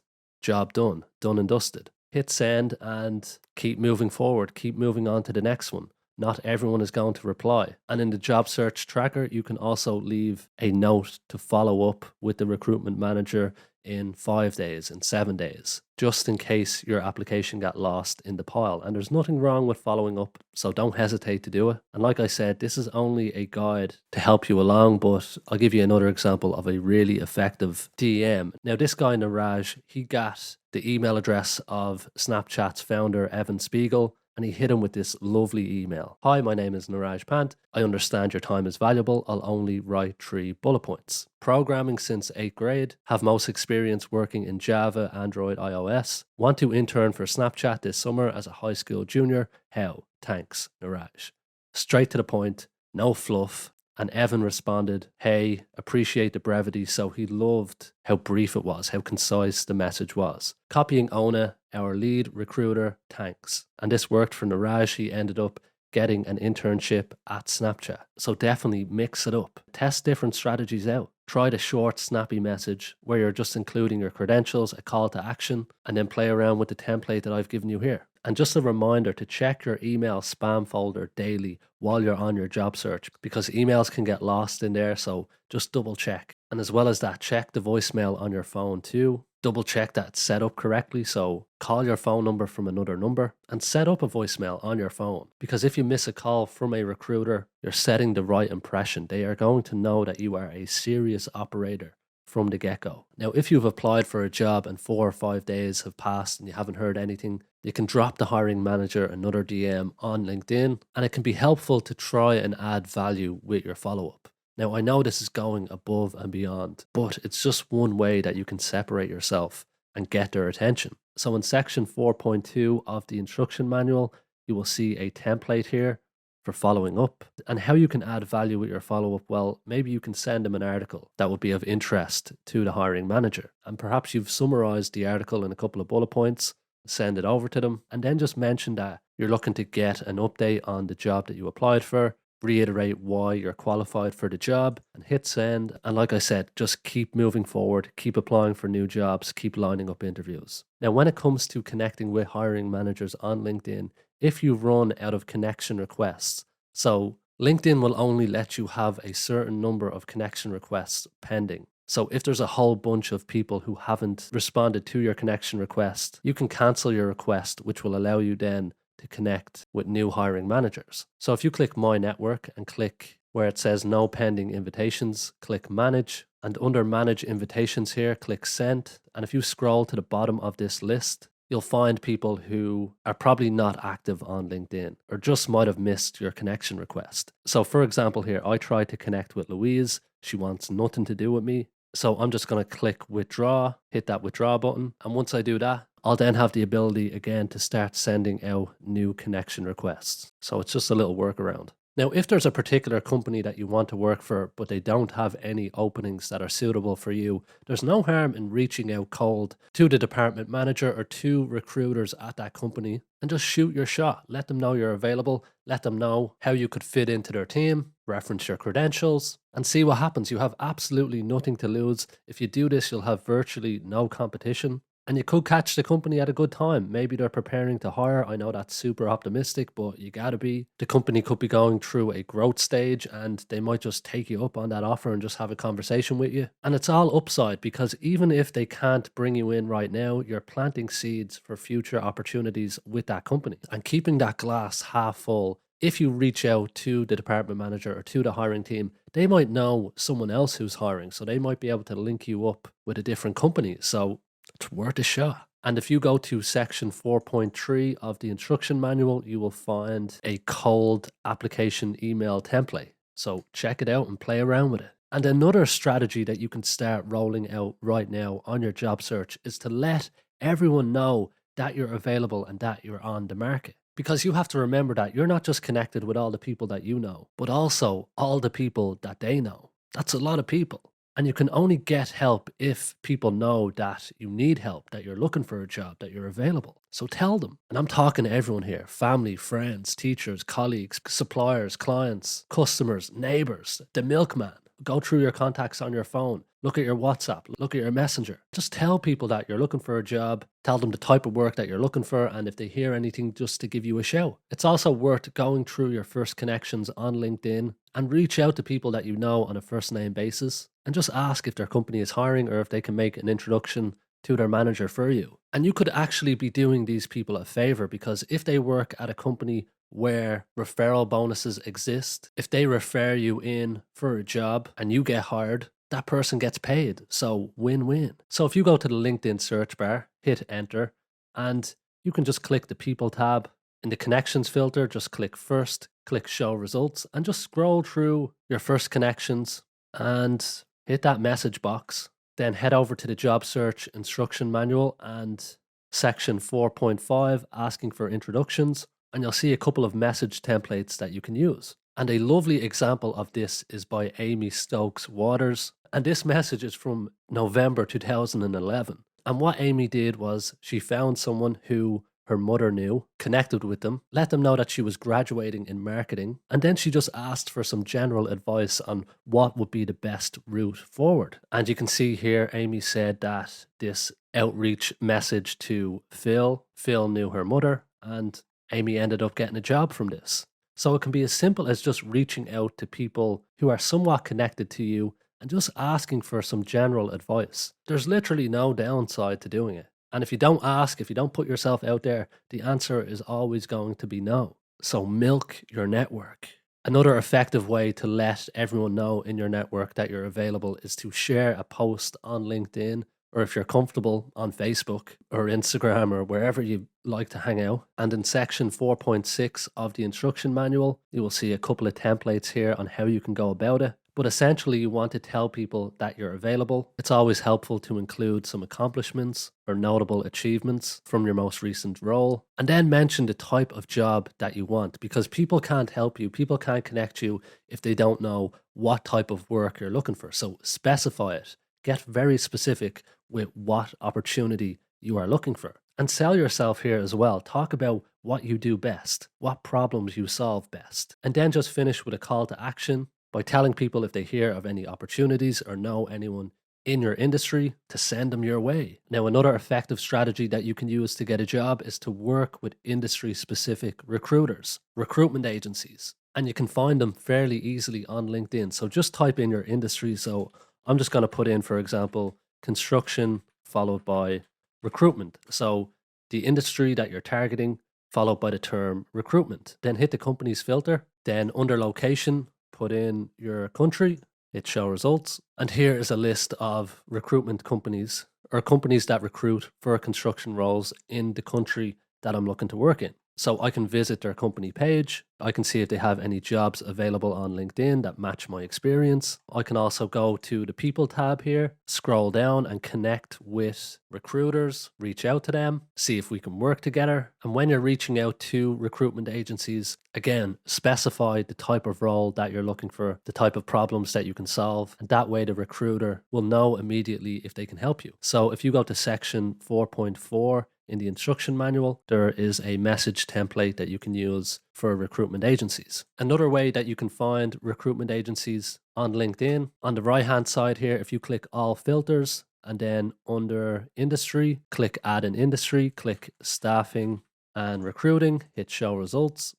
job done and dusted. Hit send and keep moving forward, keep moving on to the next one. not everyone is going to reply. And in the job search tracker, you can also leave a note to follow up with the recruitment manager in 5 days, in 7 days, just in case your application got lost in the pile. And there's nothing wrong with following up, so don't hesitate to do it. And like I said, this is only a guide to help you along, but I'll give you another example of a really effective DM. Now, this guy, Niraj, he got the email address of Snapchat's founder, Evan Spiegel, and he hit him with this lovely email. Hi, my name is Niraj Pant. I understand your time is valuable. I'll only write 3 bullet points. Programming since 8th grade. Have most experience working in Java, Android, iOS. Want to intern for Snapchat this summer as a high school junior. How? Thanks, Niraj. Straight to the point, no fluff. And Evan responded, hey, appreciate the brevity. So he loved how brief it was, how concise the message was. Copying Ona, our lead recruiter, thanks. And this worked for Niraj. He ended up getting an internship at Snapchat. So definitely mix it up. Test different strategies out. Try the short, snappy message where you're just including your credentials, a call to action, and then play around with the template that I've given you here. And just a reminder to check your email spam folder daily while you're on your job search, because emails can get lost in there. So just double check. And as well as that, check the voicemail on your phone too. Double check that it's set up correctly. So call your phone number from another number and set up a voicemail on your phone. Because if you miss a call from a recruiter, you're setting the right impression. They are going to know that you are a serious operator from the get-go. Now, if you've applied for a job and 4 or 5 days have passed and you haven't heard anything, you can drop the hiring manager another DM on LinkedIn, and it can be helpful to try and add value with your follow-up. Now, I know this is going above and beyond, but it's just one way that you can separate yourself and get their attention. So in section 4.2 of the instruction manual, you will see a template here for following up and how you can add value with your follow-up. Well, maybe you can send them an article that would be of interest to the hiring manager. And perhaps you've summarized the article in a couple of bullet points, send it over to them, and then just mention that you're looking to get an update on the job that you applied for, reiterate why you're qualified for the job, and hit send. And like I said, just keep moving forward, keep applying for new jobs, keep lining up interviews. Now, when it comes to connecting with hiring managers on LinkedIn, if you run out of connection requests, so LinkedIn will only let you have a certain number of connection requests pending. So if there's a whole bunch of people who haven't responded to your connection request, you can cancel your request, which will allow you then to connect with new hiring managers. So if you click My Network and click where it says No Pending Invitations, click Manage, and under Manage Invitations here, click Send. And if you scroll to the bottom of this list, you'll find people who are probably not active on LinkedIn or just might have missed your connection request. So for example here, I tried to connect with Louise. She wants nothing to do with me. So I'm just going to click withdraw, hit that withdraw button. And once I do that, I'll then have the ability again to start sending out new connection requests. So it's just a little workaround. Now, if there's a particular company that you want to work for, but they don't have any openings that are suitable for you, there's no harm in reaching out cold to the department manager or to recruiters at that company and just shoot your shot. Let them know you're available. Let them know how you could fit into their team, reference your credentials, and see what happens. You have absolutely nothing to lose. If you do this, you'll have virtually no competition. And you could catch the company at a good time. Maybe they're preparing to hire. I know that's super optimistic, but you gotta be. The company could be going through a growth stage and they might just take you up on that offer and just have a conversation with you. And it's all upside, because even if they can't bring you in right now, you're planting seeds for future opportunities with that company and keeping that glass half full. If you reach out to the department manager or to the hiring team, they might know someone else who's hiring. So they might be able to link you up with a different company. So it's worth a shot. And if you go to section 4.3 of the instruction manual, you will find a cold application email template. So check it out and play around with it. And another strategy that you can start rolling out right now on your job search is to let everyone know that you're available and that you're on the market. Because you have to remember that you're not just connected with all the people that you know, but also all the people that they know. That's a lot of people. And you can only get help if people know that you need help, that you're looking for a job, that you're available. So tell them. And I'm talking to everyone here: family, friends, teachers, colleagues, suppliers, clients, customers, neighbors, the milkman. Go through your contacts on your phone. Look at your WhatsApp. Look at your Messenger. Just tell people that you're looking for a job. Tell them the type of work that you're looking for. And if they hear anything, just to give you a shout. It's also worth going through your first connections on LinkedIn and reach out to people that you know on a first name basis and just ask if their company is hiring or if they can make an introduction to their manager for you. And you could actually be doing these people a favor, because if they work at a company where referral bonuses exist, if they refer you in for a job and you get hired, that person gets paid. So win-win. So if you go to the LinkedIn search bar, hit enter, and you can just click the people tab. In the connections filter, just click first, click show results, and just scroll through your first connections and hit that message box. Then head over to the job search instruction manual and section 4.5, asking for introductions, and you'll see a couple of message templates that you can use. And a lovely example of this is by Amy Stokes Waters. And this message is from November 2011. And what Amy did was she found someone who her mother knew, connected with them, let them know that she was graduating in marketing, and then she just asked for some general advice on what would be the best route forward. And you can see here, Amy said that this outreach message to Phil knew her mother, and Amy ended up getting a job from this. So it can be as simple as just reaching out to people who are somewhat connected to you and just asking for some general advice. There's literally no downside to doing it. And if you don't ask, if you don't put yourself out there, the answer is always going to be no. So milk your network. Another effective way to let everyone know in your network that you're available is to share a post on LinkedIn, or if you're comfortable, on Facebook or Instagram or wherever you like to hang out. And in section 4.6 of the instruction manual, you will see a couple of templates here on how you can go about it. But essentially, you want to tell people that you're available. It's always helpful to include some accomplishments or notable achievements from your most recent role. And then mention the type of job that you want, because people can't help you. People can't connect you if they don't know what type of work you're looking for. So specify it. Get very specific with what opportunity you are looking for. And sell yourself here as well. Talk about what you do best, what problems you solve best. And then just finish with a call to action by telling people, if they hear of any opportunities or know anyone in your industry, to send them your way. Now, another effective strategy that you can use to get a job is to work with industry-specific recruiters, recruitment agencies, and you can find them fairly easily on LinkedIn. So just type in your industry. So I'm just going to put in, for example, construction followed by recruitment. So the industry that you're targeting followed by the term recruitment. Then hit the company's filter. Then under location, put in your country, hit show results. And here is a list of recruitment companies, or companies that recruit for construction roles in the country that I'm looking to work in. So I can visit their company page. I can see if they have any jobs available on LinkedIn that match my experience. I can also go to the people tab here, scroll down and connect with recruiters, reach out to them, see if we can work together. And when you're reaching out to recruitment agencies, again, specify the type of role that you're looking for, the type of problems that you can solve. And that way the recruiter will know immediately if they can help you. So if you go to section 4.4, in the instruction manual, there is a message template that you can use for recruitment agencies. Another way that you can find recruitment agencies on LinkedIn, on the right-hand side here, if you click all filters and then under industry, click add an industry, click staffing and recruiting, hit show results,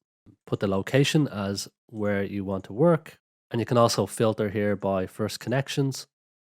put the location as where you want to work. And you can also filter here by first connections.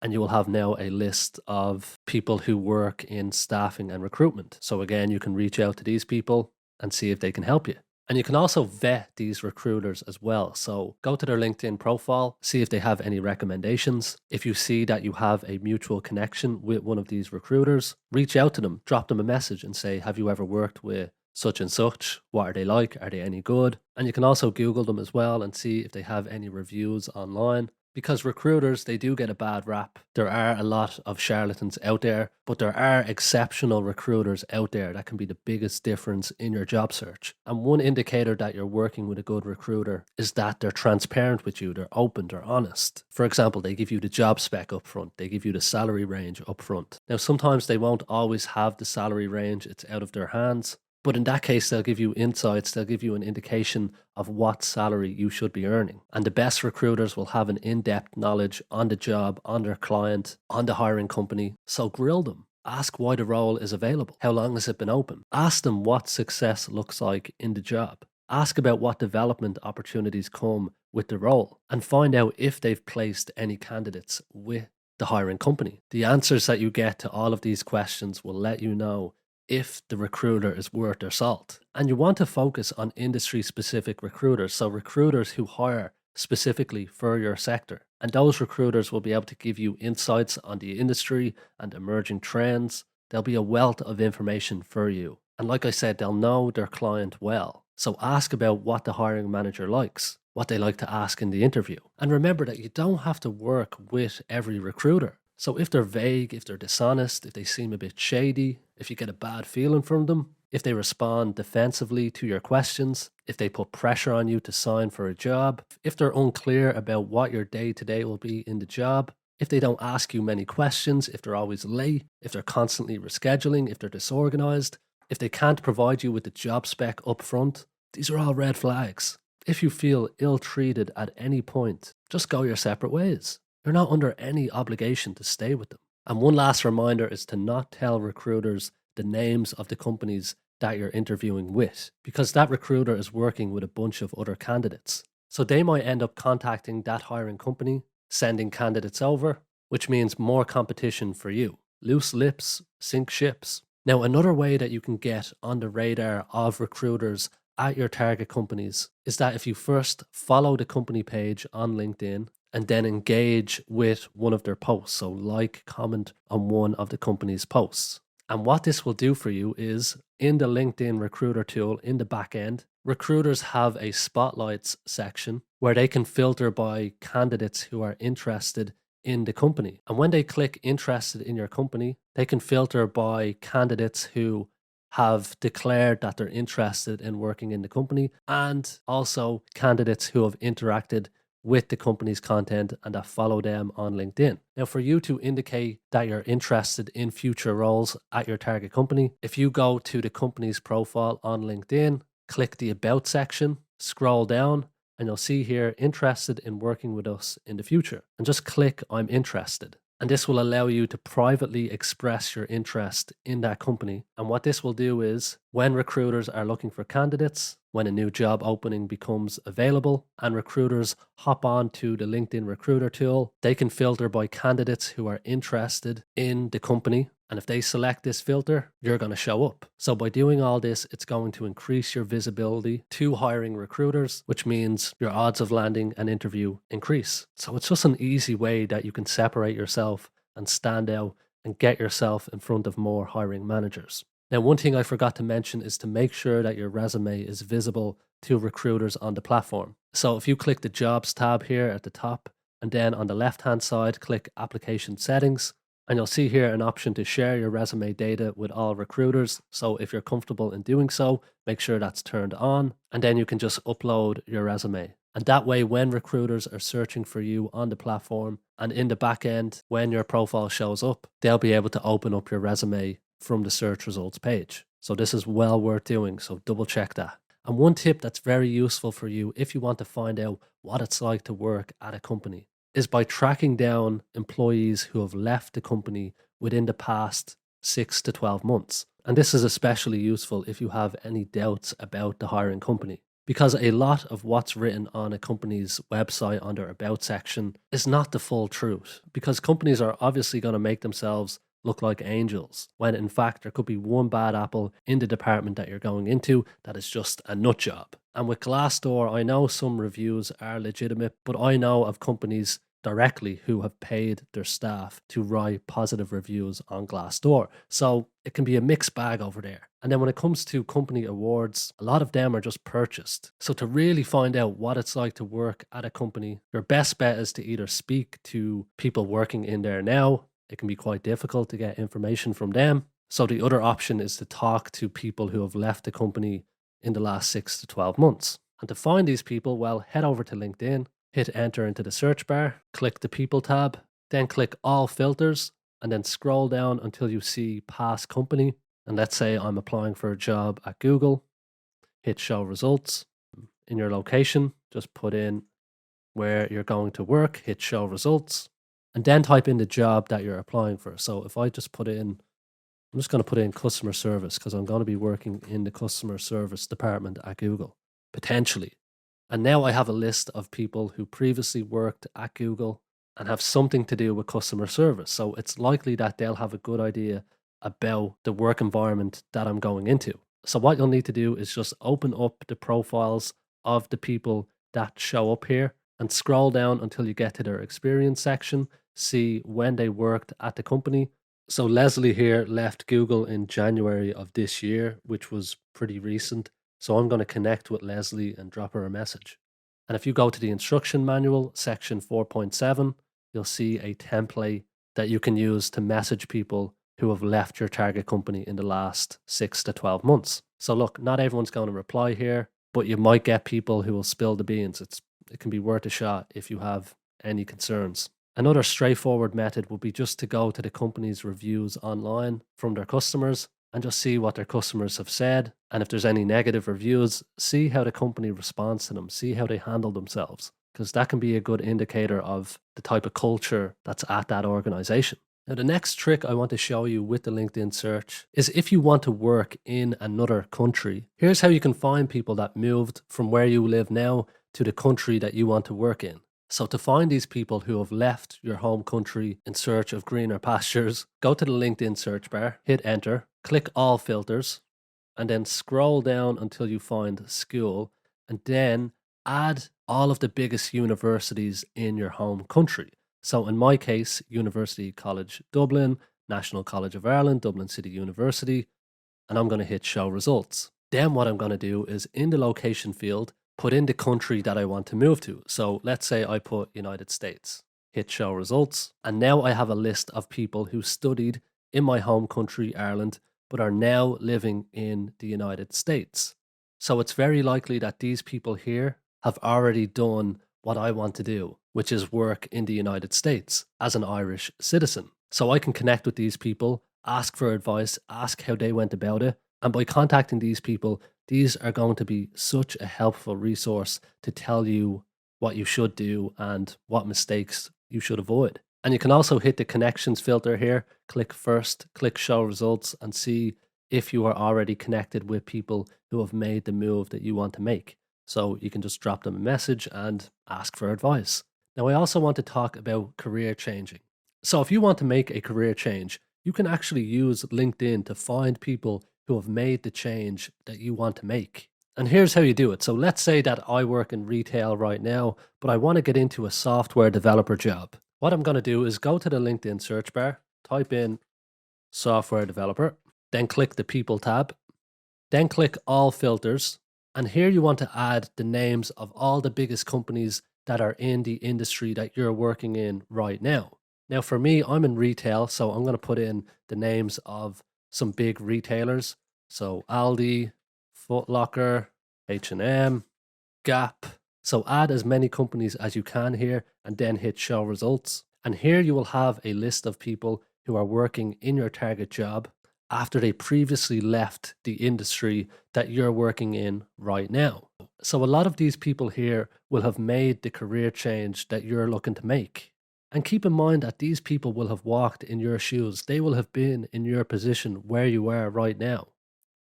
And you will have now a list of people who work in staffing and recruitment. So again, you can reach out to these people and see if they can help you. And you can also vet these recruiters as well. So go to their LinkedIn profile, see if they have any recommendations. If you see that you have a mutual connection with one of these recruiters, reach out to them, drop them a message and say, have you ever worked with such and such? What are they like? Are they any good? And you can also Google them as well and see if they have any reviews online. Because recruiters, they do get a bad rap. There are a lot of charlatans out there, but there are exceptional recruiters out there that can be the biggest difference in your job search. And one indicator that you're working with a good recruiter is that they're transparent with you, they're open, they're honest. For example, they give you the job spec up front, they give you the salary range up front. Now, sometimes they won't always have the salary range, it's out of their hands. But in that case, they'll give you insights, they'll give you an indication of what salary you should be earning. And the best recruiters will have an in-depth knowledge on the job, on their client, on the hiring company. So grill them. Ask why the role is available. How long has it been open? Ask them what success looks like in the job. Ask about what development opportunities come with the role and find out if they've placed any candidates with the hiring company. The answers that you get to all of these questions will let you know if the recruiter is worth their salt. And you want to focus on industry specific recruiters, so recruiters who hire specifically for your sector. And those recruiters will be able to give you insights on the industry and emerging trends. There'll be a wealth of information for you. And like I said, they'll know their client well. So ask about what the hiring manager likes, what they like to ask in the interview. And remember that you don't have to work with every recruiter. So if they're vague, if they're dishonest, if they seem a bit shady, if you get a bad feeling from them, if they respond defensively to your questions, if they put pressure on you to sign for a job, if they're unclear about what your day-to-day will be in the job, if they don't ask you many questions, if they're always late, if they're constantly rescheduling, if they're disorganized, if they can't provide you with the job spec up front, these are all red flags. If you feel ill-treated at any point, just go your separate ways. You're not under any obligation to stay with them. And one last reminder is to not tell recruiters the names of the companies that you're interviewing with, because that recruiter is working with a bunch of other candidates. So they might end up contacting that hiring company, sending candidates over, which means more competition for you. Loose lips sink ships. Now, another way that you can get on the radar of recruiters at your target companies is that if you first follow the company page on LinkedIn and then engage with one of their posts. So like, comment on one of the company's posts. And what this will do for you is in the LinkedIn recruiter tool in the back end, recruiters have a spotlights section where they can filter by candidates who are interested in the company. And when they click interested in your company, they can filter by candidates who have declared that they're interested in working in the company and also candidates who have interacted with the company's content and that follow them on LinkedIn. Now, for you to indicate that you're interested in future roles at your target company, if you go to the company's profile on LinkedIn, click the About section, scroll down, and you'll see here, interested in working with us in the future. And just click I'm interested. And this will allow you to privately express your interest in that company. And what this will do is when recruiters are looking for candidates, when a new job opening becomes available and recruiters hop on to the LinkedIn recruiter tool, they can filter by candidates who are interested in the company. And if they select this filter, you're going to show up. So by doing all this, it's going to increase your visibility to hiring recruiters, which means your odds of landing an interview increase. So it's just an easy way that you can separate yourself and stand out and get yourself in front of more hiring managers. Now, one thing I forgot to mention is to make sure that your resume is visible to recruiters on the platform. So if you click the Jobs tab here at the top, and then on the left-hand side, click Application Settings, and you'll see here an option to share your resume data with all recruiters. So if you're comfortable in doing so, make sure that's turned on, and then you can just upload your resume. And that way, when recruiters are searching for you on the platform and in the back end, when your profile shows up, they'll be able to open up your resume from the search results page. So this is well worth doing, so double check that. And one tip that's very useful for you if you want to find out what it's like to work at a company is by tracking down employees who have left the company within the past 6 to 12 months. And this is especially useful if you have any doubts about the hiring company, because a lot of what's written on a company's website on their About section is not the full truth, because companies are obviously going to make themselves look like angels, when in fact there could be one bad apple in the department that you're going into that is just a nut job. And with Glassdoor, I know some reviews are legitimate, but I know of companies directly who have paid their staff to write positive reviews on Glassdoor. So it can be a mixed bag over there. And then when it comes to company awards, a lot of them are just purchased. So to really find out what it's like to work at a company, your best bet is to either speak to people working in there now. It can be quite difficult to get information from them. So the other option is to talk to people who have left the company in the last 6 to 12 months. And to find these people, well, head over to LinkedIn, hit enter into the search bar, click the people tab, then click all filters, and then scroll down until you see past company. And let's say I'm applying for a job at Google, hit show results. In your location, just put in where you're going to work, hit show results, and then type in the job that you're applying for. So if I just put in, I'm just going to put in customer service because I'm going to be working in the customer service department at Google, potentially. And now I have a list of people who previously worked at Google and have something to do with customer service. So it's likely that they'll have a good idea about the work environment that I'm going into. So what you'll need to do is just open up the profiles of the people that show up here and scroll down until you get to their experience section, see when they worked at the company. So Leslie here left Google in January of this year, which was pretty recent. So I'm going to connect with Leslie and drop her a message. And if you go to the instruction manual, section 4.7, you'll see a template that you can use to message people who have left your target company in the last 6 to 12 months. So look, not everyone's going to reply here, but you might get people who will spill the beans. It can be worth a shot if you have any concerns. Another straightforward method would be just to go to the company's reviews online from their customers and just see what their customers have said. And if there's any negative reviews, see how the company responds to them, see how they handle themselves, because that can be a good indicator of the type of culture that's at that organization. Now, the next trick I want to show you with the LinkedIn search is if you want to work in another country, here's how you can find people that moved from where you live now to the country that you want to work in. So to find these people who have left your home country in search of greener pastures, go to the LinkedIn search bar, hit enter, click all filters, and then scroll down until you find school, and then add all of the biggest universities in your home country. So in my case, University College Dublin, National College of Ireland, Dublin City University, and I'm going to hit show results. Then what I'm going to do is in the location field, put in the country that I want to move to. So let's say I put United States, hit show results, and now I have a list of people who studied in my home country, Ireland, but are now living in the United States. So it's very likely that these people here have already done what I want to do, which is work in the United States as an Irish citizen. So I can connect with these people, ask for advice, ask how they went about it. And by contacting these people, these are going to be such a helpful resource to tell you what you should do and what mistakes you should avoid. And you can also hit the connections filter here, click first, click show results, and see if you are already connected with people who have made the move that you want to make. So you can just drop them a message and ask for advice. Now, I also want to talk about career changing. So if you want to make a career change, you can actually use LinkedIn to find people who have made the change that you want to make. And here's how you do it. So let's say that I work in retail right now, but I want to get into a software developer job. What I'm going to do is go to the LinkedIn search bar, type in software developer, then click the people tab, then click all filters. And here you want to add the names of all the biggest companies that are in the industry that you're working in right now. Now, for me, I'm in retail, so I'm going to put in the names of some big retailers. So Aldi, Foot Locker, H&M, Gap. So add as many companies as you can here and then hit show results. And here you will have a list of people who are working in your target job after they previously left the industry that you're working in right now. So a lot of these people here will have made the career change that you're looking to make. And keep in mind that these people will have walked in your shoes. They will have been in your position where you are right now.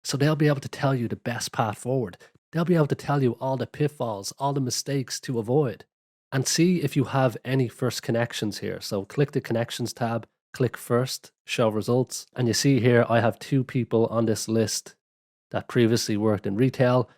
So they'll be able to tell you the best path forward. They'll be able to tell you all the pitfalls, all the mistakes to avoid. And see if you have any first connections here. So click the connections tab, click first, show results. And you see here, I have 2 people on this list that previously worked in retail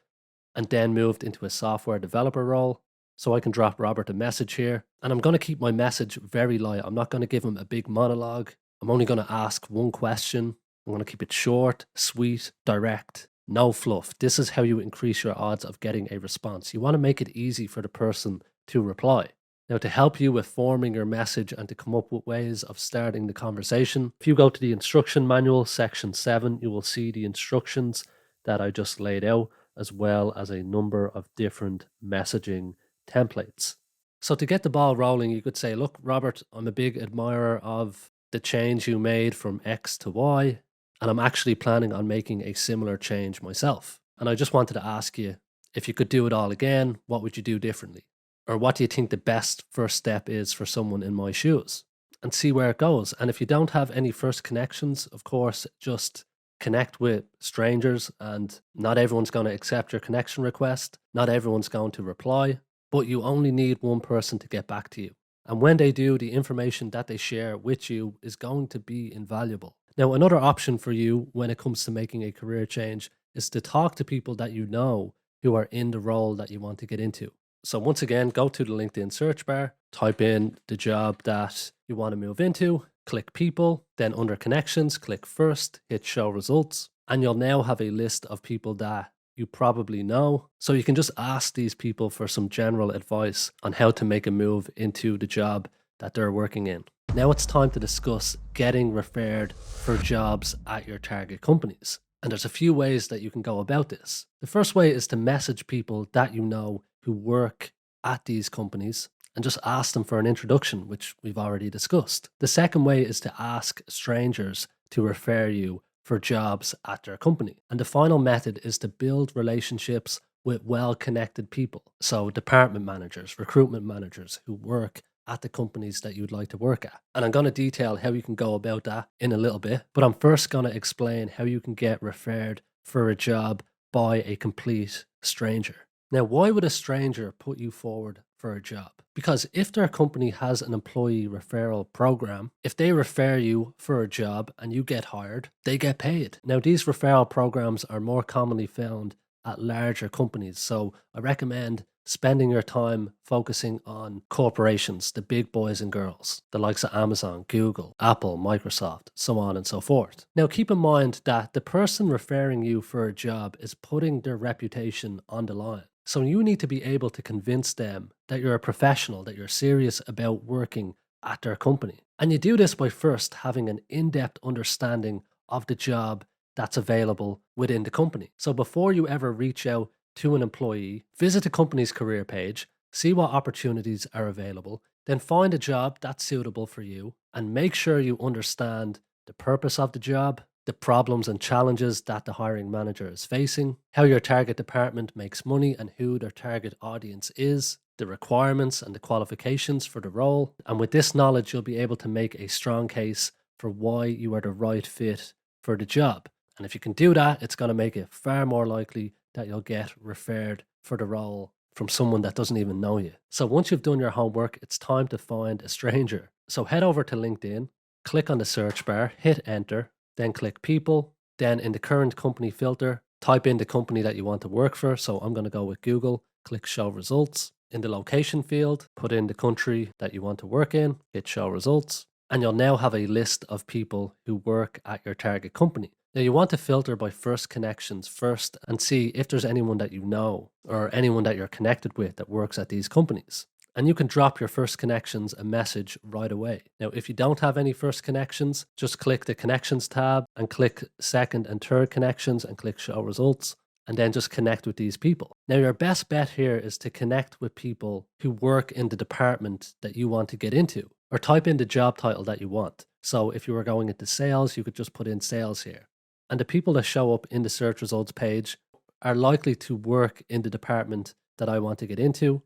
and then moved into a software developer role. So I can drop Robert a message here, and I'm going to keep my message very light. I'm not going to give him a big monologue. I'm only going to ask one question. I'm going to keep it short, sweet, direct, no fluff. This is how you increase your odds of getting a response. You want to make it easy for the person to reply. Now, to help you with forming your message and to come up with ways of starting the conversation, if you go to the instruction manual, section 7, you will see the instructions that I just laid out, as well as a number of different messaging templates. So to get the ball rolling, you could say, look, Robert, I'm a big admirer of the change you made from X to Y, and I'm actually planning on making a similar change myself. And I just wanted to ask you, if you could do it all again, what would you do differently? Or what do you think the best first step is for someone in my shoes? And see where it goes. And if you don't have any first connections, of course, just connect with strangers, and not everyone's going to accept your connection request. Not everyone's going to reply, but you only need one person to get back to you. And when they do, the information that they share with you is going to be invaluable. Now, another option for you when it comes to making a career change is to talk to people that you know who are in the role that you want to get into. So once again, go to the LinkedIn search bar, type in the job that you want to move into, click people, then under connections, click first, hit show results, and you'll now have a list of people that you probably know. So you can just ask these people for some general advice on how to make a move into the job that they're working in. Now it's time to discuss getting referred for jobs at your target companies. And there's a few ways that you can go about this. The first way is to message people that you know who work at these companies and just ask them for an introduction, which we've already discussed. The second way is to ask strangers to refer you for jobs at their company. And the final method is to build relationships with well-connected people. So department managers, recruitment managers who work at the companies that you'd like to work at. And I'm going to detail how you can go about that in a little bit, but I'm first going to explain how you can get referred for a job by a complete stranger. Now, why would a stranger put you forward for a job? Because if their company has an employee referral program, if they refer you for a job and you get hired, they get paid. Now, these referral programs are more commonly found at larger companies. So I recommend spending your time focusing on corporations, the big boys and girls, the likes of Amazon, Google, Apple, Microsoft, so on and so forth. Now, keep in mind that the person referring you for a job is putting their reputation on the line. So you need to be able to convince them that you're a professional, that you're serious about working at their company. And you do this by first having an in-depth understanding of the job that's available within the company. So before you ever reach out to an employee, visit the company's career page, see what opportunities are available, then find a job that's suitable for you, and make sure you understand the purpose of the job, the problems and challenges that the hiring manager is facing, how your target department makes money and who their target audience is, the requirements and the qualifications for the role. And with this knowledge, you'll be able to make a strong case for why you are the right fit for the job. And if you can do that, it's going to make it far more likely that you'll get referred for the role from someone that doesn't even know you. So once you've done your homework, it's time to find a stranger. So head over to LinkedIn, click on the search bar, hit enter, then click people. Then in the current company filter, type in the company that you want to work for. So I'm going to go with Google, click show results. In the location field, put in the country that you want to work in, hit show results. And you'll now have a list of people who work at your target company. Now you want to filter by first connections first and see if there's anyone that you know or anyone that you're connected with that works at these companies. And you can drop your first connections a message right away. Now, if you don't have any first connections, just click the connections tab and click second and third connections and click show results, and then just connect with these people. Now, your best bet here is to connect with people who work in the department that you want to get into, or type in the job title that you want. So if you were going into sales, you could just put in sales here. And the people that show up in the search results page are likely to work in the department that I want to get into.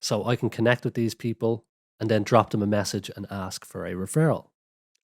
So I can connect with these people and then drop them a message and ask for a referral.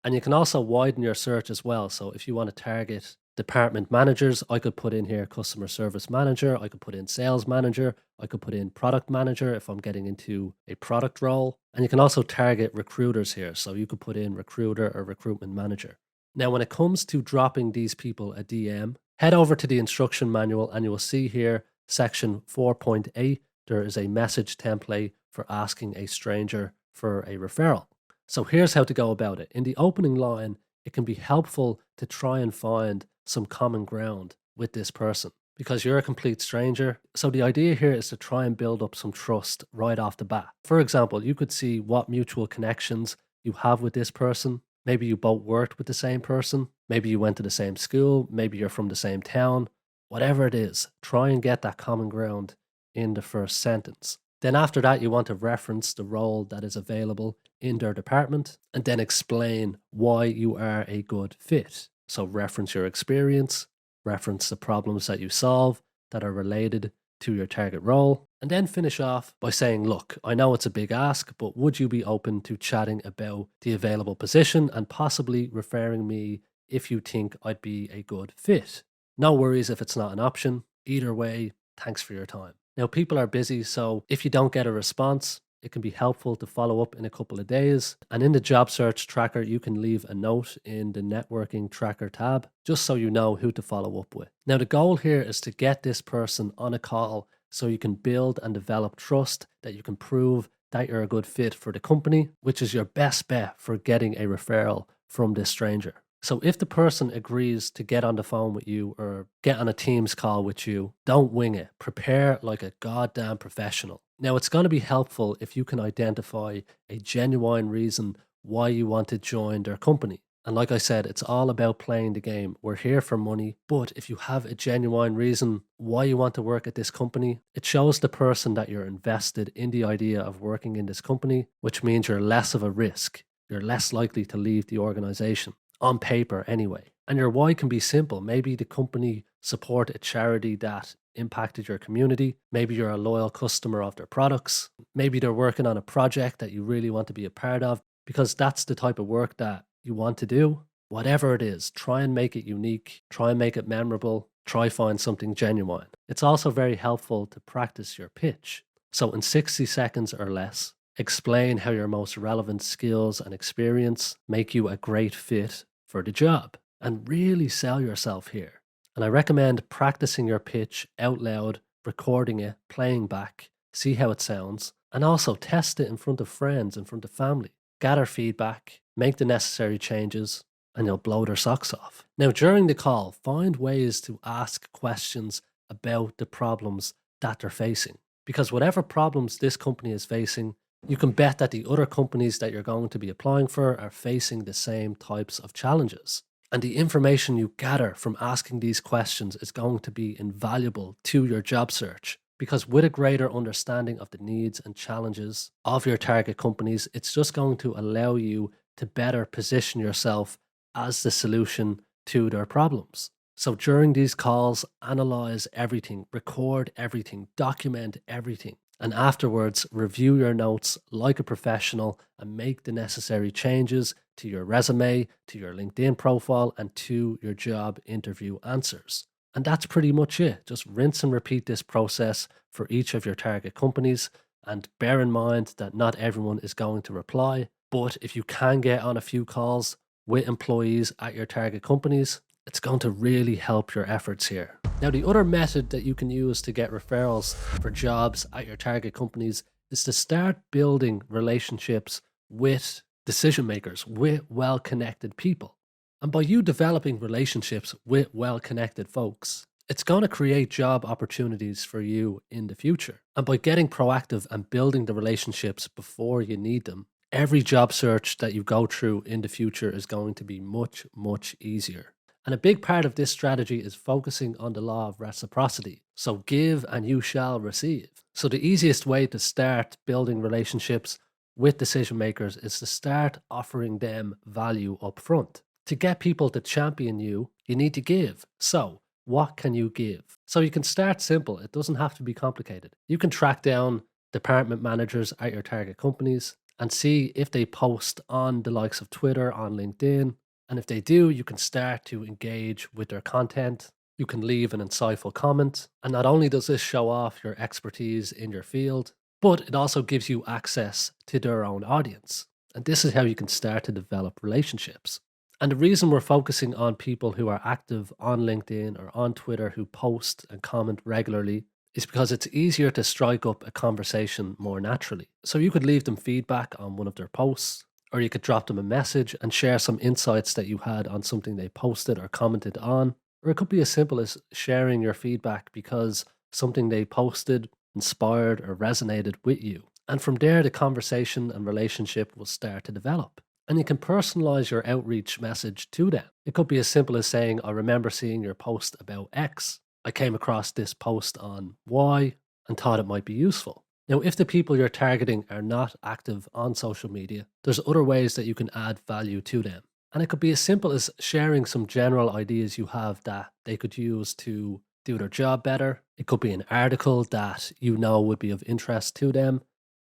And you can also widen your search as well. So if you want to target department managers, I could put in here customer service manager. I could put in sales manager. I could put in product manager if I'm getting into a product role. And you can also target recruiters here. So you could put in recruiter or recruitment manager. Now, when it comes to dropping these people a DM, head over to the instruction manual and you will see here section 4.8 there is a message template for asking a stranger for a referral. So here's how to go about it. In the opening line, it can be helpful to try and find some common ground with this person because you're a complete stranger. So the idea here is to try and build up some trust right off the bat. For example, you could see what mutual connections you have with this person. Maybe you both worked with the same person. Maybe you went to the same school. Maybe you're from the same town. Whatever it is, try and get that common ground in the first sentence. Then after that, you want to reference the role that is available in their department and then explain why you are a good fit. So reference your experience, reference the problems that you solve that are related to your target role, and then finish off by saying, look, I know it's a big ask, but would you be open to chatting about the available position and possibly referring me if you think I'd be a good fit? No worries if it's not an option. Either way, thanks for your time. Now, people are busy, so if you don't get a response, it can be helpful to follow up in a couple of days. And in the job search tracker, you can leave a note in the networking tracker tab, just so you know who to follow up with. Now, the goal here is to get this person on a call so you can build and develop trust, that you can prove that you're a good fit for the company, which is your best bet for getting a referral from this stranger. So if the person agrees to get on the phone with you or get on a Teams call with you, don't wing it. Prepare like a goddamn professional. Now, it's going to be helpful if you can identify a genuine reason why you want to join their company. And like I said, it's all about playing the game. We're here for money, but if you have a genuine reason why you want to work at this company, it shows the person that you're invested in the idea of working in this company, which means you're less of a risk. You're less likely to leave the organization. On paper anyway. And your why can be simple. Maybe the company support a charity that impacted your community. Maybe you're a loyal customer of their products. Maybe they're working on a project that you really want to be a part of because that's the type of work that you want to do. Whatever it is, try and make it unique. Try and make it memorable. Try find something genuine. It's also very helpful to practice your pitch. So in 60 seconds or less, explain how your most relevant skills and experience make you a great fit for the job, and really sell yourself here. And I recommend practicing your pitch out loud, recording it, playing back, see how it sounds, and also test it in front of friends, in front of family. Gather feedback, make the necessary changes, and you'll blow their socks off. Now, during the call, find ways to ask questions about the problems that they're facing. Because whatever problems this company is facing, you can bet that the other companies that you're going to be applying for are facing the same types of challenges. And the information you gather from asking these questions is going to be invaluable to your job search. Because with a greater understanding of the needs and challenges of your target companies, it's just going to allow you to better position yourself as the solution to their problems. So during these calls, analyze everything, record everything, document everything. And afterwards, review your notes like a professional and make the necessary changes to your resume, to your LinkedIn profile, and to your job interview answers. And that's pretty much it. Just rinse and repeat this process for each of your target companies. And bear in mind that not everyone is going to reply. But if you can get on a few calls with employees at your target companies, it's going to really help your efforts here. Now, the other method that you can use to get referrals for jobs at your target companies is to start building relationships with decision makers, with well-connected people. And by you developing relationships with well-connected folks, it's going to create job opportunities for you in the future. And by getting proactive and building the relationships before you need them, every job search that you go through in the future is going to be much, much easier. And a big part of this strategy is focusing on the law of reciprocity. So give and you shall receive. So the easiest way to start building relationships with decision makers is to start offering them value up front. To get people to champion you, you need to give. So what can you give? So you can start simple. It doesn't have to be complicated. You can track down department managers at your target companies and see if they post on the likes of Twitter, on LinkedIn. And if they do, you can start to engage with their content. You can leave an insightful comment. And not only does this show off your expertise in your field, but it also gives you access to their own audience. And this is how you can start to develop relationships. And the reason we're focusing on people who are active on LinkedIn or on Twitter, who post and comment regularly, is because it's easier to strike up a conversation more naturally. So you could leave them feedback on one of their posts, or you could drop them a message and share some insights that you had on something they posted or commented on. Or it could be as simple as sharing your feedback because something they posted inspired or resonated with you. And from there, the conversation and relationship will start to develop. And you can personalize your outreach message to them. It could be as simple as saying, I remember seeing your post about X. I came across this post on Y and thought it might be useful. Now, if the people you're targeting are not active on social media, there's other ways that you can add value to them. And it could be as simple as sharing some general ideas you have that they could use to do their job better. It could be an article that you know would be of interest to them,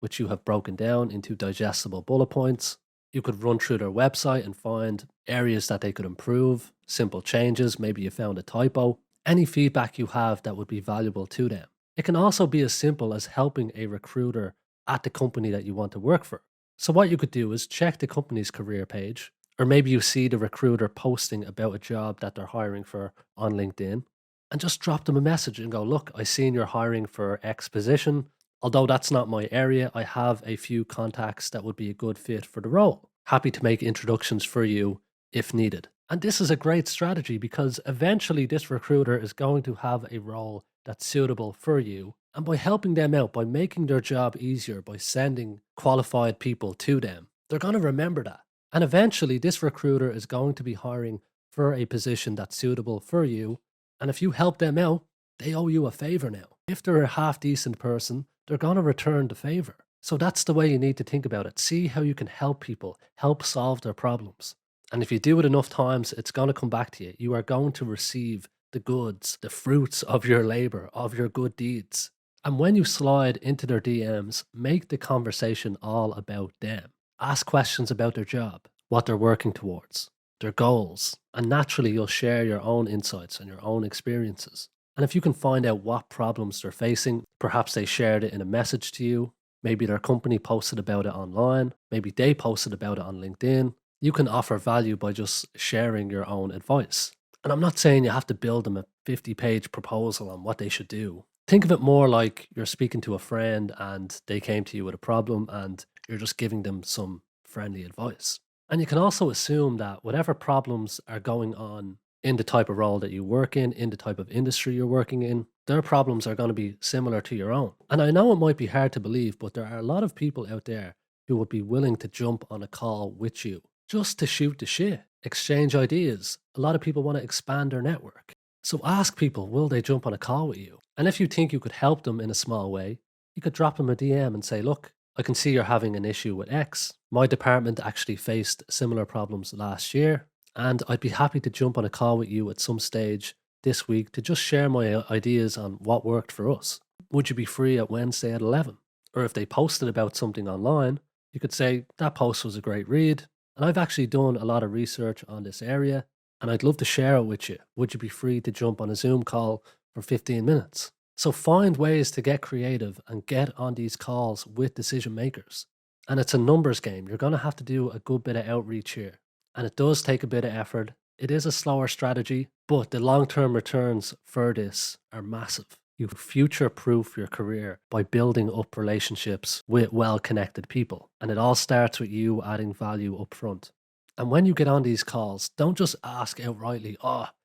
which you have broken down into digestible bullet points. You could run through their website and find areas that they could improve, simple changes, maybe you found a typo, any feedback you have that would be valuable to them. It can also be as simple as helping a recruiter at the company that you want to work for. So, what you could do is check the company's career page, or maybe you see the recruiter posting about a job that they're hiring for on LinkedIn, and just drop them a message and go, look, I seen you're hiring for X position. Although that's not my area, I have a few contacts that would be a good fit for the role. Happy to make introductions for you if needed. And this is a great strategy because eventually this recruiter is going to have a role that's suitable for you. And by helping them out, by making their job easier, by sending qualified people to them, they're going to remember that. And eventually, this recruiter is going to be hiring for a position that's suitable for you. And if you help them out, they owe you a favor now. If they're a half decent person, they're going to return the favor. So that's the way you need to think about it. See how you can help people, help solve their problems. And if you do it enough times, it's going to come back to you. You are going to receive the goods, the fruits of your labor, of your good deeds. And when you slide into their DMs, make the conversation all about them. Ask questions about their job, what they're working towards, their goals. And naturally, you'll share your own insights and your own experiences. And if you can find out what problems they're facing, perhaps they shared it in a message to you, maybe their company posted about it online, maybe they posted about it on LinkedIn, you can offer value by just sharing your own advice. And I'm not saying you have to build them a 50-page proposal on what they should do. Think of it more like you're speaking to a friend and they came to you with a problem and you're just giving them some friendly advice. And you can also assume that whatever problems are going on in the type of role that you work in the type of industry you're working in, their problems are going to be similar to your own. And I know it might be hard to believe, but there are a lot of people out there who would be willing to jump on a call with you just to shoot the shit, exchange ideas. A lot of people want to expand their network. So ask people, will they jump on a call with you? And if you think you could help them in a small way, you could drop them a DM and say, look, I can see you're having an issue with X. My department actually faced similar problems last year. And I'd be happy to jump on a call with you at some stage this week to just share my ideas on what worked for us. Would you be free at Wednesday at 11? Or if they posted about something online, you could say, that post was a great read. And I've actually done a lot of research on this area and I'd love to share it with you. Would you be free to jump on a Zoom call for 15 minutes? So find ways to get creative and get on these calls with decision makers. And it's a numbers game. You're going to have to do a good bit of outreach here. And it does take a bit of effort. It is a slower strategy, but the long-term returns for this are massive. You future-proof your career by building up relationships with well-connected people. And it all starts with you adding value up front. And when you get on these calls, don't just ask outrightly,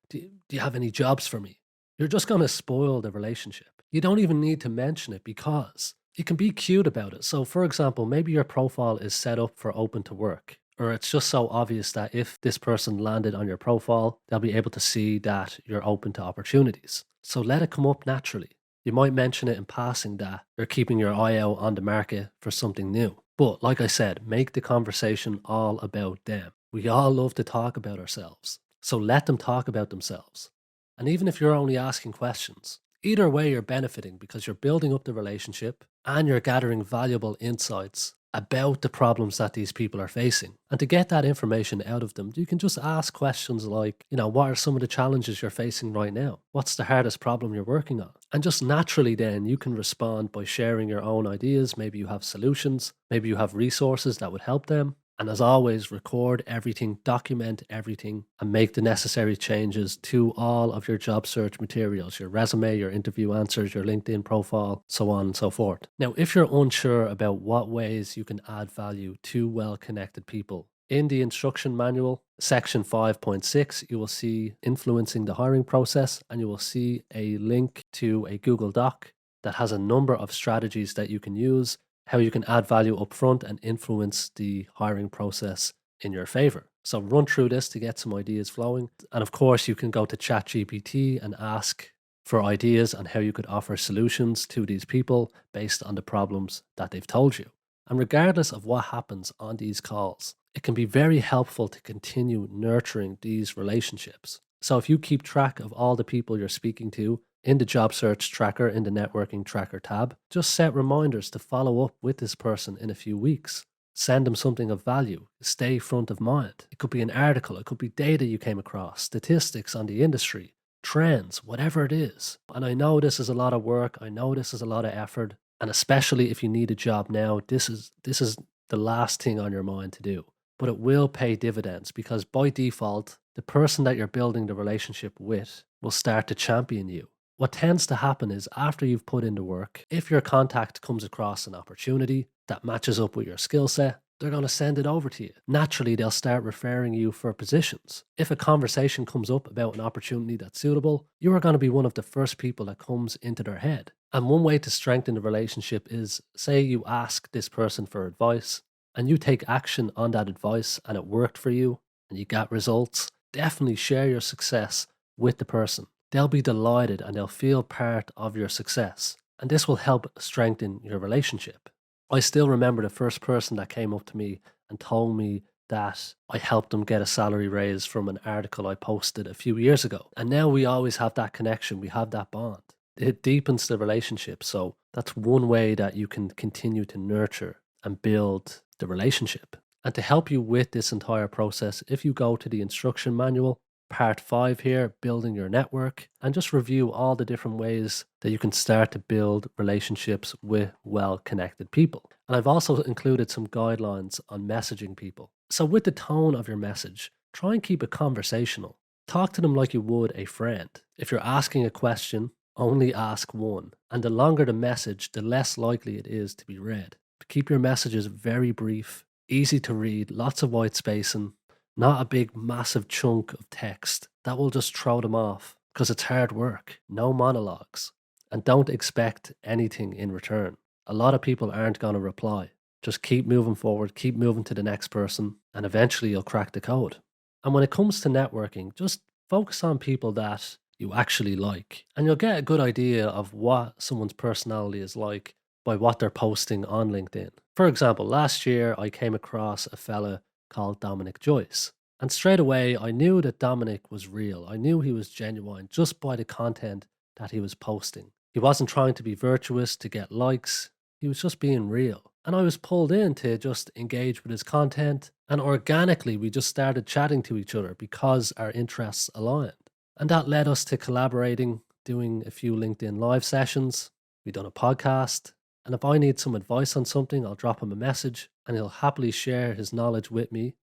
do you have any jobs for me? You're just going to spoil the relationship. You don't even need to mention it because you can be cute about it. So for example, maybe your profile is set up for open to work. Or it's just so obvious that if this person landed on your profile, they'll be able to see that you're open to opportunities. So let it come up naturally. You might mention it in passing that you're keeping your eye out on the market for something new. But like I said, make the conversation all about them. We all love to talk about ourselves. So let them talk about themselves. And even if you're only asking questions, either way you're benefiting because you're building up the relationship and you're gathering valuable insights about the problems that these people are facing. And to get that information out of them, you can just ask questions like, what are some of the challenges you're facing right now? What's the hardest problem you're working on? And just naturally then you can respond by sharing your own ideas. Maybe you have solutions, maybe you have resources that would help them. And as always, record everything, document everything, and make the necessary changes to all of your job search materials, your resume, your interview answers, your LinkedIn profile, so on and so forth. Now, if you're unsure about what ways you can add value to well connected people, in the instruction manual, section 5.6, you will see influencing the hiring process, and you will see a link to a Google Doc that has a number of strategies that you can use, how you can add value up front and influence the hiring process in your favor. So run through this to get some ideas flowing. And of course, you can go to ChatGPT and ask for ideas on how you could offer solutions to these people based on the problems that they've told you. And regardless of what happens on these calls, it can be very helpful to continue nurturing these relationships. So if you keep track of all the people you're speaking to in the job search tracker, in the networking tracker tab, just set reminders to follow up with this person in a few weeks. Send them something of value. Stay front of mind. It could be an article, it could be data you came across, statistics on the industry, trends, whatever it is. And I know this is a lot of work. I know this is a lot of effort. And especially if you need a job now, this is the last thing on your mind to do. But it will pay dividends because by default, the person that you're building the relationship with will start to champion you. What tends to happen is after you've put in the work, if your contact comes across an opportunity that matches up with your skill set, they're going to send it over to you. Naturally, they'll start referring you for positions. If a conversation comes up about an opportunity that's suitable, you are going to be one of the first people that comes into their head. And one way to strengthen the relationship is, say you ask this person for advice and you take action on that advice and it worked for you and you got results, definitely share your success with the person. They'll be delighted and they'll feel part of your success. And this will help strengthen your relationship. I still remember the first person that came up to me and told me that I helped them get a salary raise from an article I posted a few years ago. And now we always have that connection, we have that bond. It deepens the relationship. So that's one way that you can continue to nurture and build the relationship. And to help you with this entire process, if you go to the instruction manual, part 5 here, building your network, and just review all the different ways that you can start to build relationships with well-connected people. And I've also included some guidelines on messaging people. So with the tone of your message, try and keep it conversational. Talk to them like you would a friend. If you're asking a question, only ask one. And the longer the message, the less likely it is to be read. Keep your messages very brief, easy to read, lots of white spacing, not a big massive chunk of text. That will just throw them off because it's hard work. No monologues. And don't expect anything in return. A lot of people aren't going to reply. Just keep moving forward, keep moving to the next person, and eventually you'll crack the code. And when it comes to networking, just focus on people that you actually like. And you'll get a good idea of what someone's personality is like by what they're posting on LinkedIn. For example, last year I came across a fella called Dominic Joyce. And straight away, I knew that Dominic was real. I knew he was genuine just by the content that he was posting. He wasn't trying to be virtuous to get likes. He was just being real. And I was pulled in to just engage with his content. And organically, we just started chatting to each other because our interests aligned. And that led us to collaborating, doing a few LinkedIn live sessions. We done a podcast. And if I need some advice on something, I'll drop him a message and he'll happily share his knowledge with me,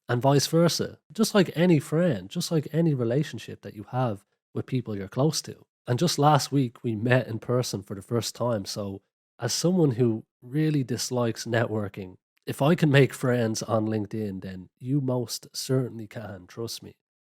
and vice versa. Just like any friend, just like any relationship that you have with people you're close to. And just last week, we met in person for the first time. So, as someone who really dislikes networking, if I can make friends on LinkedIn, then you most certainly can, trust me.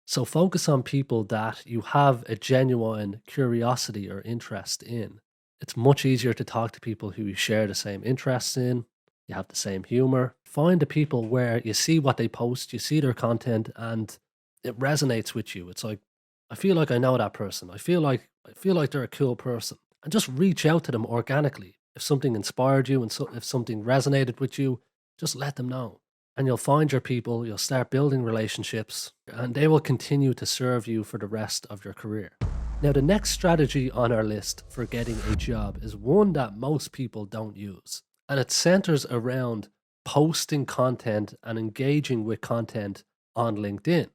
So, focus on people that you have a genuine curiosity or interest in. It's much easier to talk to people who you share the same interests in, you have the same humor. Find the people where you see what they post, you see their content, and it resonates with you. It's like, I feel like I know that person. I feel like they're a cool person. And just reach out to them organically. If something inspired you and if something resonated with you, just let them know. And you'll find your people, you'll start building relationships, and they will continue to serve you for the rest of your career. Now, the next strategy on our list for getting a job is one that most people don't use. And it centers around posting content and engaging with content on LinkedIn.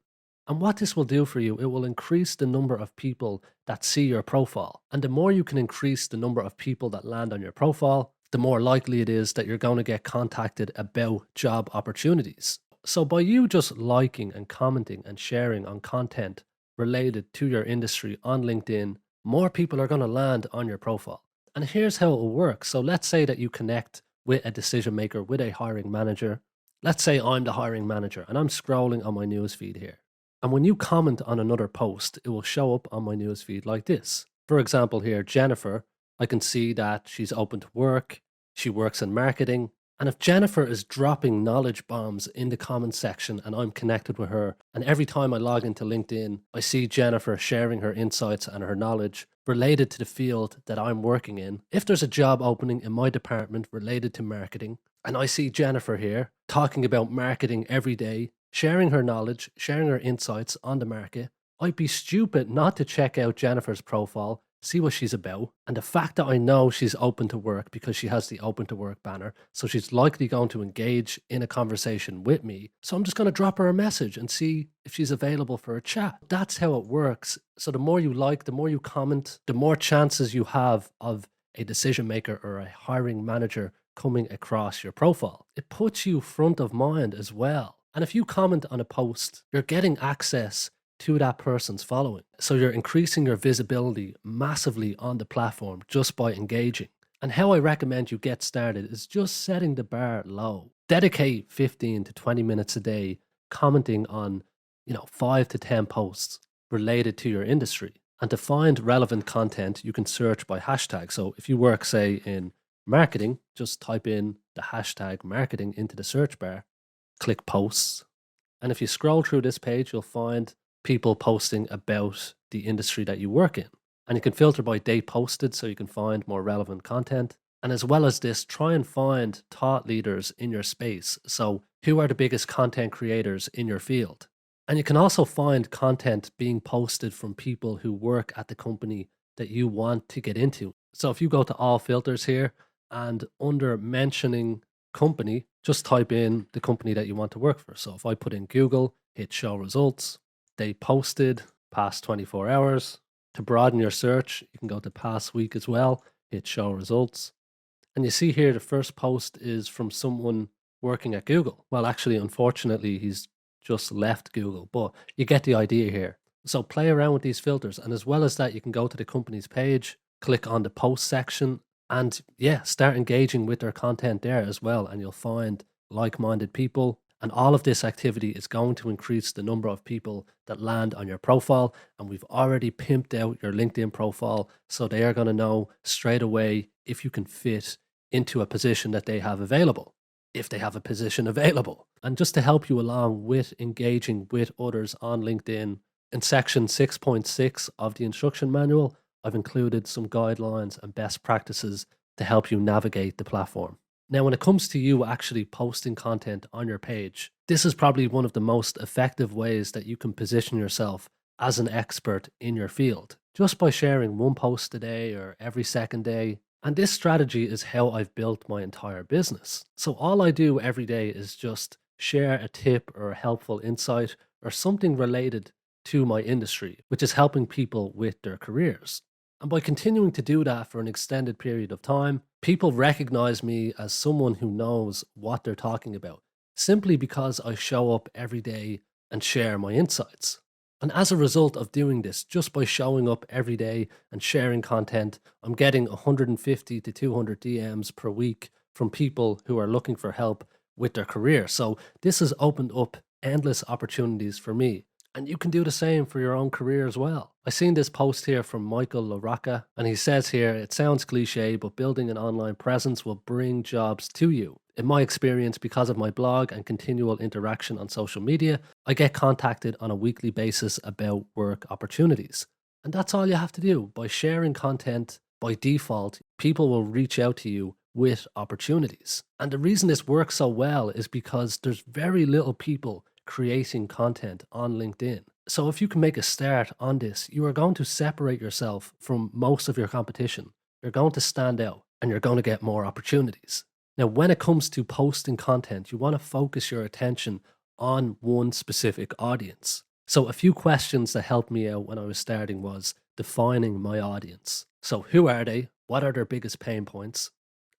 And what this will do for you, it will increase the number of people that see your profile. And the more you can increase the number of people that land on your profile, the the more likely it is that you're going to get contacted about job opportunities. So, by you just liking and commenting and sharing on content related to your industry on LinkedIn, more people are going to land on your profile. And here's how it will work. So, let's say that you connect with a decision maker, with a hiring manager. Let's say I'm the hiring manager and I'm scrolling on my newsfeed here. And when you comment on another post, it will show up on my newsfeed like this. For example, here, Jennifer, I can see that she's open to work, she works in marketing. And if Jennifer is dropping knowledge bombs in the comments section and I'm connected with her, and every time I log into LinkedIn, I see Jennifer sharing her insights and her knowledge related to the field that I'm working in. If there's a job opening in my department related to marketing, and I see Jennifer here talking about marketing every day, sharing her knowledge, sharing her insights on the market, I'd be stupid not to check out Jennifer's profile, see what she's about. And the fact that I know she's open to work because she has the open to work banner, so she's likely going to engage in a conversation with me. So I'm just going to drop her a message and see if she's available for a chat. That's how it works. So the more you like, the more you comment, the more chances you have of a decision maker or a hiring manager coming across your profile. It puts you front of mind as well. And if you comment on a post, you're getting access to that person's following. So you're increasing your visibility massively on the platform just by engaging. And how I recommend you get started is just setting the bar low. Dedicate 15 to 20 minutes a day commenting on, 5 to 10 posts related to your industry. And to find relevant content, you can search by hashtag. So if you work, say, in marketing, just type in the hashtag marketing into the search bar, click posts. And if you scroll through this page, you'll find people posting about the industry that you work in. And you can filter by date posted so you can find more relevant content. And as well as this, try and find thought leaders in your space. So, who are the biggest content creators in your field? And you can also find content being posted from people who work at the company that you want to get into. So, if you go to all filters here and under mentioning company, just type in the company that you want to work for. So, if I put in Google, hit show results, they posted past 24 hours. To broaden your search, you can go to past week as well, hit show results. And you see here the first post is from someone working at Google. Well, actually, unfortunately, he's just left Google, but you get the idea here. So play around with these filters. And as well as that, you can go to the company's page, click on the post section, and start engaging with their content there as well. And you'll find like-minded people. And all of this activity is going to increase the number of people that land on your profile. And we've already pimped out your LinkedIn profile. So they are going to know straight away if you can fit into a position that they have available, if they have a position available. And just to help you along with engaging with others on LinkedIn, in section 6.6 of the instruction manual, I've included some guidelines and best practices to help you navigate the platform. Now, when it comes to you actually posting content on your page, this is probably one of the most effective ways that you can position yourself as an expert in your field, just by sharing one post a day or every second day. And this strategy is how I've built my entire business. So all I do every day is just share a tip or a helpful insight or something related to my industry, which is helping people with their careers. And by continuing to do that for an extended period of time, people recognize me as someone who knows what they're talking about, simply because I show up every day and share my insights. And as a result of doing this, just by showing up every day and sharing content, I'm getting 150 to 200 DMs per week from people who are looking for help with their career. So this has opened up endless opportunities for me. And you can do the same for your own career as well. I seen this post here from Michael LaRocca, and he says here, it sounds cliche, but building an online presence will bring jobs to you. In my experience, because of my blog and continual interaction on social media, I get contacted on a weekly basis about work opportunities. And that's all you have to do. By sharing content, by default, people will reach out to you with opportunities. And the reason this works so well is because there's very little people creating content on LinkedIn. So if you can make a start on this, you are going to separate yourself from most of your competition. You're going to stand out and you're going to get more opportunities. Now, when it comes to posting content, you want to focus your attention on one specific audience. So a few questions that helped me out when I was starting was defining my audience. So who are they? What are their biggest pain points?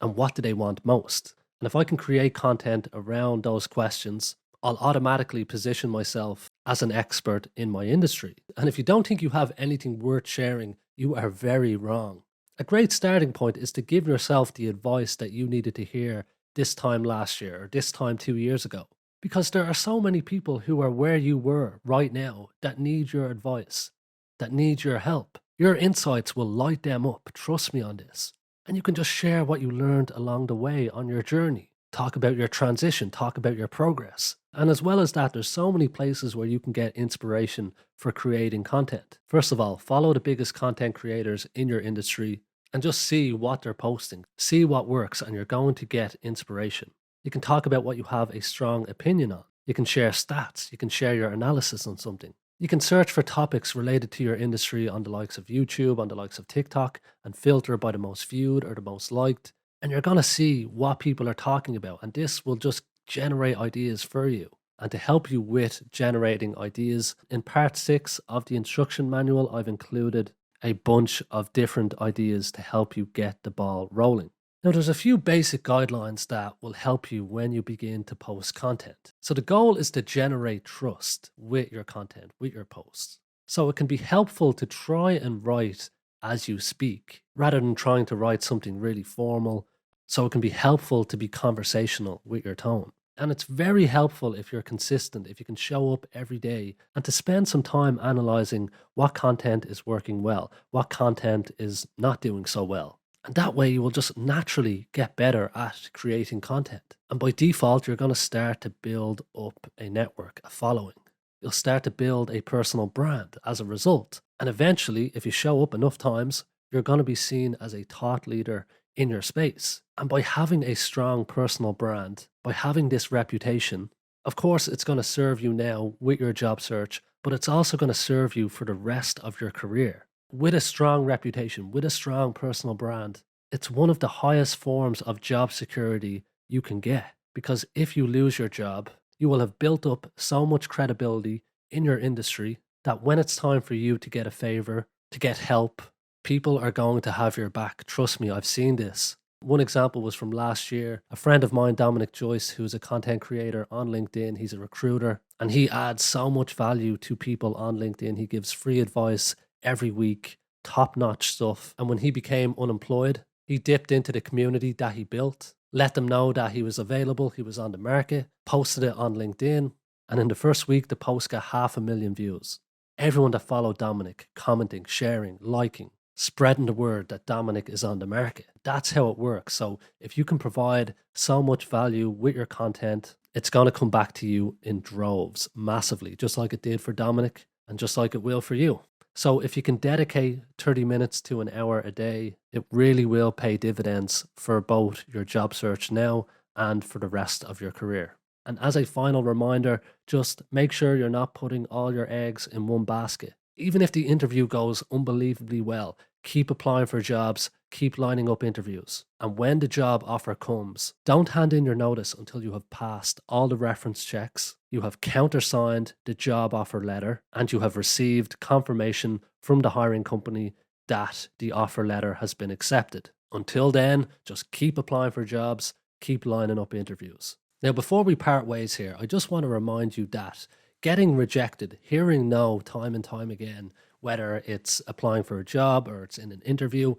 and what do they want most? And if I can create content around those questions, I'll automatically position myself as an expert in my industry. And if you don't think you have anything worth sharing, you are very wrong. A great starting point is to give yourself the advice that you needed to hear this time last year or this time 2 years ago. Because there are so many people who are where you were right now that need your advice, that need your help. Your insights will light them up. Trust me on this. And you can just share what you learned along the way on your journey. Talk about your transition, talk about your progress. And as well as that, there's so many places where you can get inspiration for creating content. First of all, follow the biggest content creators in your industry and just see what they're posting. See what works, and you're going to get inspiration. You can talk about what you have a strong opinion on. You can share stats. You can share your analysis on something. You can search for topics related to your industry on the likes of YouTube, on the likes of TikTok, and filter by the most viewed or the most liked. And you're going to see what people are talking about. And this will just generate ideas for you. And to help you with generating ideas, in part 6 of the instruction manual, I've included a bunch of different ideas to help you get the ball rolling. Now, there's a few basic guidelines that will help you when you begin to post content. So the goal is to generate trust with your content, with your posts. So it can be helpful to try and write as you speak rather than trying to write something really formal. So it can be helpful to be conversational with your tone. And it's very helpful if you're consistent, if you can show up every day and to spend some time analyzing what content is working well, what content is not doing so well. And that way you will just naturally get better at creating content. And by default, you're going to start to build up a network, a following. You'll start to build a personal brand as a result. And eventually, if you show up enough times, you're going to be seen as a thought leader in your space. And by having a strong personal brand, by having this reputation, of course, it's going to serve you now with your job search, but it's also going to serve you for the rest of your career. With a strong reputation, with a strong personal brand, it's one of the highest forms of job security you can get. Because if you lose your job, you will have built up so much credibility in your industry that when it's time for you to get a favor, to get help, people are going to have your back. Trust me, I've seen this. One example was from last year. A friend of mine, Dominic Joyce, who's a content creator on LinkedIn, he's a recruiter, and he adds so much value to people on LinkedIn. He gives free advice every week, top-notch stuff. And when he became unemployed, he dipped into the community that he built, let them know that he was available, he was on the market, posted it on LinkedIn, and in the first week, the post got 500,000 views. Everyone that followed Dominic, commenting, sharing, liking, spreading the word that Dominic is on the market. That's how it works. So if you can provide so much value with your content, it's going to come back to you in droves, massively, just like it did for Dominic and just like it will for you. So if you can dedicate 30 minutes to an hour a day, it really will pay dividends for both your job search now and for the rest of your career. And as a final reminder, just make sure you're not putting all your eggs in one basket. Even if the interview goes unbelievably well, keep applying for jobs, keep lining up interviews. And when the job offer comes, don't hand in your notice until you have passed all the reference checks, you have countersigned the job offer letter, and you have received confirmation from the hiring company that the offer letter has been accepted. Until then, just keep applying for jobs, keep lining up interviews. Now, before we part ways here, I just want to remind you that getting rejected, hearing no time and time again, whether it's applying for a job or it's in an interview,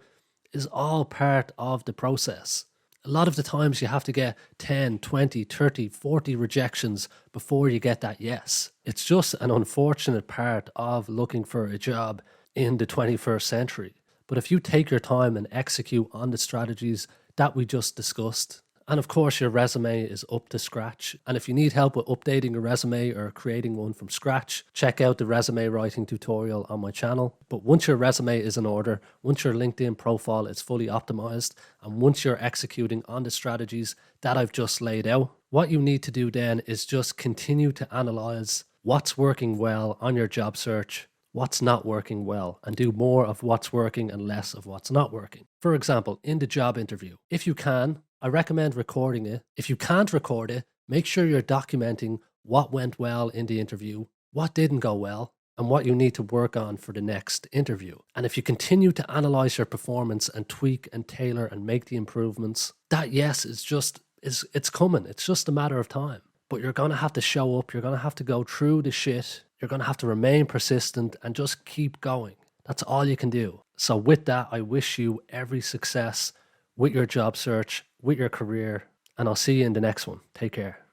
is all part of the process. A lot of the times you have to get 10, 20, 30, 40 rejections before you get that yes. It's just an unfortunate part of looking for a job in the 21st century. But if you take your time and execute on the strategies that we just discussed, and of course, your resume is up to scratch. And if you need help with updating a resume or creating one from scratch, check out the resume writing tutorial on my channel. But once your resume is in order, once your LinkedIn profile is fully optimized, and once you're executing on the strategies that I've just laid out, what you need to do then is just continue to analyze what's working well on your job search, what's not working well, and do more of what's working and less of what's not working. For example, in the job interview, if you can, I recommend recording it. If you can't record it, make sure you're documenting what went well in the interview, what didn't go well, and what you need to work on for the next interview. And if you continue to analyze your performance and tweak and tailor and make the improvements, that yes is just is it's coming. It's just a matter of time. But you're going to have to show up, you're going to have to go through the shit, you're going to have to remain persistent and just keep going. That's all you can do. So with that, I wish you every success with your job search, with your career, and I'll see you in the next one. Take care.